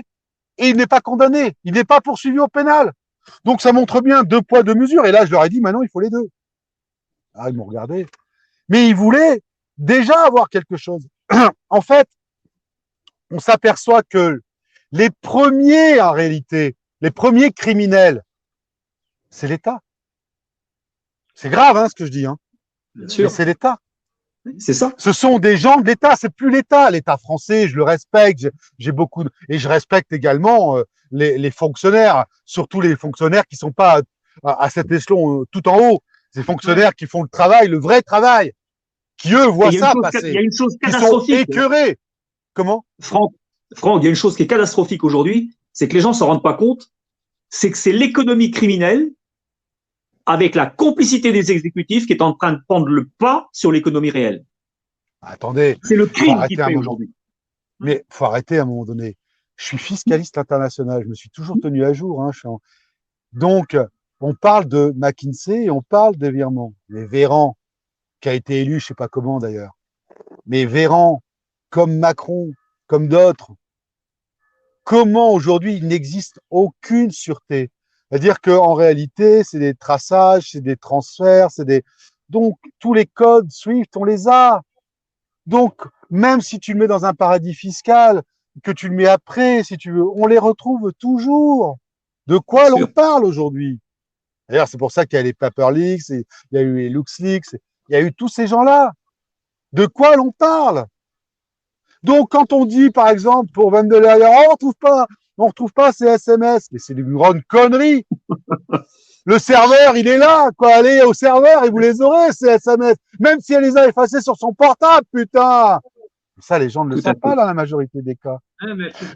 et il n'est pas condamné. Il n'est pas poursuivi au pénal. Donc, ça montre bien 2 poids, 2 mesures. Et là, je leur ai dit, maintenant, il faut les deux. Ah, ils m'ont regardé. Mais ils voulaient déjà avoir quelque chose. En fait, on s'aperçoit que les premiers, en réalité, les premiers criminels, c'est l'État. C'est grave, hein, ce que je dis, hein. Bien sûr. Mais c'est l'État. C'est ça. Ce sont des gens de l'État, c'est plus l'État. L'État français, je le respecte, j'ai beaucoup et je respecte également les fonctionnaires, surtout les fonctionnaires qui sont pas à cet échelon tout en haut. Ces fonctionnaires qui font le travail, le vrai travail, qui eux voient ça passer. Il y a une chose qui sont catastrophique. écœurés. Comment? Franck, il y a une chose qui est catastrophique aujourd'hui, c'est que les gens s'en rendent pas compte, c'est que c'est l'économie criminelle avec la complicité des exécutifs qui est en train de prendre le pas sur l'économie réelle. Attendez. C'est le crime qui fait aujourd'hui. Mais faut arrêter à un moment donné. Je suis fiscaliste international, je me suis toujours tenu à jour. Hein, Donc, on parle de McKinsey et on parle des Véran. Mais Véran, qui a été élu, je sais pas comment d'ailleurs, mais Véran, comme Macron, comme d'autres, comment aujourd'hui il n'existe aucune sûreté? C'est-à-dire qu'en réalité, c'est des traçages, c'est des transferts, donc tous les codes SWIFT, on les a. Donc, même si tu le mets dans un paradis fiscal, que tu le mets après, si tu veux, on les retrouve toujours. De quoi l'on parle aujourd'hui? D'ailleurs, c'est pour ça qu'il y a les Paper Leaks, il y a eu les LuxLeaks, il y a eu tous ces gens-là. De quoi l'on parle? Donc, quand on dit, par exemple, pour Vandeleur, oh, on retrouve pas ces SMS, mais c'est une grande connerie. Le serveur, il est là, quoi. Allez au serveur et vous les aurez, ces SMS. Même si elle les a effacés sur son portable, putain. Ça, les gens ne le savent pas dans la majorité des cas.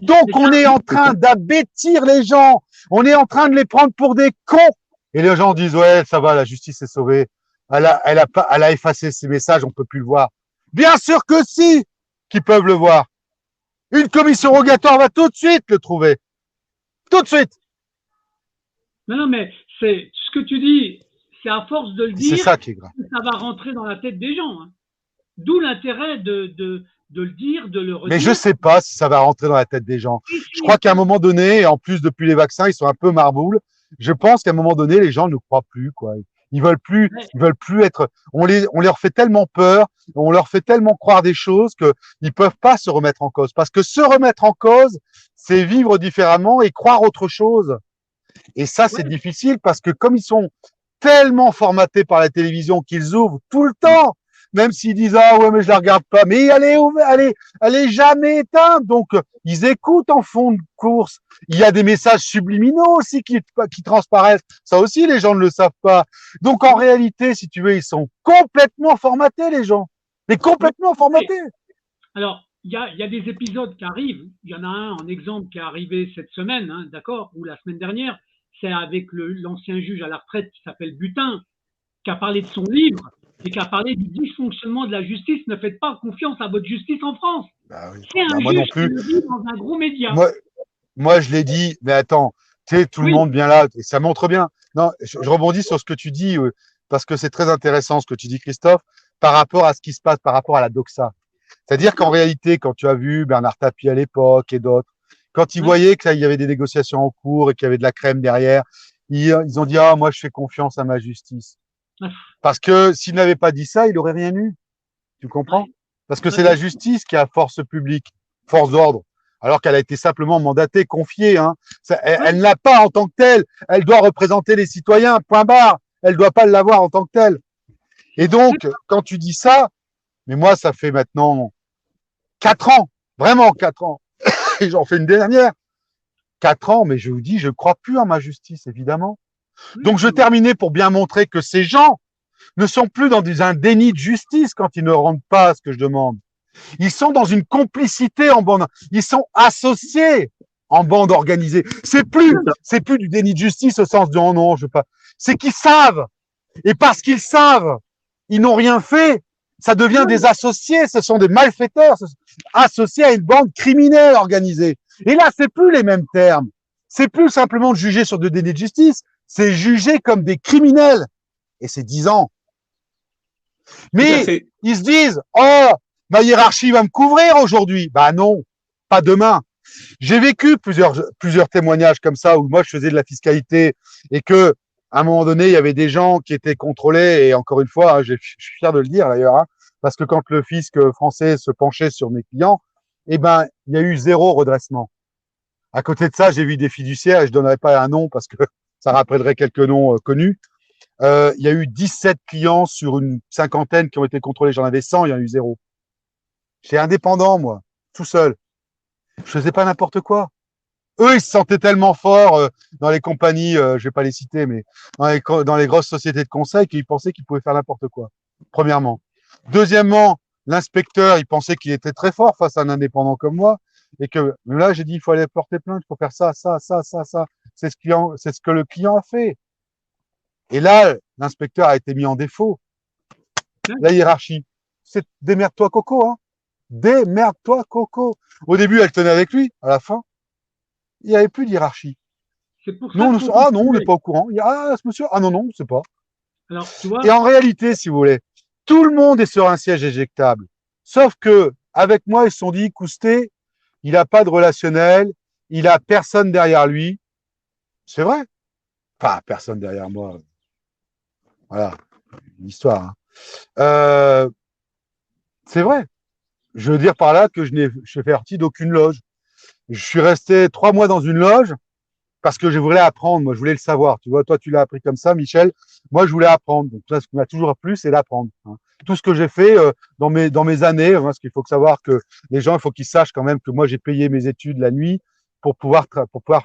Donc, on est en train d'abêtir les gens. On est en train de les prendre pour des cons. Et les gens disent, ouais, ça va, la justice est sauvée. Elle a effacé ses messages, on peut plus le voir. Bien sûr que si, qu'ils peuvent le voir. Une commission rogatoire va tout de suite le trouver. Tout de suite. Non, mais c'est ce que tu dis, c'est à force de le C'est dire ça qui est grave. que ça va rentrer dans la tête des gens. Hein. D'où l'intérêt de le dire, de le redire. Mais je sais pas si ça va rentrer dans la tête des gens. Si, Je crois qu'à un moment donné, et en plus depuis les vaccins, ils sont un peu marboules. Je pense qu'à un moment donné, les gens ne croient plus, quoi. Ils veulent plus être. On leur fait tellement peur, on leur fait tellement croire des choses que ils peuvent pas se remettre en cause. Parce que se remettre en cause, c'est vivre différemment et croire autre chose. Et ça, c'est difficile parce que comme ils sont tellement formatés par la télévision qu'ils ouvrent tout le temps, même s'ils disent ah ouais mais je la regarde pas, mais elle est jamais éteinte, donc ils écoutent en fond de course. Il y a des messages subliminaux aussi qui transparaissent. Ça aussi les gens ne le savent pas. Donc en réalité, si tu veux, ils sont complètement formatés les gens, mais complètement formatés. Alors il y a des épisodes qui arrivent. Il y en a un en exemple qui est arrivé cette semaine, hein, d'accord, ou la semaine dernière. C'est avec l'ancien juge à la retraite qui s'appelle Butin, qui a parlé de son livre et qui a parlé du dysfonctionnement de la justice. Ne faites pas confiance à votre justice en France. Bah oui. C'est un moi juge non plus. qui le dit dans un gros média. Moi, je l'ai dit, mais attends, tu sais, tout le monde vient là, et ça montre bien. Non, je rebondis sur ce que tu dis, parce que c'est très intéressant ce que tu dis, Christophe, par rapport à ce qui se passe, par rapport à la doxa. C'est-à-dire qu'en réalité, quand tu as vu Bernard Tapie à l'époque et d'autres, quand ils voyaient qu'il y avait des négociations en cours et qu'il y avait de la crème derrière, ils ont dit, ah, moi, je fais confiance à ma justice. Parce que s'il n'avait pas dit ça, il n'aurait rien eu. Tu comprends? Parce que c'est la justice qui a force publique, force d'ordre, alors qu'elle a été simplement mandatée, confiée. Hein. Elle ne l'a pas en tant que telle. Elle doit représenter les citoyens, point barre. Elle ne doit pas l'avoir en tant que telle. Et donc, quand tu dis ça, mais moi, ça fait maintenant 4 ans, vraiment 4 ans, et j'en fais une dernière. 4 ans, mais je vous dis, je ne crois plus en ma justice, évidemment. Donc, je terminais pour bien montrer que ces gens ne sont plus dans un déni de justice quand ils ne rendent pas ce que je demande. Ils sont dans une complicité en bande. Ils sont associés en bande organisée. C'est plus du déni de justice au sens de oh non, je veux pas. C'est qu'ils savent. Et parce qu'ils savent, ils n'ont rien fait. Ça devient des associés. Ce sont des malfaiteurs associés à une bande criminelle organisée. Et là, c'est plus les mêmes termes. C'est plus simplement de juger sur de déni de justice. C'est juger comme des criminels. Et c'est 10 ans. Mais ils se disent, oh, ma hiérarchie va me couvrir aujourd'hui. Bah non, pas demain. J'ai vécu plusieurs témoignages comme ça où moi je faisais de la fiscalité et que à un moment donné il y avait des gens qui étaient contrôlés et encore une fois, hein, je suis fier de le dire d'ailleurs, hein, parce que quand le fisc français se penchait sur mes clients, eh ben il y a eu 0 redressement. À côté de ça, j'ai vu des fiduciaires et je donnerai pas un nom parce que ça rappellerait quelques noms connus. Il y a eu 17 clients sur une cinquantaine qui ont été contrôlés. J'en avais 100, il y en a eu 0. J'étais indépendant, moi, tout seul. Je faisais pas n'importe quoi. Eux, ils se sentaient tellement forts dans les compagnies, je vais pas les citer, mais dans les grosses sociétés de conseil qu'ils pensaient qu'ils pouvaient faire n'importe quoi. Premièrement. Deuxièmement, l'inspecteur, il pensait qu'il était très fort face à un indépendant comme moi. Et que là, j'ai dit, il faut aller porter plainte, il faut faire ça, ça, ça, ça, ça. C'est ce que le client a fait. Et là, l'inspecteur a été mis en défaut. La hiérarchie. C'est démerde-toi, Coco, hein. Démerde-toi, Coco. Au début, elle tenait avec lui. À la fin, il n'y avait plus de hiérarchie. Nous, on n'est pas au courant. Ah, ce monsieur, ah non, on ne sait pas. Alors, tu vois. Et en réalité, si vous voulez, tout le monde est sur un siège éjectable. Sauf que, avec moi, ils se sont dit, Coustet, il n'a pas de relationnel, il a personne derrière lui. C'est vrai. Enfin, personne derrière moi. Voilà, une histoire. Hein. C'est vrai. Je veux dire par là que je fais partie d'aucune loge. Je suis resté 3 mois dans une loge parce que je voulais apprendre. Moi, je voulais le savoir. Tu vois, toi, tu l'as appris comme ça, Michel. Moi, je voulais apprendre. Donc, là, ce qui m'a toujours plu, c'est d'apprendre. Hein. Tout ce que j'ai fait dans mes années, hein, parce qu'il faut savoir que les gens, il faut qu'ils sachent quand même que moi, j'ai payé mes études la nuit pour pouvoir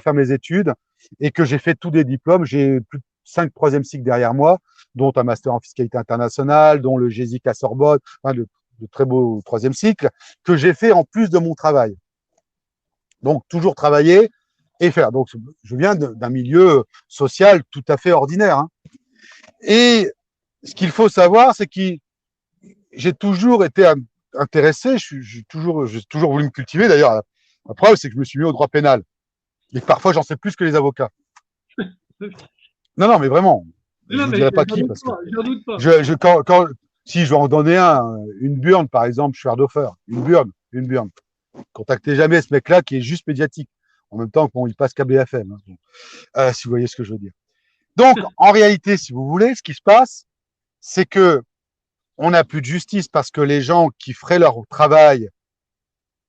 faire mes études et que j'ai fait tous des diplômes. J'ai plus de 5 troisième cycles derrière moi, dont un master en fiscalité internationale, dont le GESIC à Sorbonne, enfin, de très beau 3e cycle, que j'ai fait en plus de mon travail. Donc, toujours travailler et faire. Donc, je viens d'un milieu social tout à fait ordinaire. Hein. Et ce qu'il faut savoir, c'est que j'ai toujours été intéressé, j'ai toujours voulu me cultiver. D'ailleurs, la preuve, c'est que je me suis mis au droit pénal. Et parfois, j'en sais plus que les avocats. Non, mais vraiment. Je Non, vous mais dirai pas qui, parce que j'en doute pas. si je vais en donner une burne, par exemple, je suis Erdhofer. Une burne. Contactez jamais ce mec-là qui est juste médiatique. En même temps, il passe KBFM. Hein. Si vous voyez ce que je veux dire. Donc, en réalité, si vous voulez, ce qui se passe, c'est que on n'a plus de justice parce que les gens qui feraient leur travail,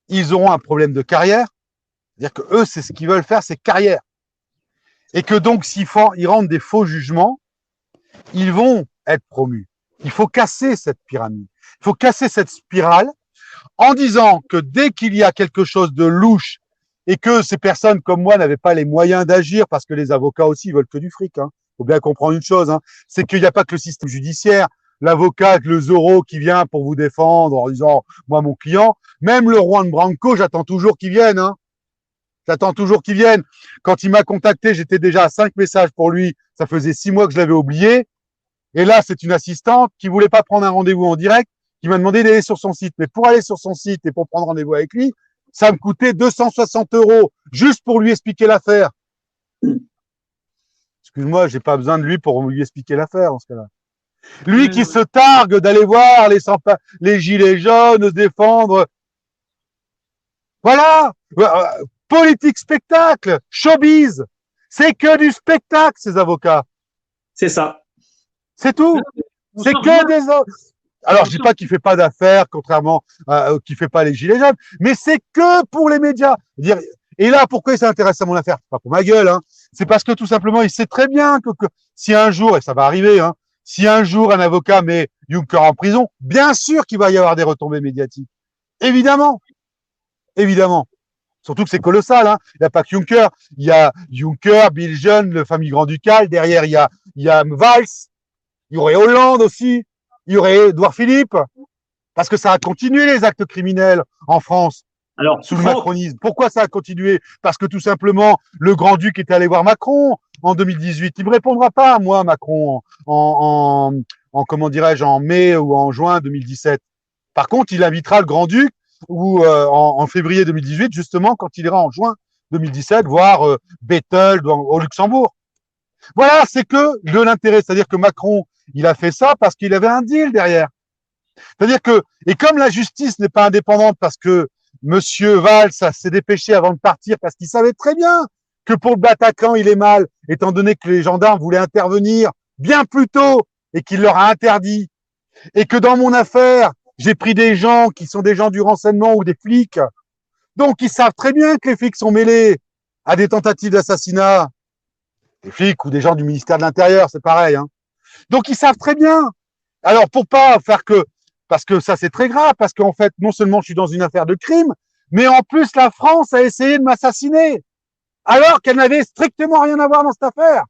ils auront un problème de carrière. C'est-à-dire que eux, c'est ce qu'ils veulent faire, c'est carrière. Et que donc, ils rendent des faux jugements, ils vont être promus. Il faut casser cette pyramide. Il faut casser cette spirale en disant que dès qu'il y a quelque chose de louche et que ces personnes comme moi n'avaient pas les moyens d'agir, parce que les avocats aussi, ils veulent que du fric. Hein. Faut bien comprendre une chose, hein, c'est qu'il n'y a pas que le système judiciaire, l'avocat avec le Zorro qui vient pour vous défendre en disant « moi, mon client », même le Juan Branco, j'attends toujours qu'il vienne. Hein. J'attends toujours qu'il vienne. Quand il m'a contacté, j'étais déjà à 5 messages pour lui. Ça faisait 6 mois que je l'avais oublié. Et là, c'est une assistante qui voulait pas prendre un rendez-vous en direct, qui m'a demandé d'aller sur son site. Mais pour aller sur son site et pour prendre rendez-vous avec lui, ça me coûtait 260 € juste pour lui expliquer l'affaire. Excuse-moi, j'ai pas besoin de lui pour lui expliquer l'affaire en ce cas-là. Lui qui se targue d'aller voir les gilets jaunes se défendre. Voilà. Politique, spectacle, showbiz. C'est que du spectacle, ces avocats. C'est ça. C'est tout. C'est que des autres. Alors, je dis pas qu'il fait pas d'affaires, contrairement qu'il fait pas les gilets jaunes, mais c'est que pour les médias. Et là, pourquoi il s'intéresse à mon affaire? C'est pas pour ma gueule, hein. C'est parce que tout simplement, il sait très bien que si un jour, et ça va arriver, hein, si un jour un avocat met Juncker en prison, bien sûr qu'il va y avoir des retombées médiatiques. Évidemment. Évidemment. Surtout que c'est colossal, hein. Il n'y a pas que Juncker. Il y a Juncker, Bilgen, le famille Grand-Ducal. Derrière, il y a Valls. Il y aurait Hollande aussi. Il y aurait Édouard Philippe. Parce que ça a continué les actes criminels en France. Alors, sous le macronisme. Pourquoi ça a continué? Parce que tout simplement, le grand-duc était allé voir Macron en 2018. Il me répondra pas, moi, Macron, comment dirais-je, en mai ou en juin 2017. Par contre, il invitera le grand-duc ou en février 2018, justement, quand il ira en juin 2017 voir Bettel au Luxembourg. Voilà, c'est que de l'intérêt. C'est-à-dire que Macron, il a fait ça parce qu'il avait un deal derrière. C'est-à-dire que, et comme la justice n'est pas indépendante parce que Monsieur Valls s'est dépêché avant de partir parce qu'il savait très bien que pour le Bataclan, il est mal, étant donné que les gendarmes voulaient intervenir bien plus tôt et qu'il leur a interdit. Et que dans mon affaire, j'ai pris des gens qui sont des gens du renseignement ou des flics. Donc, ils savent très bien que les flics sont mêlés à des tentatives d'assassinat. Des flics ou des gens du ministère de l'Intérieur, c'est pareil. Hein. Donc, ils savent très bien. Alors, pour pas faire que, parce que ça, c'est très grave, parce qu'en fait, non seulement je suis dans une affaire de crime, mais en plus, la France a essayé de m'assassiner, alors qu'elle n'avait strictement rien à voir dans cette affaire.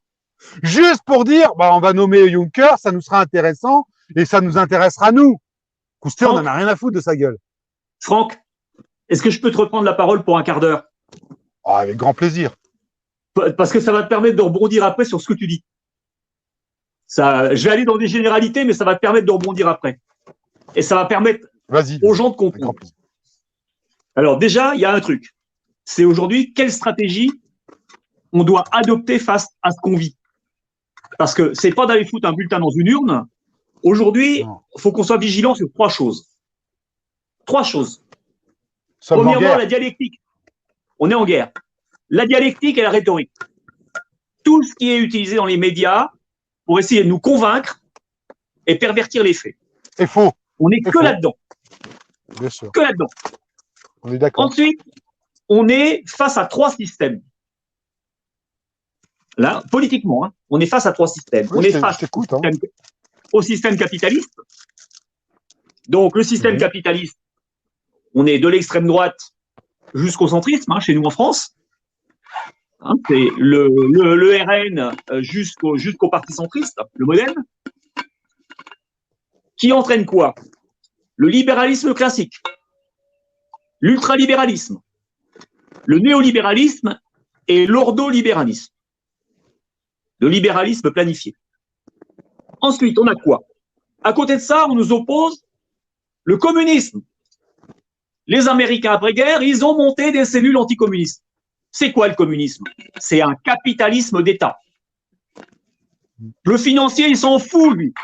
Juste pour dire, bah, on va nommer Juncker, ça nous sera intéressant, et ça nous intéressera nous. Coustet, on n'en a rien à foutre de sa gueule. Franck, est-ce que je peux te reprendre la parole pour un quart d'heure? Avec grand plaisir. Parce que ça va te permettre de rebondir après sur ce que tu dis. Ça, je vais aller dans des généralités, mais ça va te permettre de rebondir après. Et ça va permettre aux gens de comprendre. Alors déjà, il y a un truc. C'est aujourd'hui, quelle stratégie on doit adopter face à ce qu'on vit. Parce que c'est pas d'aller foutre un bulletin dans une urne. Aujourd'hui, il faut qu'on soit vigilant sur 3 choses. 3 choses. Premièrement, la dialectique. On est en guerre. La dialectique et la rhétorique. Tout ce qui est utilisé dans les médias pour essayer de nous convaincre et pervertir les faits. C'est faux. On n'est que là-dedans. Bien sûr. Que là-dedans. On est d'accord. Ensuite, on est face à 3 systèmes. Là, politiquement, hein, on est face à 3 systèmes. Oui, on est face au système capitaliste. Donc, le système capitaliste, on est de l'extrême droite jusqu'au centrisme, hein, chez nous en France. Hein, c'est le RN jusqu'au parti centriste, le MoDem, qui entraîne quoi? Le libéralisme classique, l'ultralibéralisme, le néolibéralisme et l'ordolibéralisme, le libéralisme planifié. Ensuite, on a quoi? À côté de ça, on nous oppose le communisme. Les Américains après-guerre, ils ont monté des cellules anticommunistes. C'est quoi le communisme? C'est un capitalisme d'État. Le financier, il s'en fout, lui.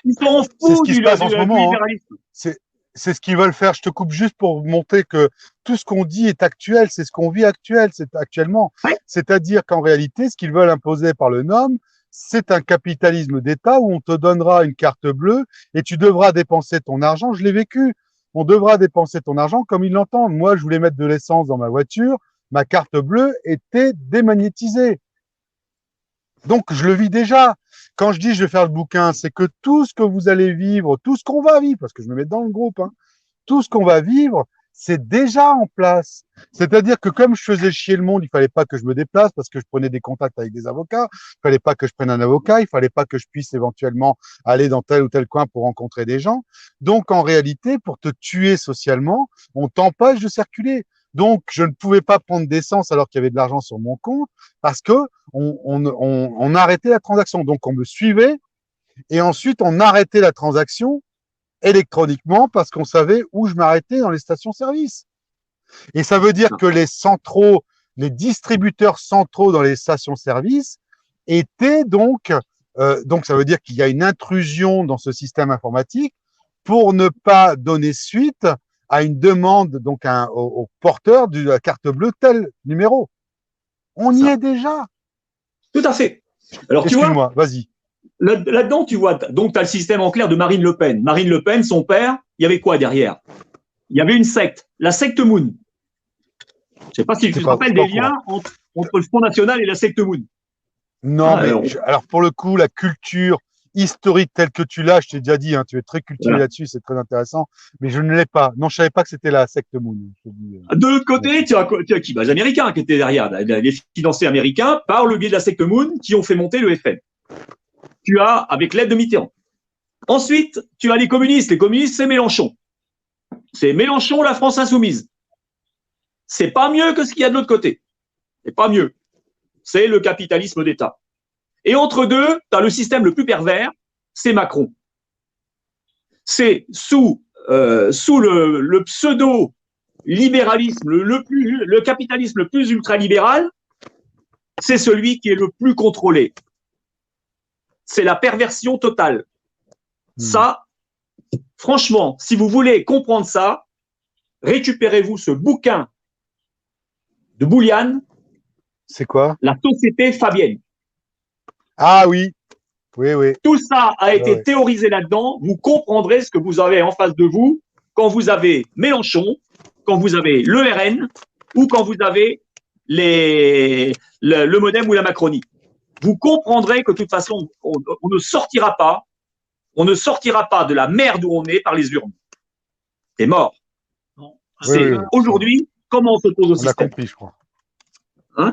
Il s'en fout C'est ce qui se passe en ce moment. libéralisme. C'est ce qu'ils veulent faire. Je te coupe juste pour montrer que tout ce qu'on dit est actuel, c'est ce qu'on vit actuellement. Ouais. C'est-à-dire qu'en réalité, ce qu'ils veulent imposer par le NOM, c'est un capitalisme d'État où on te donnera une carte bleue et tu devras dépenser ton argent. Je l'ai vécu. On devra dépenser ton argent comme ils l'entendent. Moi, je voulais mettre de l'essence dans ma voiture. Ma carte bleue était démagnétisée. Donc, je le vis déjà. Quand je dis je vais faire le bouquin, c'est que tout ce que vous allez vivre, tout ce qu'on va vivre, parce que je me mets dans le groupe, hein, tout ce qu'on va vivre, c'est déjà en place. C'est-à-dire que comme je faisais chier le monde, il fallait pas que je me déplace parce que je prenais des contacts avec des avocats. Il fallait pas que je prenne un avocat. Il fallait pas que je puisse éventuellement aller dans tel ou tel coin pour rencontrer des gens. Donc, en réalité, pour te tuer socialement, on t'empêche de circuler. Donc, je ne pouvais pas prendre d'essence alors qu'il y avait de l'argent sur mon compte parce que on arrêtait la transaction. Donc, on me suivait et ensuite, on arrêtait la transaction électroniquement parce qu'on savait où je m'arrêtais dans les stations-service. Et ça veut dire que les centraux, les distributeurs centraux dans les stations-service étaient donc ça veut dire qu'il y a une intrusion dans ce système informatique pour ne pas donner suite à une demande donc au porteur de la carte bleue tel numéro. On y est déjà. Tout à fait. Alors, tu vois, excuse-moi, vas-y. Là-dedans, tu vois, donc tu as le système en clair de Marine Le Pen. Marine Le Pen, son père, il y avait quoi derrière? Il y avait une secte, la secte Moon. Je ne sais pas si tu te rappelles des liens entre le Front National et la secte Moon. Non, alors pour le coup, la culture historique telle que tu l'as, je t'ai déjà dit, hein, tu es très cultivé là-dessus, c'est très intéressant, mais je ne l'ai pas. Non, je savais pas que c'était la secte Moon. De l'autre côté, tu as qui? Les Américains qui étaient derrière, les financiers américains, par le biais de la secte Moon, qui ont fait monter le FN. Tu as, avec l'aide de Mitterrand. Ensuite, tu as les communistes. Les communistes, c'est Mélenchon. C'est Mélenchon, la France insoumise. C'est pas mieux que ce qu'il y a de l'autre côté. C'est pas mieux. C'est le capitalisme d'État. Et entre deux, tu as le système le plus pervers, c'est Macron. C'est sous le pseudo-libéralisme, le capitalisme le plus ultralibéral, c'est celui qui est le plus contrôlé. C'est la perversion totale. Ça, franchement, si vous voulez comprendre ça, récupérez-vous ce bouquin de Bouliane. C'est quoi? La société fabienne. Ah oui, oui. Tout ça a été théorisé là-dedans. Vous comprendrez ce que vous avez en face de vous quand vous avez Mélenchon, quand vous avez le RN ou quand vous avez le Modem ou la Macronie. Vous comprendrez que de toute façon, on ne sortira pas de la merde où on est par les urnes. C'est mort. Aujourd'hui, comment on s'oppose au système? On l'a compris, je crois. Hein?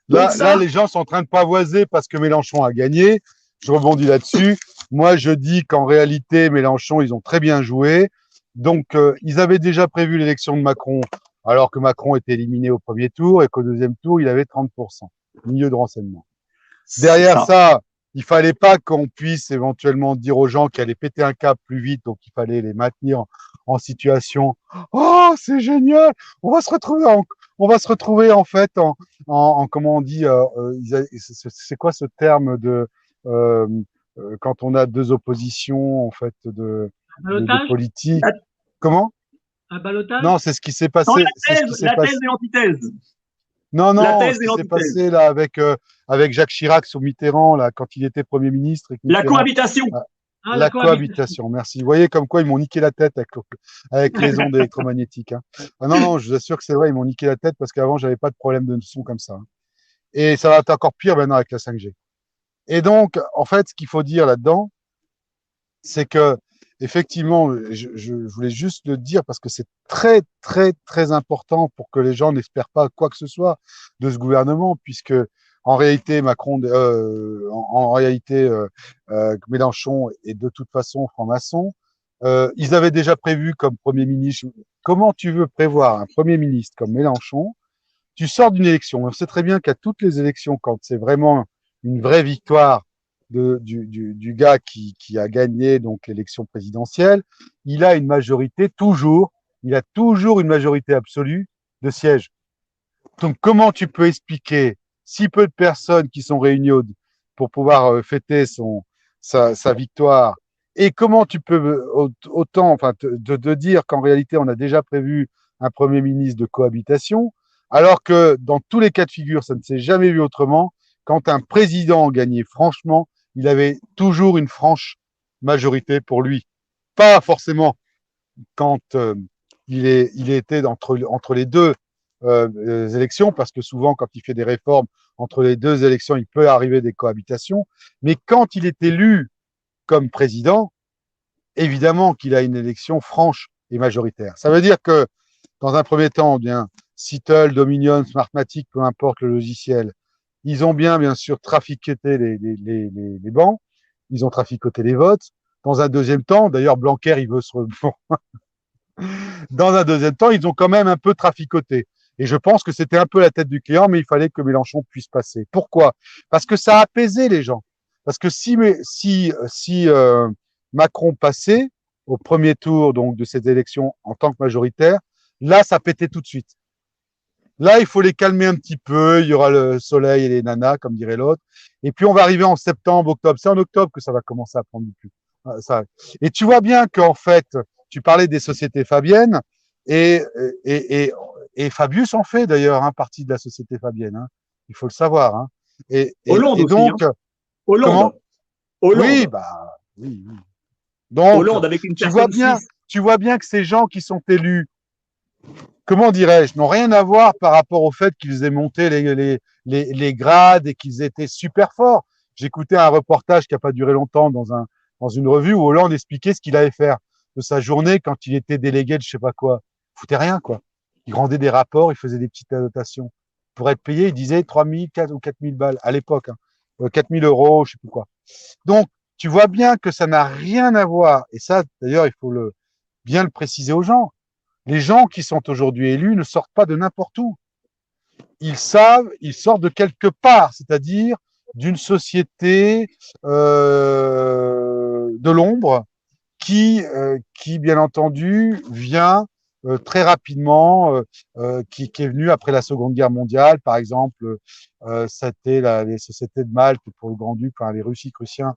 Là, les gens sont en train de pavoiser parce que Mélenchon a gagné. Je rebondis là-dessus. Moi, je dis qu'en réalité, Mélenchon, ils ont très bien joué. Donc, ils avaient déjà prévu l'élection de Macron, alors que Macron était éliminé au premier tour et qu'au deuxième tour, il avait 30%. Milieu de renseignement. Derrière ça, il fallait pas qu'on puisse éventuellement dire aux gens qu'ils allaient péter un câble plus vite, donc il fallait les maintenir en situation. Oh, c'est génial! On va se retrouver en fait en comment on dit, c'est quoi ce terme de quand on a deux oppositions en fait de politique. Comment? Un ballottage? Non, c'est ce qui s'est passé. La thèse et l'antithèse. Non, ce qui s'est passé là avec Jacques Chirac sur Mitterrand là quand il était Premier ministre. La cohabitation. La cohabitation, merci. Vous voyez comme quoi ils m'ont niqué la tête avec les ondes électromagnétiques. Hein. Ah non, je vous assure que c'est vrai, ils m'ont niqué la tête parce qu'avant, j'avais pas de problème de son comme ça. Hein. Et ça va être encore pire maintenant avec la 5G. Et donc, en fait, ce qu'il faut dire là-dedans, c'est que, effectivement, je voulais juste le dire parce que c'est très, très, très important pour que les gens n'espèrent pas quoi que ce soit de ce gouvernement, puisque en réalité, Mélenchon est de toute façon franc-maçon. Ils avaient déjà prévu comme Premier ministre. Comment tu veux prévoir un Premier ministre comme Mélenchon tu sors d'une élection. On sait très bien qu'à toutes les élections, quand c'est vraiment une vraie victoire du gars qui a gagné donc l'élection présidentielle, il a une majorité toujours, il a toujours une majorité absolue de sièges. Donc, comment tu peux expliquer si peu de personnes qui sont réunies pour pouvoir fêter sa victoire, et comment tu peux autant, enfin, de dire qu'en réalité, on a déjà prévu un Premier ministre de cohabitation, alors que dans tous les cas de figure, ça ne s'est jamais vu autrement. Quand un président gagnait franchement, il avait toujours une franche majorité pour lui. Pas forcément quand il était entre les deux élections, parce que souvent, quand il fait des réformes entre les deux élections, il peut arriver des cohabitations. Mais quand il est élu comme président, évidemment qu'il a une élection franche et majoritaire. Ça veut dire que, dans un premier temps, bien, Seattle, Dominion, Smartmatic, peu importe le logiciel, ils ont bien sûr, trafiqué les bancs, ils ont traficoté les votes. Dans un deuxième temps, d'ailleurs, Blanquer, il veut se... Dans un deuxième temps, ils ont quand même un peu traficoté. Et je pense que c'était un peu la tête du client, mais il fallait que Mélenchon puisse passer. Pourquoi? Parce que ça a apaisé les gens. Parce que si Macron passait au premier tour donc de cette élection en tant que majoritaire, là, ça pétait tout de suite. Là, il faut les calmer un petit peu. Il y aura le soleil et les nanas, comme dirait l'autre. Et puis, on va arriver en septembre, octobre. C'est en octobre que ça va commencer à prendre du plus. Ça. Et tu vois bien qu'en fait, tu parlais des sociétés fabiennes et Fabius en fait d'ailleurs partie de la société fabienne. Hein. Il faut le savoir. Hein. Hollande et donc, aussi, hein. Hollande. Comment Hollande. Oui. Donc, Hollande avec une personne tu vois bien que ces gens qui sont élus, comment dirais-je, n'ont rien à voir par rapport au fait qu'ils aient monté les grades et qu'ils étaient super forts. J'écoutais un reportage qui n'a pas duré longtemps dans une revue où Hollande expliquait ce qu'il allait faire de sa journée quand il était délégué de je sais pas quoi. Il foutait rien, quoi. Il rendait des rapports, il faisait des petites annotations. Pour être payé, il disait 3 000, 4 ou 4 000 balles à l'époque. 4 000 euros, je sais plus quoi. Donc, tu vois bien que ça n'a rien à voir. Et ça, d'ailleurs, il faut bien le préciser aux gens. Les gens qui sont aujourd'hui élus ne sortent pas de n'importe où. Ils sortent de quelque part, c'est-à-dire d'une société de l'ombre qui, bien entendu, vient très rapidement, qui est venu après la Seconde Guerre mondiale. Par exemple, c'était les sociétés de Malte pour le Grand-Duc, enfin, les Russies prussiens,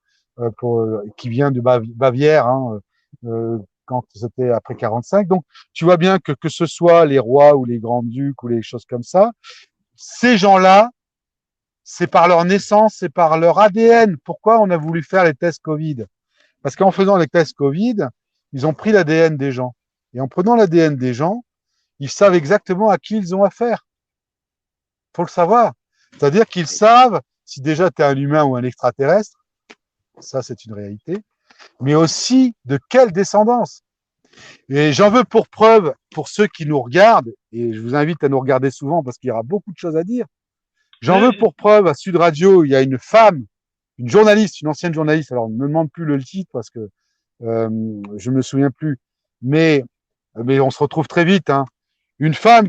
qui vient de Bavière, hein, quand c'était après 45. Donc, tu vois bien que ce soit les rois ou les grands-ducs ou les choses comme ça, ces gens-là, c'est par leur naissance, c'est par leur ADN. Pourquoi on a voulu faire les tests Covid? Parce qu'en faisant les tests Covid, ils ont pris l'ADN des gens. Et en prenant l'ADN des gens, ils savent exactement à qui ils ont affaire. Il faut le savoir. C'est-à-dire qu'ils savent si déjà tu es un humain ou un extraterrestre, ça c'est une réalité, mais aussi de quelle descendance. Et j'en veux pour preuve, pour ceux qui nous regardent, et je vous invite à nous regarder souvent parce qu'il y aura beaucoup de choses à dire, j'en veux pour preuve, à Sud Radio, il y a une femme, une journaliste, une ancienne journaliste, alors ne me demande plus le titre parce que je me souviens plus, mais on se retrouve très vite. Hein. Une femme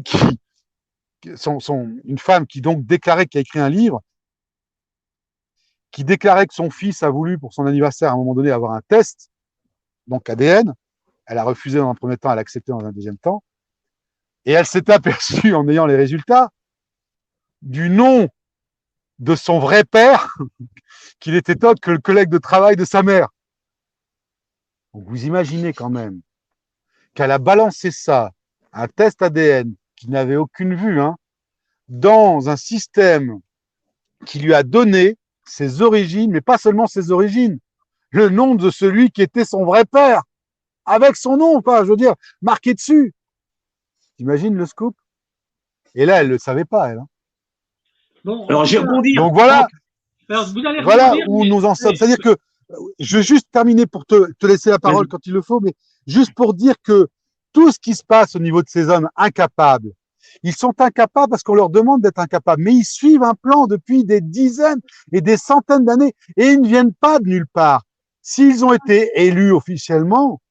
une femme qui donc déclarait, qui a écrit un livre, qui déclarait que son fils a voulu pour son anniversaire à un moment donné avoir un test, donc ADN. Elle a refusé dans un premier temps, elle a accepté dans un deuxième temps, et elle s'est aperçue en ayant les résultats du nom de son vrai père qu'il était autre que le collègue de travail de sa mère. Donc vous imaginez quand même qu'elle a balancé ça, un test ADN qui n'avait aucune vue, hein, dans un système qui lui a donné ses origines, mais pas seulement ses origines, le nom de celui qui était son vrai père, avec son nom, quoi, je veux dire, marqué dessus. T'imagines le scoop? Et là, elle ne le savait pas, elle. Hein. Bon, alors j'ai rebondi. Donc voilà, voilà où nous en sommes. C'est-à-dire que, je vais juste terminer pour te laisser la parole quand il le faut, mais juste pour dire que tout ce qui se passe au niveau de ces hommes incapables, ils sont incapables parce qu'on leur demande d'être incapables, mais ils suivent un plan depuis des dizaines et des centaines d'années et ils ne viennent pas de nulle part. S'ils ont été élus officiellement,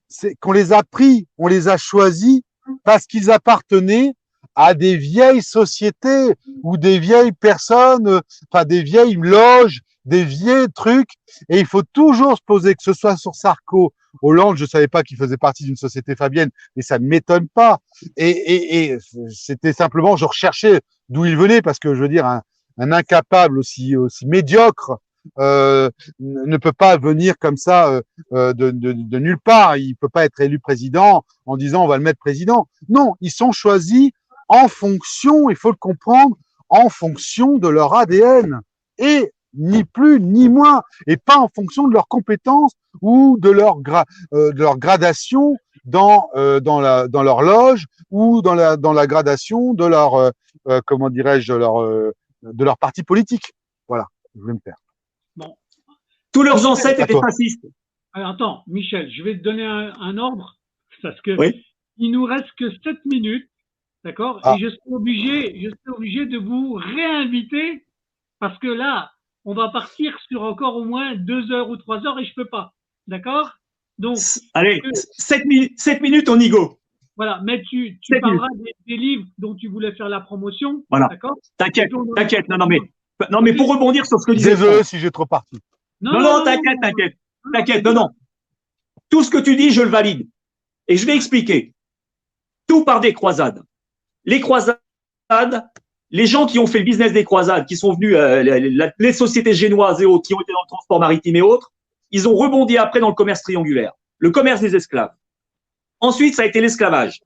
c'est qu'on les a pris, on les a choisis parce qu'ils appartenaient à des vieilles sociétés ou des vieilles personnes, enfin des vieilles loges, des vieux trucs. Et il faut toujours se poser, que ce soit sur Sarko, Hollande, je savais pas qu'il faisait partie d'une société fabienne, mais ça ne m'étonne pas. Et c'était simplement, je recherchais d'où il venait, parce que je veux dire, un incapable aussi médiocre ne peut pas venir comme ça de nulle part. Il peut pas être élu président en disant on va le mettre président. Non, ils sont choisis en fonction, il faut le comprendre, en fonction de leur ADN. Et ni plus ni moins, et pas en fonction de leurs compétences ou de leur gradation dans leur loge ou dans la gradation de leur comment dirais-je de leur parti politique. Voilà, je vais me taire. Bon. Tous leurs ancêtres étaient fascistes. Alors, attends, Michel, je vais te donner un ordre parce que oui. Il nous reste que 7 minutes, d'accord? Et je suis obligé de vous réinviter parce que là, on va partir sur encore au moins 2 heures ou 3 heures et je peux pas, d'accord? Donc, allez, 7 minutes, on y go. Voilà, mais tu parleras des livres dont tu voulais faire la promotion, voilà. D'accord? T'inquiète. Non, mais pour rebondir sur ce que disait. Désolé si j'ai trop parti. Non, t'inquiète. Non. Tout ce que tu dis, je le valide. Et je vais expliquer. Tout par des croisades. Les croisades, les gens qui ont fait le business des croisades, qui sont venus, les sociétés génoises et autres, qui ont été dans le transport maritime et autres, ils ont rebondi après dans le commerce triangulaire, le commerce des esclaves. Ensuite, ça a été l'esclavage.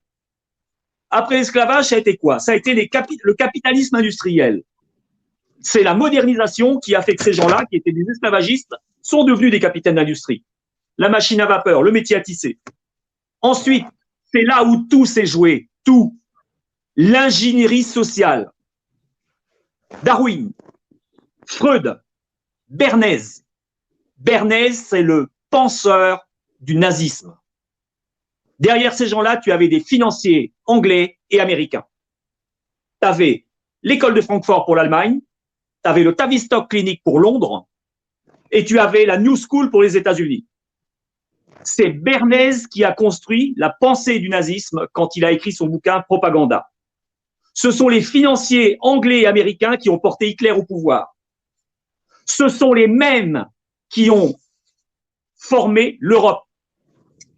Après l'esclavage, ça a été quoi? Ça a été le capitalisme industriel. C'est la modernisation qui a fait que ces gens-là, qui étaient des esclavagistes, sont devenus des capitaines d'industrie. La machine à vapeur, le métier à tisser. Ensuite, c'est là où tout s'est joué, tout. L'ingénierie sociale. Darwin, Freud, Bernays. Bernays, c'est le penseur du nazisme. Derrière ces gens-là, tu avais des financiers anglais et américains. Tu avais l'école de Francfort pour l'Allemagne, tu avais le Tavistock Clinic pour Londres, et tu avais la New School pour les États-Unis. C'est Bernays qui a construit la pensée du nazisme quand il a écrit son bouquin Propaganda. Ce sont les financiers anglais et américains qui ont porté Hitler au pouvoir. Ce sont les mêmes qui ont formé l'Europe.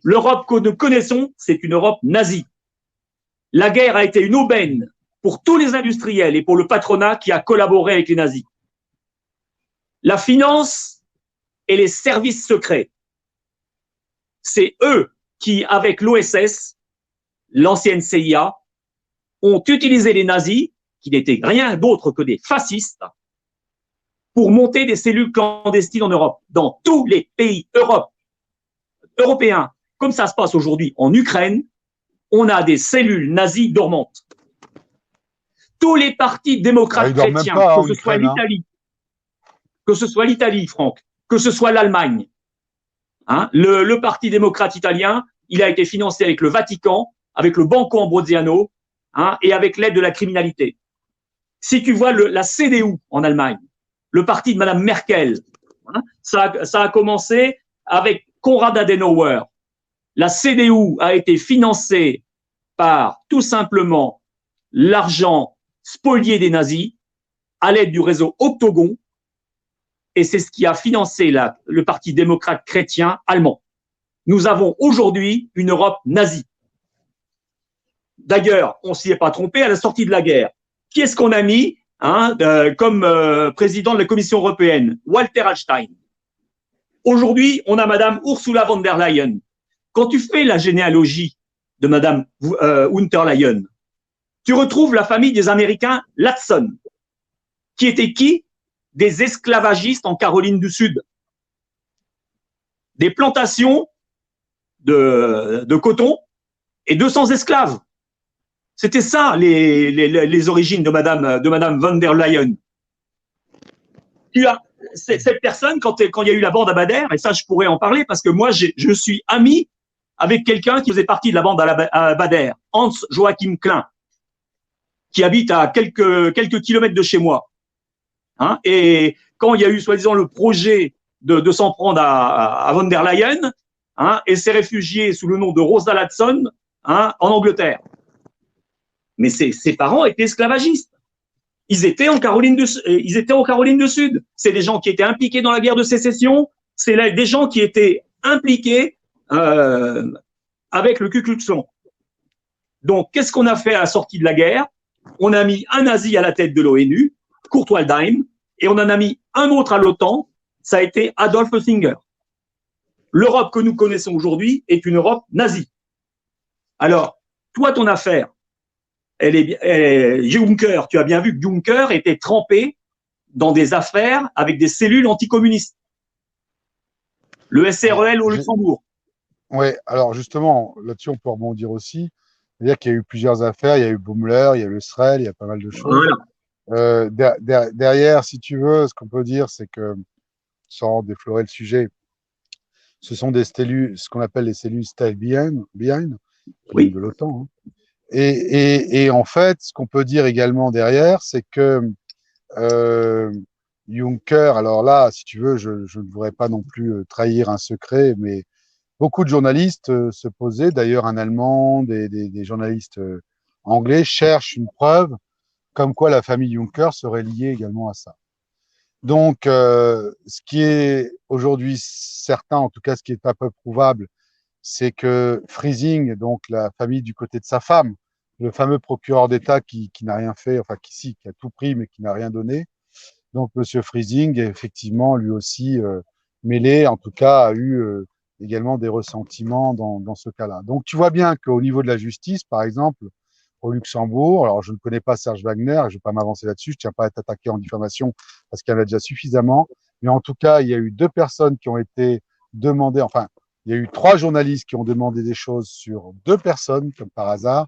L'Europe que nous connaissons, c'est une Europe nazie. La guerre a été une aubaine pour tous les industriels et pour le patronat qui a collaboré avec les nazis. La finance et les services secrets, c'est eux qui, avec l'OSS, l'ancienne CIA, ont utilisé les nazis, qui n'étaient rien d'autre que des fascistes, pour monter des cellules clandestines en Europe. Dans tous les pays européens, comme ça se passe aujourd'hui en Ukraine, on a des cellules nazies dormantes. Tous les partis démocrates chrétiens, que ce soit l'Italie, Franck, que ce soit l'Allemagne, hein, le parti démocrate italien, il a été financé avec le Vatican, avec le Banco Ambrosiano, hein, et avec l'aide de la criminalité. Si tu vois la CDU en Allemagne, le parti de Madame Merkel, hein, ça a commencé avec Konrad Adenauer. La CDU a été financée par tout simplement l'argent spolié des nazis à l'aide du réseau Octogon, et c'est ce qui a financé le Parti démocrate chrétien allemand. Nous avons aujourd'hui une Europe nazie. D'ailleurs, on s'y est pas trompé, à la sortie de la guerre, qui est-ce qu'on a mis comme président de la Commission européenne? Walter Hallstein. Aujourd'hui, on a Madame Ursula von der Leyen. Quand tu fais la généalogie de Madame von der Leyen, tu retrouves la famille des Américains Latson, qui étaient qui? Des esclavagistes en Caroline du Sud. Des plantations de coton et 200 esclaves. C'était ça les origines de Madame von der Leyen. Cette personne, quand il y a eu la bande à Bader, et ça je pourrais en parler parce que moi je suis ami avec quelqu'un qui faisait partie de la bande à Bader, Hans Joachim Klein, qui habite à quelques kilomètres de chez moi. Hein, et quand il y a eu soi-disant le projet de s'en prendre à von der Leyen, hein, et s'est réfugié sous le nom de Rosa Latson, hein, en Angleterre. mais ses parents étaient esclavagistes. Ils étaient en Caroline du Sud. C'est des gens qui étaient impliqués dans la guerre de sécession. C'est là des gens qui étaient impliqués avec le Ku Klux Klan. Donc, qu'est-ce qu'on a fait à la sortie de la guerre? On a mis un nazi à la tête de l'ONU, Kurt Waldheim, et on en a mis un autre à l'OTAN, ça a été Adolf Hitler. L'Europe que nous connaissons aujourd'hui est une Europe nazie. Alors, toi, ton affaire, Juncker, tu as bien vu que Juncker était trempé dans des affaires avec des cellules anticommunistes. Le SREL au Luxembourg. Oui, alors justement, là-dessus, on peut rebondir aussi. C'est-à-dire qu'il y a eu plusieurs affaires, il y a eu Baumler, il y a eu le SREL, il y a pas mal de choses. Voilà. Derrière, si tu veux, ce qu'on peut dire, c'est que, sans déflorer le sujet, ce sont des cellules, ce qu'on appelle les cellules stay behind oui. De l'OTAN. Hein. Et en fait, ce qu'on peut dire également derrière, c'est que Juncker, alors là, si tu veux, je ne voudrais pas non plus trahir un secret, mais beaucoup de journalistes se posaient, d'ailleurs un Allemand, des journalistes anglais, cherchent une preuve comme quoi la famille Juncker serait liée également à ça. Donc, ce qui est aujourd'hui certain, en tout cas ce qui est un peu prouvable, c'est que Friesing, donc la famille du côté de sa femme, le fameux procureur d'État qui n'a rien fait, enfin qui a tout pris mais qui n'a rien donné. Donc, Monsieur Friesing est effectivement lui aussi mêlé, en tout cas a eu également des ressentiments dans ce cas-là. Donc, tu vois bien qu'au niveau de la justice, par exemple, au Luxembourg, alors je ne connais pas Serge Wagner, je ne vais pas m'avancer là-dessus, je ne tiens pas à être attaqué en diffamation parce qu'il y en a déjà suffisamment, mais en tout cas, il y a eu 2 personnes qui ont été demandées, enfin, il y a eu 3 journalistes qui ont demandé des choses sur 2 personnes, comme par hasard,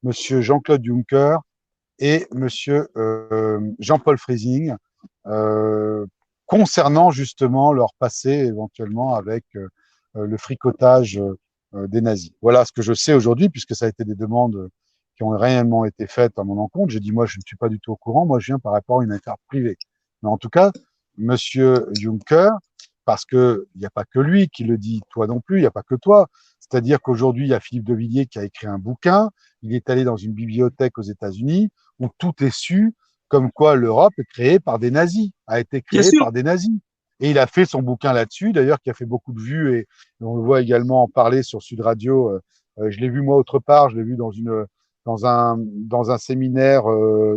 Monsieur Jean-Claude Juncker et Monsieur Jean-Paul Friesing, concernant justement leur passé éventuellement avec le fricotage des nazis. Voilà ce que je sais aujourd'hui, puisque ça a été des demandes qui ont réellement été faites à mon encontre. J'ai dit, moi, je ne suis pas du tout au courant. Moi, je viens par rapport à une affaire privée. Mais en tout cas, Monsieur Juncker, parce que il n'y a pas que lui qui le dit, toi non plus, il n'y a pas que toi. C'est-à-dire qu'aujourd'hui, il y a Philippe de Villiers qui a écrit un bouquin. Il est allé dans une bibliothèque aux États-Unis où tout est su, comme quoi l'Europe est créée par des nazis, a été créée par des nazis. Et il a fait son bouquin là-dessus, d'ailleurs, qui a fait beaucoup de vues et on le voit également en parler sur Sud Radio. Je l'ai vu moi autre part, je l'ai vu dans un séminaire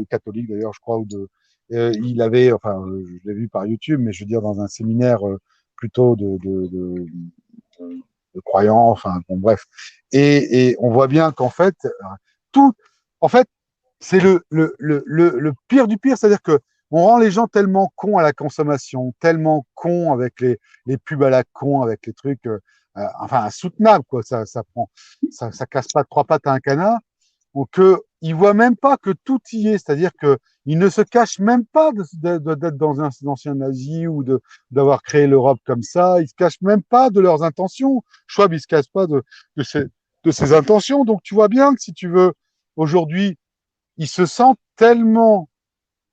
catholique d'ailleurs, je crois, il avait, enfin, je l'ai vu par YouTube, mais je veux dire dans un séminaire plutôt de croyants, enfin, bon, bref. Et on voit bien qu'en fait, en fait, c'est le pire du pire, c'est-à-dire que on rend les gens tellement cons à la consommation, tellement cons avec les pubs à la con, avec les trucs, enfin, insoutenables, quoi. Ça casse pas 3 pattes à un canard. Donc, ils voient même pas que tout y est, c'est-à-dire que ils ne se cachent même pas d'être dans un ancien nazi ou d'avoir créé l'Europe comme ça. Ils se cachent même pas de leurs intentions. Schwab, il se cache pas de ses intentions. Donc, tu vois bien que si tu veux, aujourd'hui, ils se sentent tellement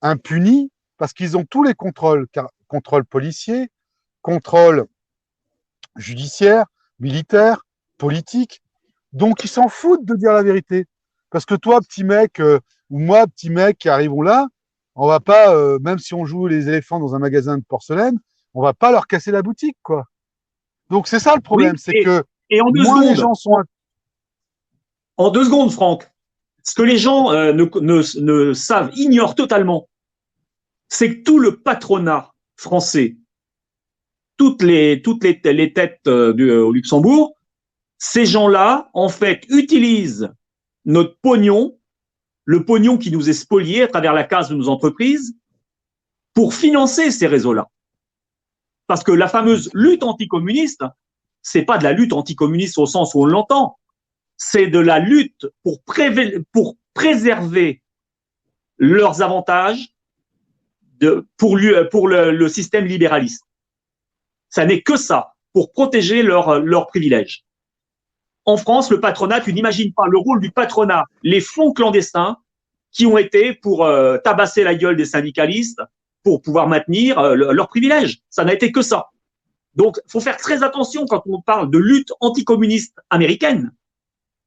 impunis parce qu'ils ont tous les contrôles policiers, contrôles judiciaires, militaires, politiques. Donc, ils s'en foutent de dire la vérité. Parce que toi, petit mec, ou moi, petit mec qui arrivons là, on va pas, même si on joue les éléphants dans un magasin de porcelaine, on va pas leur casser la boutique, quoi. Donc, c'est ça le problème, oui, c'est que moins les gens sont... En 2 secondes, Franck, ce que les gens ne savent, ignorent totalement, c'est que tout le patronat français, toutes les têtes au Luxembourg, ces gens-là, en fait, utilisent notre pognon, le pognon qui nous est spolié à travers la casse de nos entreprises, pour financer ces réseaux-là. Parce que la fameuse lutte anticommuniste, c'est pas de la lutte anticommuniste au sens où on l'entend, c'est de la lutte pour préserver leurs avantages pour le système libéraliste. Ça n'est que ça, pour protéger leurs privilèges. En France, le patronat, tu n'imagines pas le rôle du patronat, les fonds clandestins qui ont été pour tabasser la gueule des syndicalistes pour pouvoir maintenir leurs privilèges. Ça n'a été que ça. Donc, il faut faire très attention quand on parle de lutte anticommuniste américaine.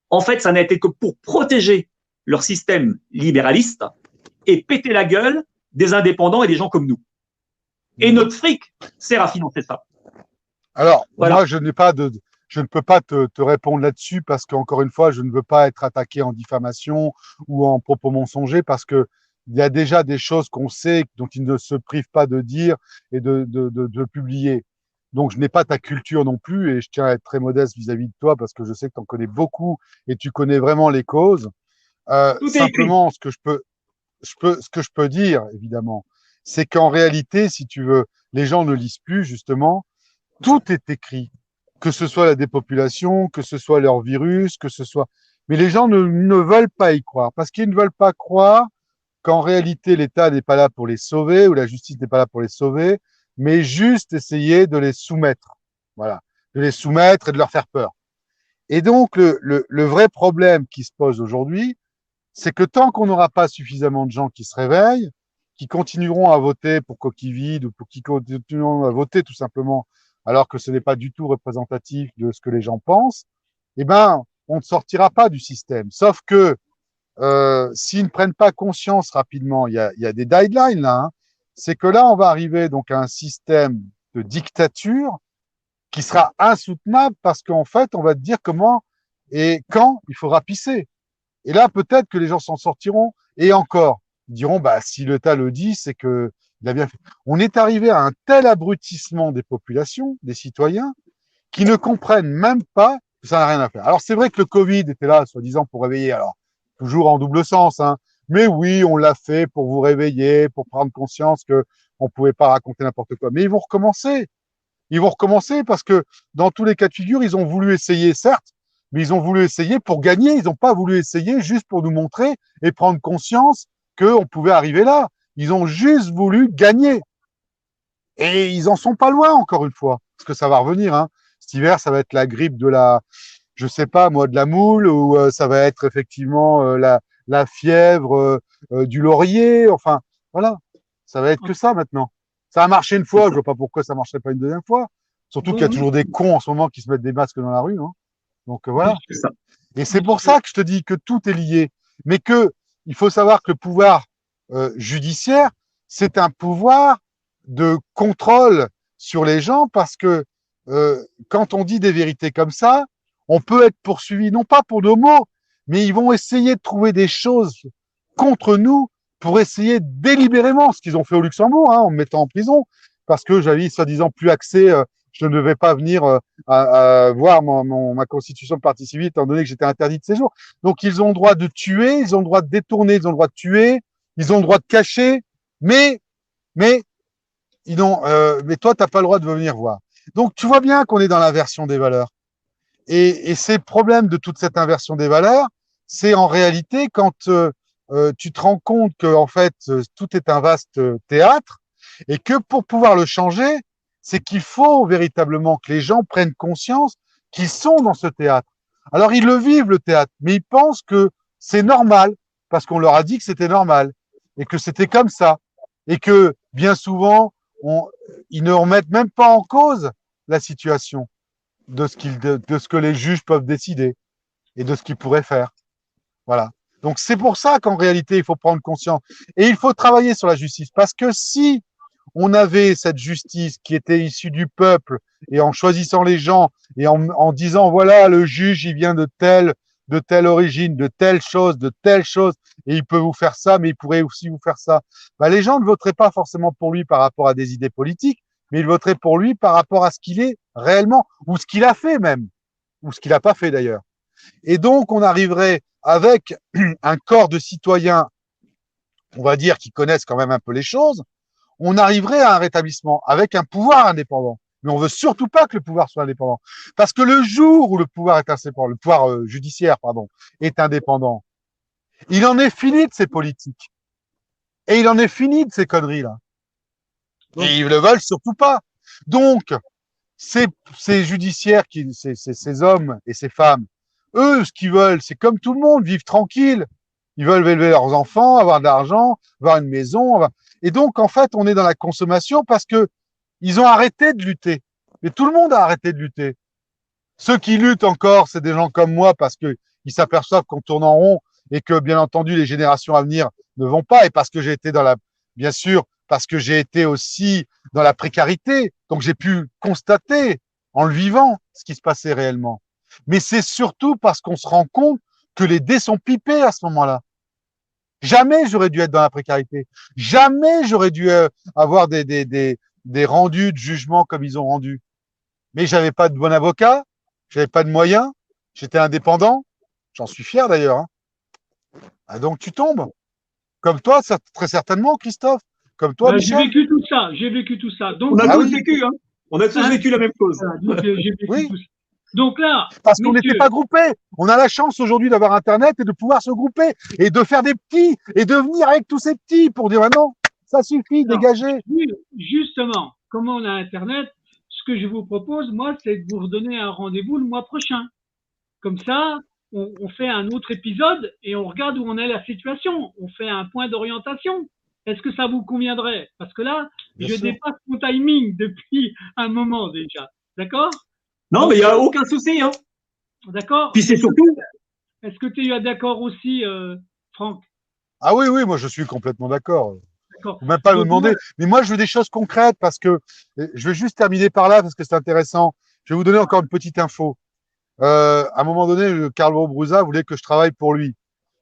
En fait, ça n'a été que pour protéger leur système libéraliste et péter la gueule des indépendants et des gens comme nous. Et notre fric sert à financer ça. Alors, voilà. Moi, je ne peux pas te répondre là-dessus parce qu'encore une fois, je ne veux pas être attaqué en diffamation ou en propos mensongers parce que il y a déjà des choses qu'on sait dont ils ne se privent pas de dire et de publier. Donc, je n'ai pas ta culture non plus et je tiens à être très modeste vis-à-vis de toi parce que je sais que tu en connais beaucoup et tu connais vraiment les causes. Simplement, ce que je peux dire, évidemment, c'est qu'en réalité, si tu veux, les gens ne lisent plus, justement. Tout est écrit, que ce soit la dépopulation, que ce soit leur virus, que ce soit. Mais les gens ne veulent pas y croire parce qu'ils ne veulent pas croire qu'en réalité l'État n'est pas là pour les sauver ou la justice n'est pas là pour les sauver, mais juste essayer de les soumettre. Voilà, de les soumettre et de leur faire peur. Et donc le vrai problème qui se pose aujourd'hui, c'est que tant qu'on n'aura pas suffisamment de gens qui se réveillent, qui continueront à voter pour coquilles vides ou pour qui continueront à voter tout simplement alors que ce n'est pas du tout représentatif de ce que les gens pensent, eh ben, on ne sortira pas du système. Sauf que s'ils ne prennent pas conscience rapidement, il y a des guidelines là, hein, c'est que là, on va arriver donc à un système de dictature qui sera insoutenable parce qu'en fait, on va te dire comment et quand il faudra pisser. Et là, peut-être que les gens s'en sortiront. Et encore, ils diront, bah, si l'État le dit, c'est que il a bien fait. On est arrivé à un tel abrutissement des populations, des citoyens, qui ne comprennent même pas que ça n'a rien à faire. Alors, c'est vrai que le Covid était là, soi-disant, pour réveiller. Alors, toujours en double sens, hein. Mais oui, on l'a fait pour vous réveiller, pour prendre conscience que on pouvait pas raconter n'importe quoi. Mais ils vont recommencer. Ils vont recommencer parce que dans tous les cas de figure, ils ont voulu essayer, certes, mais ils ont voulu essayer pour gagner. Ils n'ont pas voulu essayer juste pour nous montrer et prendre conscience qu'on pouvait arriver là. Ils ont juste voulu gagner. Et ils en sont pas loin, encore une fois, parce que ça va revenir. Hein. Cet hiver, ça va être la grippe de la, je sais pas moi, de la moule, ou ça va être effectivement la fièvre du laurier. Enfin, voilà, ça va être que ça maintenant. Ça a marché une fois, je vois pas pourquoi ça marcherait pas une deuxième fois. Surtout qu'il y a toujours des cons en ce moment qui se mettent des masques dans la rue. Hein. Donc voilà. Et c'est pour ça que je te dis que tout est lié, mais que il faut savoir que le pouvoir judiciaire, c'est un pouvoir de contrôle sur les gens parce que quand on dit des vérités comme ça, on peut être poursuivi, non pas pour nos mots, mais ils vont essayer de trouver des choses contre nous pour essayer délibérément, ce qu'ils ont fait au Luxembourg, hein, en me mettant en prison, parce que j'avais soi-disant plus accès, je ne devais pas venir à voir ma constitution de partie civile, étant donné que j'étais interdit de séjour. Donc ils ont le droit de tuer, ils ont le droit de détourner, ils ont le droit de tuer, ils ont le droit de cacher, mais mais toi, tu n'as pas le droit de venir voir. Donc, tu vois bien qu'on est dans l'inversion des valeurs. Et c'est le problème de toute cette inversion des valeurs, c'est en réalité quand tu te rends compte que en fait tout est un vaste théâtre et que pour pouvoir le changer, c'est qu'il faut véritablement que les gens prennent conscience qu'ils sont dans ce théâtre. Alors ils le vivent le théâtre, mais ils pensent que c'est normal parce qu'on leur a dit que c'était normal et que c'était comme ça et que bien souvent ils ne remettent même pas en cause la situation de ce que les juges peuvent décider et de ce qu'ils pourraient faire. Voilà. Donc c'est pour ça qu'en réalité, il faut prendre conscience. Et il faut travailler sur la justice. Parce que si on avait cette justice qui était issue du peuple et en choisissant les gens et en disant, voilà, le juge, il vient de telle origine, de telle chose, et il peut vous faire ça, mais il pourrait aussi vous faire ça. Bah, les gens ne voteraient pas forcément pour lui par rapport à des idées politiques, mais ils voteraient pour lui par rapport à ce qu'il est réellement, ou ce qu'il a fait même, ou ce qu'il n'a pas fait d'ailleurs. Et donc, on arriverait avec un corps de citoyens, on va dire, qui connaissent quand même un peu les choses, on arriverait à un rétablissement avec un pouvoir indépendant. Mais on veut surtout pas que le pouvoir soit indépendant. Parce que le jour où le pouvoir est indépendant, le pouvoir judiciaire, pardon, est indépendant, il en est fini de ces politiques. Et il en est fini de ces conneries-là. Et ils le veulent surtout pas. Donc, ces judiciaires, ces hommes et ces femmes, eux, ce qu'ils veulent, c'est comme tout le monde, vivre tranquille. Ils veulent élever leurs enfants, avoir de l'argent, avoir une maison. Et donc, en fait, on est dans la consommation parce que ils ont arrêté de lutter. Mais tout le monde a arrêté de lutter. Ceux qui luttent encore, c'est des gens comme moi parce qu'ils s'aperçoivent qu'on tourne en rond et que, bien entendu, les générations à venir ne vont pas, et parce que j'ai été bien sûr, parce que j'ai été aussi dans la précarité, donc j'ai pu constater, en le vivant, ce qui se passait réellement. Mais c'est surtout parce qu'on se rend compte que les dés sont pipés à ce moment-là. Jamais j'aurais dû être dans la précarité. Jamais j'aurais dû avoir des rendus de jugement comme ils ont rendu. Mais j'avais pas de bon avocat, j'avais pas de moyens, j'étais indépendant. J'en suis fier d'ailleurs. Hein. Ah, donc tu tombes. Comme toi, très certainement, Christophe. Comme toi, J'ai Michel. vécu tout ça, j'ai vécu tout ça. Donc, On a Ah tous oui. vécu, hein. On a tous vécu la même chose. Voilà, donc, j'ai vécu Oui. tout ça. Donc là, Parce qu'on n'était messieurs, pas groupés. On a la chance aujourd'hui d'avoir Internet et de pouvoir se grouper et de faire des petits et de venir avec tous ces petits pour dire ah non, ça suffit, alors, dégagez. justement, comme on a Internet, ce que je vous propose, moi, c'est de vous redonner un rendez-vous le mois prochain. Comme ça, on fait un autre épisode et on regarde où on est la situation. On fait un point d'orientation. Est-ce que ça vous conviendrait? Parce que là, Bien je sûr. dépasse mon timing depuis un moment déjà. D'accord? Non, mais il n'y a aucun souci, hein. D'accord? Puis c'est surtout, Est-ce que tu es d'accord aussi, Franck? Ah oui, oui, moi je suis complètement d'accord. D'accord. Faut même pas me Donc, demander. Mais moi, je veux des choses concrètes parce que je vais juste terminer par là parce que c'est intéressant. Je vais vous donner encore une petite info. À un moment donné, Karl Brusa voulait que je travaille pour lui.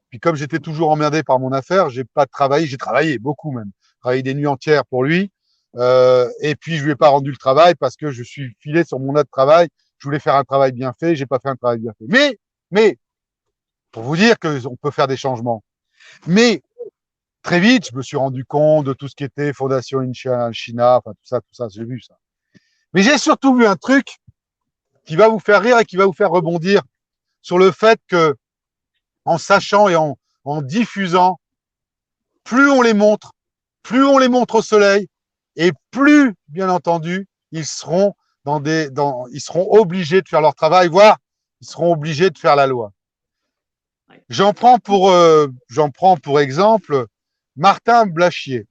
Puis comme j'étais toujours emmerdé par mon affaire, j'ai pas travaillé. J'ai travaillé beaucoup même. Travaillé des nuits entières pour lui. Et puis je lui ai pas rendu le travail parce que je suis filé sur mon autre travail. Je voulais faire un travail bien fait. J'ai pas fait un travail bien fait. Mais pour vous dire qu'on peut faire des changements. Mais très vite, je me suis rendu compte de tout ce qui était Fondation China, enfin tout ça, j'ai vu ça. Mais j'ai surtout vu un truc qui va vous faire rire et qui va vous faire rebondir sur le fait que, en sachant et en diffusant, plus on les montre au soleil, et plus, bien entendu, ils seront ils seront obligés de faire leur travail, voire ils seront obligés de faire la loi. J'en prends pour exemple Martin Blachier.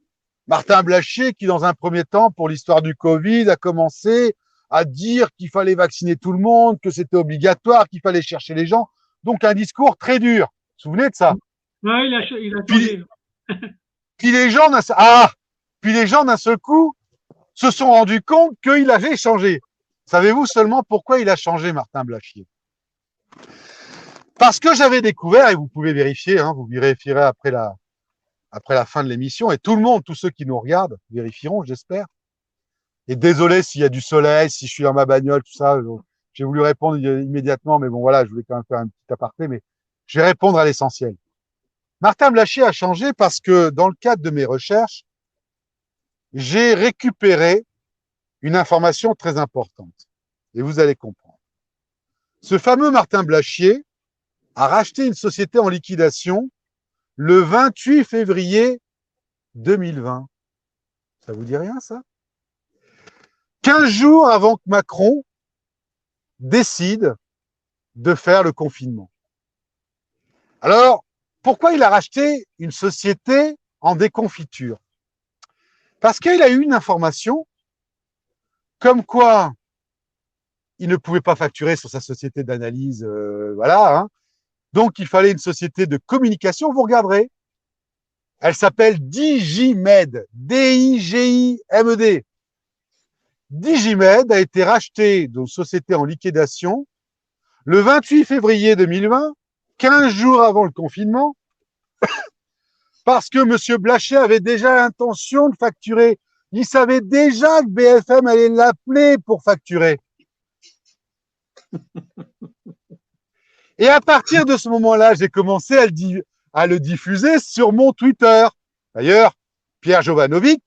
Martin Blachier qui, dans un premier temps, pour l'histoire du Covid, a commencé à dire qu'il fallait vacciner tout le monde, que c'était obligatoire, qu'il fallait chercher les gens. Donc, un discours très dur. Vous vous souvenez de ça? Ouais, il a changé. Puis les gens, puis les gens d'un seul coup se sont rendus compte qu'il avait changé. Savez-vous seulement pourquoi il a changé, Martin Blachier? Parce que j'avais découvert, et vous pouvez vérifier, hein, vous vérifierez après la fin de l'émission, et tout le monde, tous ceux qui nous regardent, vérifieront, j'espère. Et désolé s'il y a du soleil, si je suis dans ma bagnole, tout ça, j'ai voulu répondre immédiatement, mais bon, voilà, je voulais quand même faire un petit aparté, mais je vais répondre à l'essentiel. Martin Blachier a changé parce que, dans le cadre de mes recherches, j'ai récupéré une information très importante. Et vous allez comprendre. Ce fameux Martin Blachier a racheté une société en liquidation le 28 février 2020. Ça vous dit rien, ça? 15 jours avant que Macron décide de faire le confinement. Alors, pourquoi il a racheté une société en déconfiture? Parce qu'il a eu une information comme quoi il ne pouvait pas facturer sur sa société d'analyse, voilà. Hein. Donc, il fallait une société de communication. Vous regarderez. Elle s'appelle Digimed. D-I-G-I-M-E-D. Digimed a été racheté d'une société en liquidation le 28 février 2020, 15 jours avant le confinement, parce que M. Blachier avait déjà l'intention de facturer. Il savait déjà que BFM allait l'appeler pour facturer. Et à partir de ce moment-là, j'ai commencé à le diffuser sur mon Twitter. D'ailleurs, Pierre Jovanovic,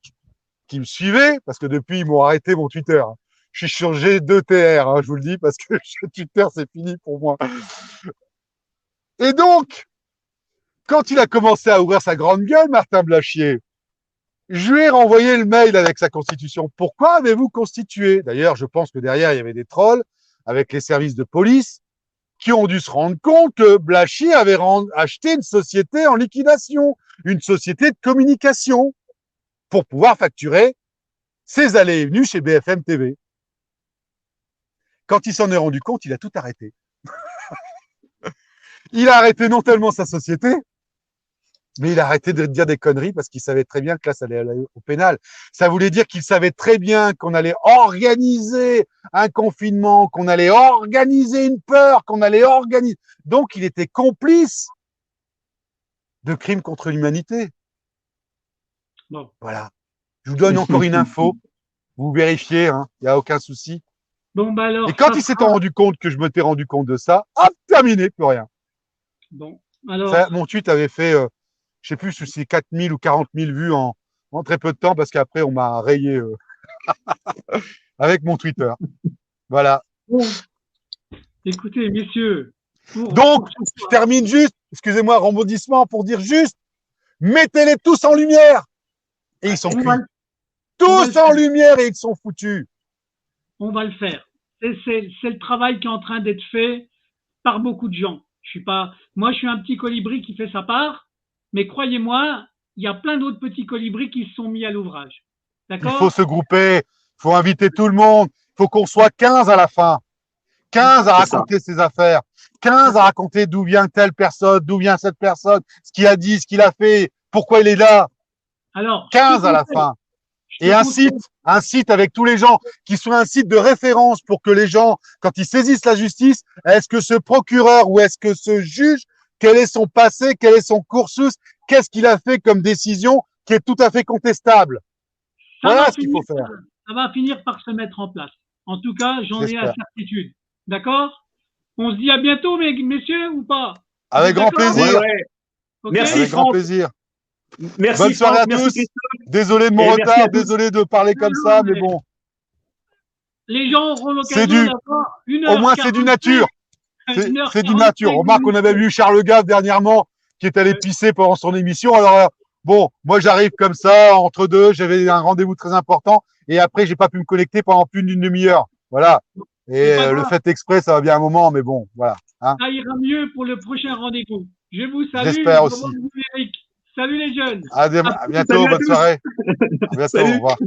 qui me suivait, parce que depuis, ils m'ont arrêté mon Twitter. Je suis sur G2TR, hein, je vous le dis, parce que Twitter, c'est fini pour moi. Et donc, quand il a commencé à ouvrir sa grande gueule, Martin Blachier, je lui ai renvoyé le mail avec sa constitution. Pourquoi avez-vous constitué? D'ailleurs, je pense que derrière, il y avait des trolls avec les services de police qui ont dû se rendre compte que Blachier avait acheté une société en liquidation, une société de communication, pour pouvoir facturer ses allées et venues chez BFM TV. Quand il s'en est rendu compte, il a tout arrêté. Il a arrêté non tellement sa société, mais il a arrêté de dire des conneries parce qu'il savait très bien que là, ça allait aller au pénal. Ça voulait dire qu'il savait très bien qu'on allait organiser un confinement, qu'on allait organiser une peur, qu'on allait organiser. Donc, il était complice de crimes contre l'humanité. Bon. Voilà. Je vous donne encore une info. Vous vérifiez, hein, il n'y a aucun souci. Bon, bah alors. Et quand il s'était rendu compte que je m'étais rendu compte de ça, hop, terminé, plus rien. Bon, alors. Ça, mon tweet avait fait, je sais plus si c'est 4 000 ou 40 000 vues en très peu de temps parce qu'après, on m'a rayé avec mon Twitter. Voilà. Bon. Écoutez, messieurs. Donc, je termine juste, excusez-moi, rebondissement pour dire juste, mettez-les tous en lumière. Et ils sont cuits. Tous en lumière et ils sont foutus. On va le faire. C'est le travail qui est en train d'être fait par beaucoup de gens. Moi, je suis un petit colibri qui fait sa part, mais croyez-moi, il y a plein d'autres petits colibris qui se sont mis à l'ouvrage. D'accord ? Il faut se grouper, il faut inviter tout le monde, il faut qu'on soit 15 à la fin. 15 à raconter ses affaires, 15 à raconter d'où vient telle personne, d'où vient cette personne, ce qu'il a dit, ce qu'il a fait, pourquoi il est là. Alors, 15 à la fin. Et un site avec tous les gens, qui soit un site de référence pour que les gens, quand ils saisissent la justice, est-ce que ce procureur ou est-ce que ce juge, quel est son passé, quel est son cursus, qu'est-ce qu'il a fait comme décision qui est tout à fait contestable. Voilà ce qu'il faut faire. Ça va finir par se mettre en place. En tout cas, j'en ai la certitude. D'accord ? On se dit à bientôt, messieurs, ou pas ? Avec grand plaisir. Ouais. Okay. Merci, avec grand plaisir. Merci, bonne soirée à tous. Désolé de mon retard, désolé de parler comme ça, mais bon. Les gens auront l'occasion d'avoir une heure. Au moins, c'est du nature. C'est du nature. Remarque, on avait vu Charles Gave dernièrement qui est allé pisser pendant son émission. Alors, bon, moi, j'arrive comme ça, entre deux. J'avais un rendez-vous très important et après, j'ai pas pu me connecter pendant plus d'une demi-heure. Voilà. Et le fait exprès, ça va bien un moment, mais bon, voilà. Hein. Ça ira mieux pour le prochain rendez-vous. Je vous salue. J'espère aussi. Salut les jeunes. À bientôt, bonne soirée. À bientôt, au revoir.